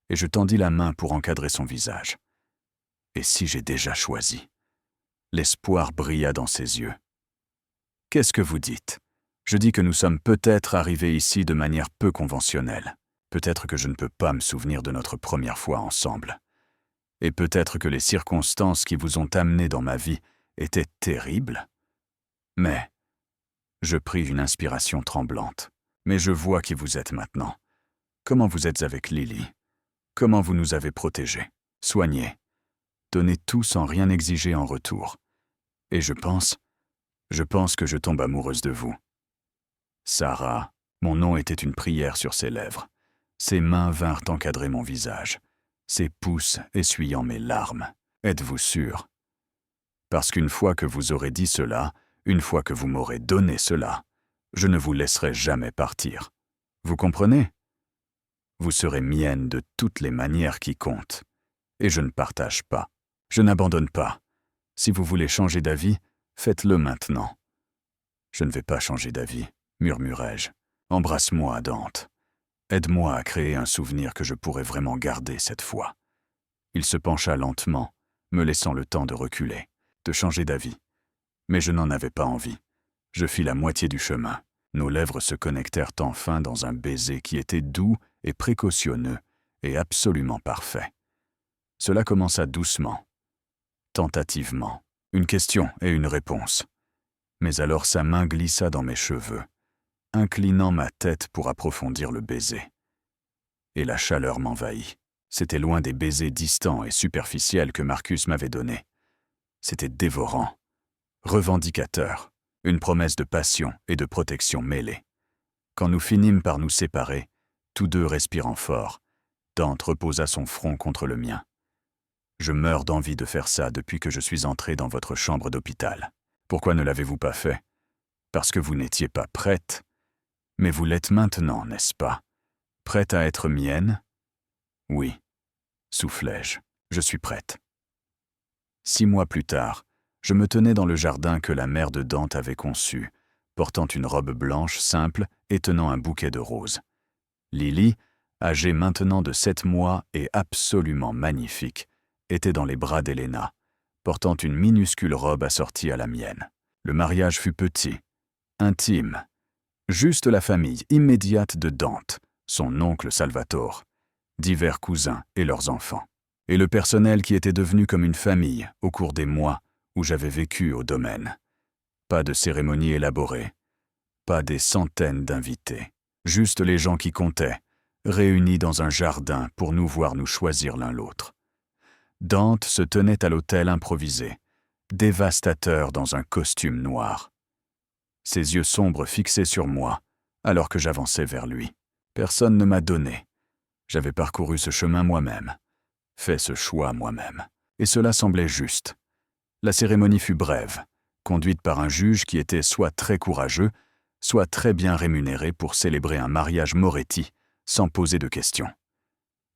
et je tendis la main pour encadrer son visage. Et si j'ai déjà choisi? L'espoir brilla dans ses yeux. Qu'est-ce que vous dites? Je dis que nous sommes peut-être arrivés ici de manière peu conventionnelle. Peut-être que je ne peux pas me souvenir de notre première fois ensemble. Et peut-être que les circonstances qui vous ont amené dans ma vie étaient terribles. Mais je pris une inspiration tremblante. Mais je vois qui vous êtes maintenant. Comment vous êtes avec Lily? Comment vous nous avez protégés, soignés, donnez tout sans rien exiger en retour. Et je pense que je tombe amoureuse de vous. Sarah, mon nom était une prière sur ses lèvres. Ses mains vinrent encadrer mon visage, ses pouces essuyant mes larmes. Êtes-vous sûre? Parce qu'une fois que vous aurez dit cela, une fois que vous m'aurez donné cela, je ne vous laisserai jamais partir. Vous comprenez? Vous serez mienne de toutes les manières qui comptent. Et je ne partage pas. Je n'abandonne pas. Si vous voulez changer d'avis, faites-le maintenant. Je ne vais pas changer d'avis, murmurai-je. Embrasse-moi, Dante. Aide-moi à créer un souvenir que je pourrai vraiment garder cette fois. Il se pencha lentement, me laissant le temps de reculer, de changer d'avis. Mais je n'en avais pas envie. Je fis la moitié du chemin. Nos lèvres se connectèrent enfin dans un baiser qui était doux et précautionneux et absolument parfait. Cela commença doucement, tentativement, une question et une réponse. Mais alors sa main glissa dans mes cheveux, inclinant ma tête pour approfondir le baiser. Et la chaleur m'envahit. C'était loin des baisers distants et superficiels que Marcus m'avait donnés. C'était dévorant, revendicateur, une promesse de passion et de protection mêlée. Quand nous finîmes par nous séparer, tous deux respirant fort, Dante reposa son front contre le mien. Je meurs d'envie de faire ça depuis que je suis entré dans votre chambre d'hôpital. Pourquoi ne l'avez-vous pas fait? Parce que vous n'étiez pas prête. Mais vous l'êtes maintenant, n'est-ce pas? Prête à être mienne? Oui, soufflai-je, je suis prête. 6 mois plus tard, je me tenais dans le jardin que la mère de Dante avait conçu, portant une robe blanche simple et tenant un bouquet de roses. Lily, âgée maintenant de 7 mois et absolument magnifique, était dans les bras d'Helena, portant une minuscule robe assortie à la mienne. Le mariage fut petit, intime, juste la famille immédiate de Dante, son oncle Salvatore, divers cousins et leurs enfants, et le personnel qui était devenu comme une famille au cours des mois où j'avais vécu au domaine. Pas de cérémonie élaborée, pas des centaines d'invités, juste les gens qui comptaient, réunis dans un jardin pour nous voir nous choisir l'un l'autre. Dante se tenait à l'autel improvisé, dévastateur dans un costume noir. Ses yeux sombres fixés sur moi, alors que j'avançais vers lui. Personne ne m'a donné. J'avais parcouru ce chemin moi-même, fait ce choix moi-même, et cela semblait juste. La cérémonie fut brève, conduite par un juge qui était soit très courageux, soit très bien rémunéré pour célébrer un mariage Moretti, sans poser de questions.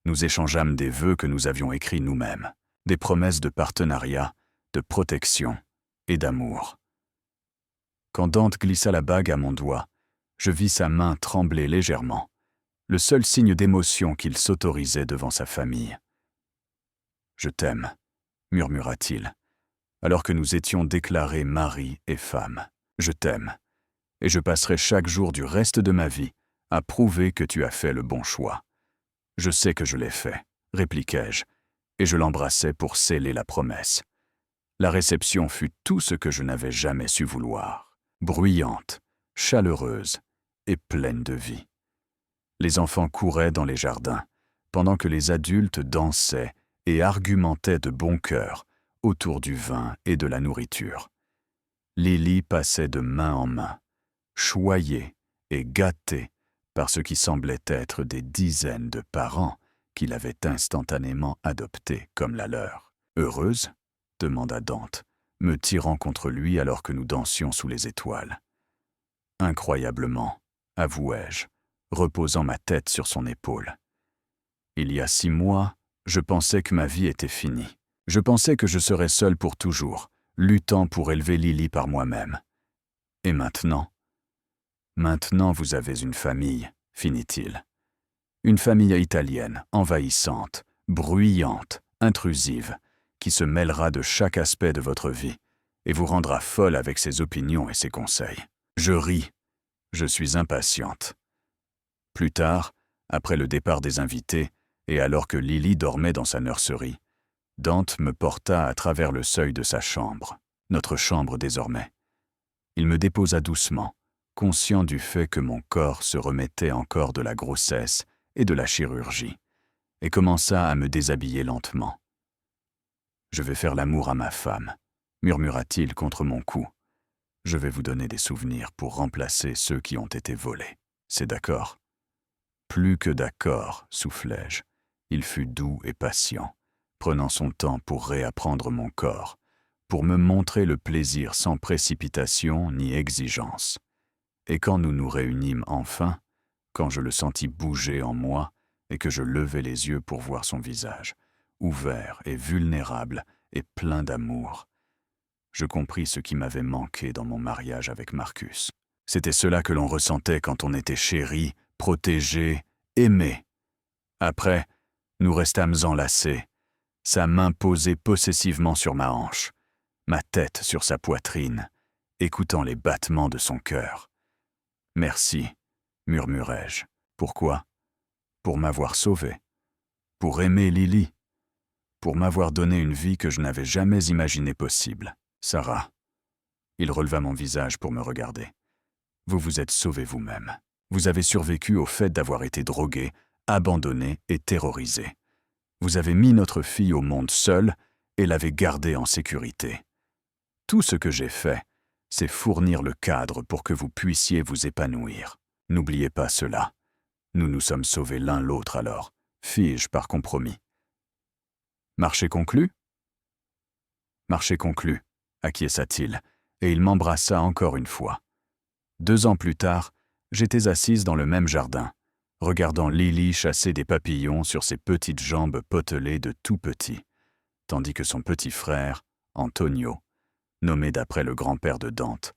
Nous échangeâmes des vœux que nous avions écrits nous-mêmes, des promesses de partenariat, de protection et d'amour. Quand Dante glissa la bague à mon doigt, je vis sa main trembler légèrement, le seul signe d'émotion qu'il s'autorisait devant sa famille. « Je t'aime », murmura-t-il, alors que nous étions déclarés mari et femme. « Je t'aime, et je passerai chaque jour du reste de ma vie à prouver que tu as fait le bon choix. »« Je sais que je l'ai fait, » répliquai-je, et je l'embrassai pour sceller la promesse. La réception fut tout ce que je n'avais jamais su vouloir, bruyante, chaleureuse et pleine de vie. Les enfants couraient dans les jardins, pendant que les adultes dansaient et argumentaient de bon cœur autour du vin et de la nourriture. Lily passait de main en main, choyée et gâtée par ce qui semblait être des dizaines de parents qui l'avaient instantanément adoptée comme la leur. « Heureuse ?» demanda Dante, me tirant contre lui alors que nous dansions sous les étoiles. « Incroyablement, avouai-je, reposant ma tête sur son épaule. Il y a 6 mois, je pensais que ma vie était finie. Je pensais que je serais seul pour toujours, luttant pour élever Lily par moi-même. Et maintenant ? Maintenant vous avez une famille, finit-il. Une famille italienne, envahissante, bruyante, intrusive, qui se mêlera de chaque aspect de votre vie et vous rendra folle avec ses opinions et ses conseils. Je ris. Je suis impatiente. » Plus tard, après le départ des invités, et alors que Lily dormait dans sa nurserie, Dante me porta à travers le seuil de sa chambre, notre chambre désormais. Il me déposa doucement, conscient du fait que mon corps se remettait encore de la grossesse et de la chirurgie, et commença à me déshabiller lentement. « Je vais faire l'amour à ma femme », murmura-t-il contre mon cou. « Je vais vous donner des souvenirs pour remplacer ceux qui ont été volés. C'est d'accord ?» Plus que d'accord, soufflai-je. Il fut doux et patient, prenant son temps pour réapprendre mon corps, pour me montrer le plaisir sans précipitation ni exigence. Et quand nous nous réunîmes enfin, quand je le sentis bouger en moi et que je levai les yeux pour voir son visage, ouvert et vulnérable et plein d'amour, je compris ce qui m'avait manqué dans mon mariage avec Marcus. C'était cela que l'on ressentait quand on était chéri, protégé, aimé. Après, nous restâmes enlacés, sa main posée possessivement sur ma hanche, ma tête sur sa poitrine, écoutant les battements de son cœur. « Merci », murmurai-je. « Pourquoi ? Pour m'avoir sauvé. Pour aimer Lily. Pour m'avoir donné une vie que je n'avais jamais imaginée possible. Sarah. » Il releva mon visage pour me regarder. « Vous vous êtes sauvée vous-même. Vous avez survécu au fait d'avoir été droguée, abandonnée et terrorisée. Vous avez mis notre fille au monde seule et l'avez gardée en sécurité. Tout ce que j'ai fait, c'est fournir le cadre pour que vous puissiez vous épanouir. N'oubliez pas cela. Nous nous sommes sauvés l'un l'autre alors, fis-je par compromis. Marché conclu ? Marché conclu, acquiesça-t-il, et il m'embrassa encore une fois. 2 ans plus tard, j'étais assise dans le même jardin, regardant Lily chasser des papillons sur ses petites jambes potelées de tout petit, tandis que son petit frère, Antonio, nommé d'après le grand-père de Dante,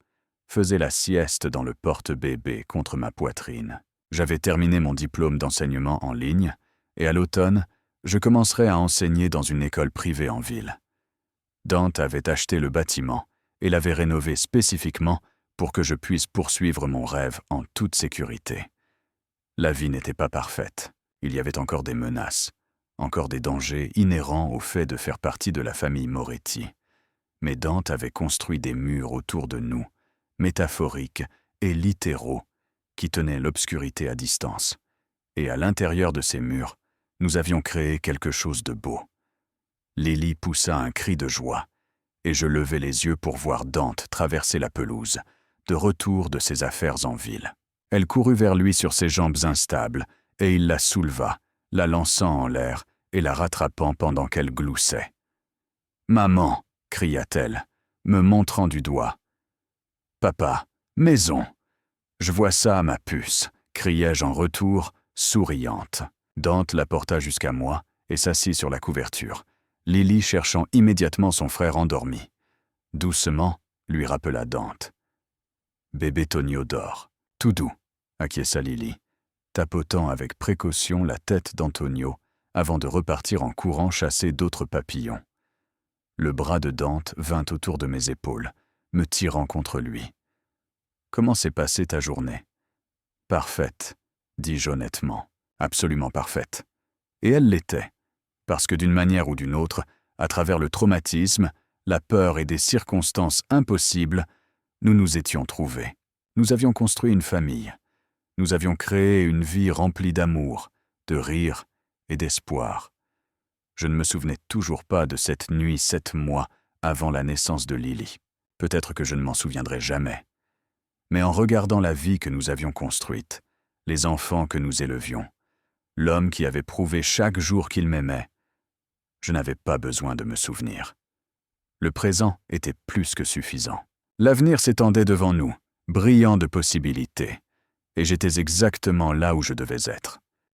faisait la sieste dans le porte-bébé contre ma poitrine. J'avais terminé mon diplôme d'enseignement en ligne, et à l'automne, je commencerais à enseigner dans une école privée en ville. Dante avait acheté le bâtiment et l'avait rénové spécifiquement pour que je puisse poursuivre mon rêve en toute sécurité. La vie n'était pas parfaite. Il y avait encore des menaces, encore des dangers inhérents au fait de faire partie de la famille Moretti. Mais Dante avait construit des murs autour de nous, métaphoriques et littéraux, qui tenaient l'obscurité à distance. Et à l'intérieur de ces murs, nous avions créé quelque chose de beau. Lily poussa un cri de joie, et je levai les yeux pour voir Dante traverser la pelouse, de retour de ses affaires en ville. Elle courut vers lui sur ses jambes instables, et il la souleva, la lançant en l'air et la rattrapant pendant qu'elle gloussait. « Maman !» cria-t-elle, me montrant du doigt. « Papa, maison !»« Je vois ça, ma puce !» criai-je en retour, souriante. Dante la porta jusqu'à moi et s'assit sur la couverture, Lily cherchant immédiatement son frère endormi. Doucement, lui rappela Dante. « Bébé Tonio dort. Tout doux !» acquiesça Lily, tapotant avec précaution la tête d'Antonio avant de repartir en courant chasser d'autres papillons. Le bras de Dante vint autour de mes épaules, me tirant contre lui. « Comment s'est passée ta journée ?»« Parfaite, » dis-je honnêtement, « absolument parfaite. » Et elle l'était, parce que d'une manière ou d'une autre, à travers le traumatisme, la peur et des circonstances impossibles, nous nous étions trouvés. Nous avions construit une famille. Nous avions créé une vie remplie d'amour, de rire et d'espoir. Je ne me souvenais toujours pas de cette nuit 7 mois avant la naissance de Lily. Peut-être que je ne m'en souviendrai jamais. Mais en regardant la vie que nous avions construite, les enfants que nous élevions, l'homme qui avait prouvé chaque jour qu'il m'aimait, je n'avais pas besoin de me souvenir. Le présent était plus que suffisant. L'avenir s'étendait devant nous, brillant de possibilités, et j'étais exactement là où je devais être.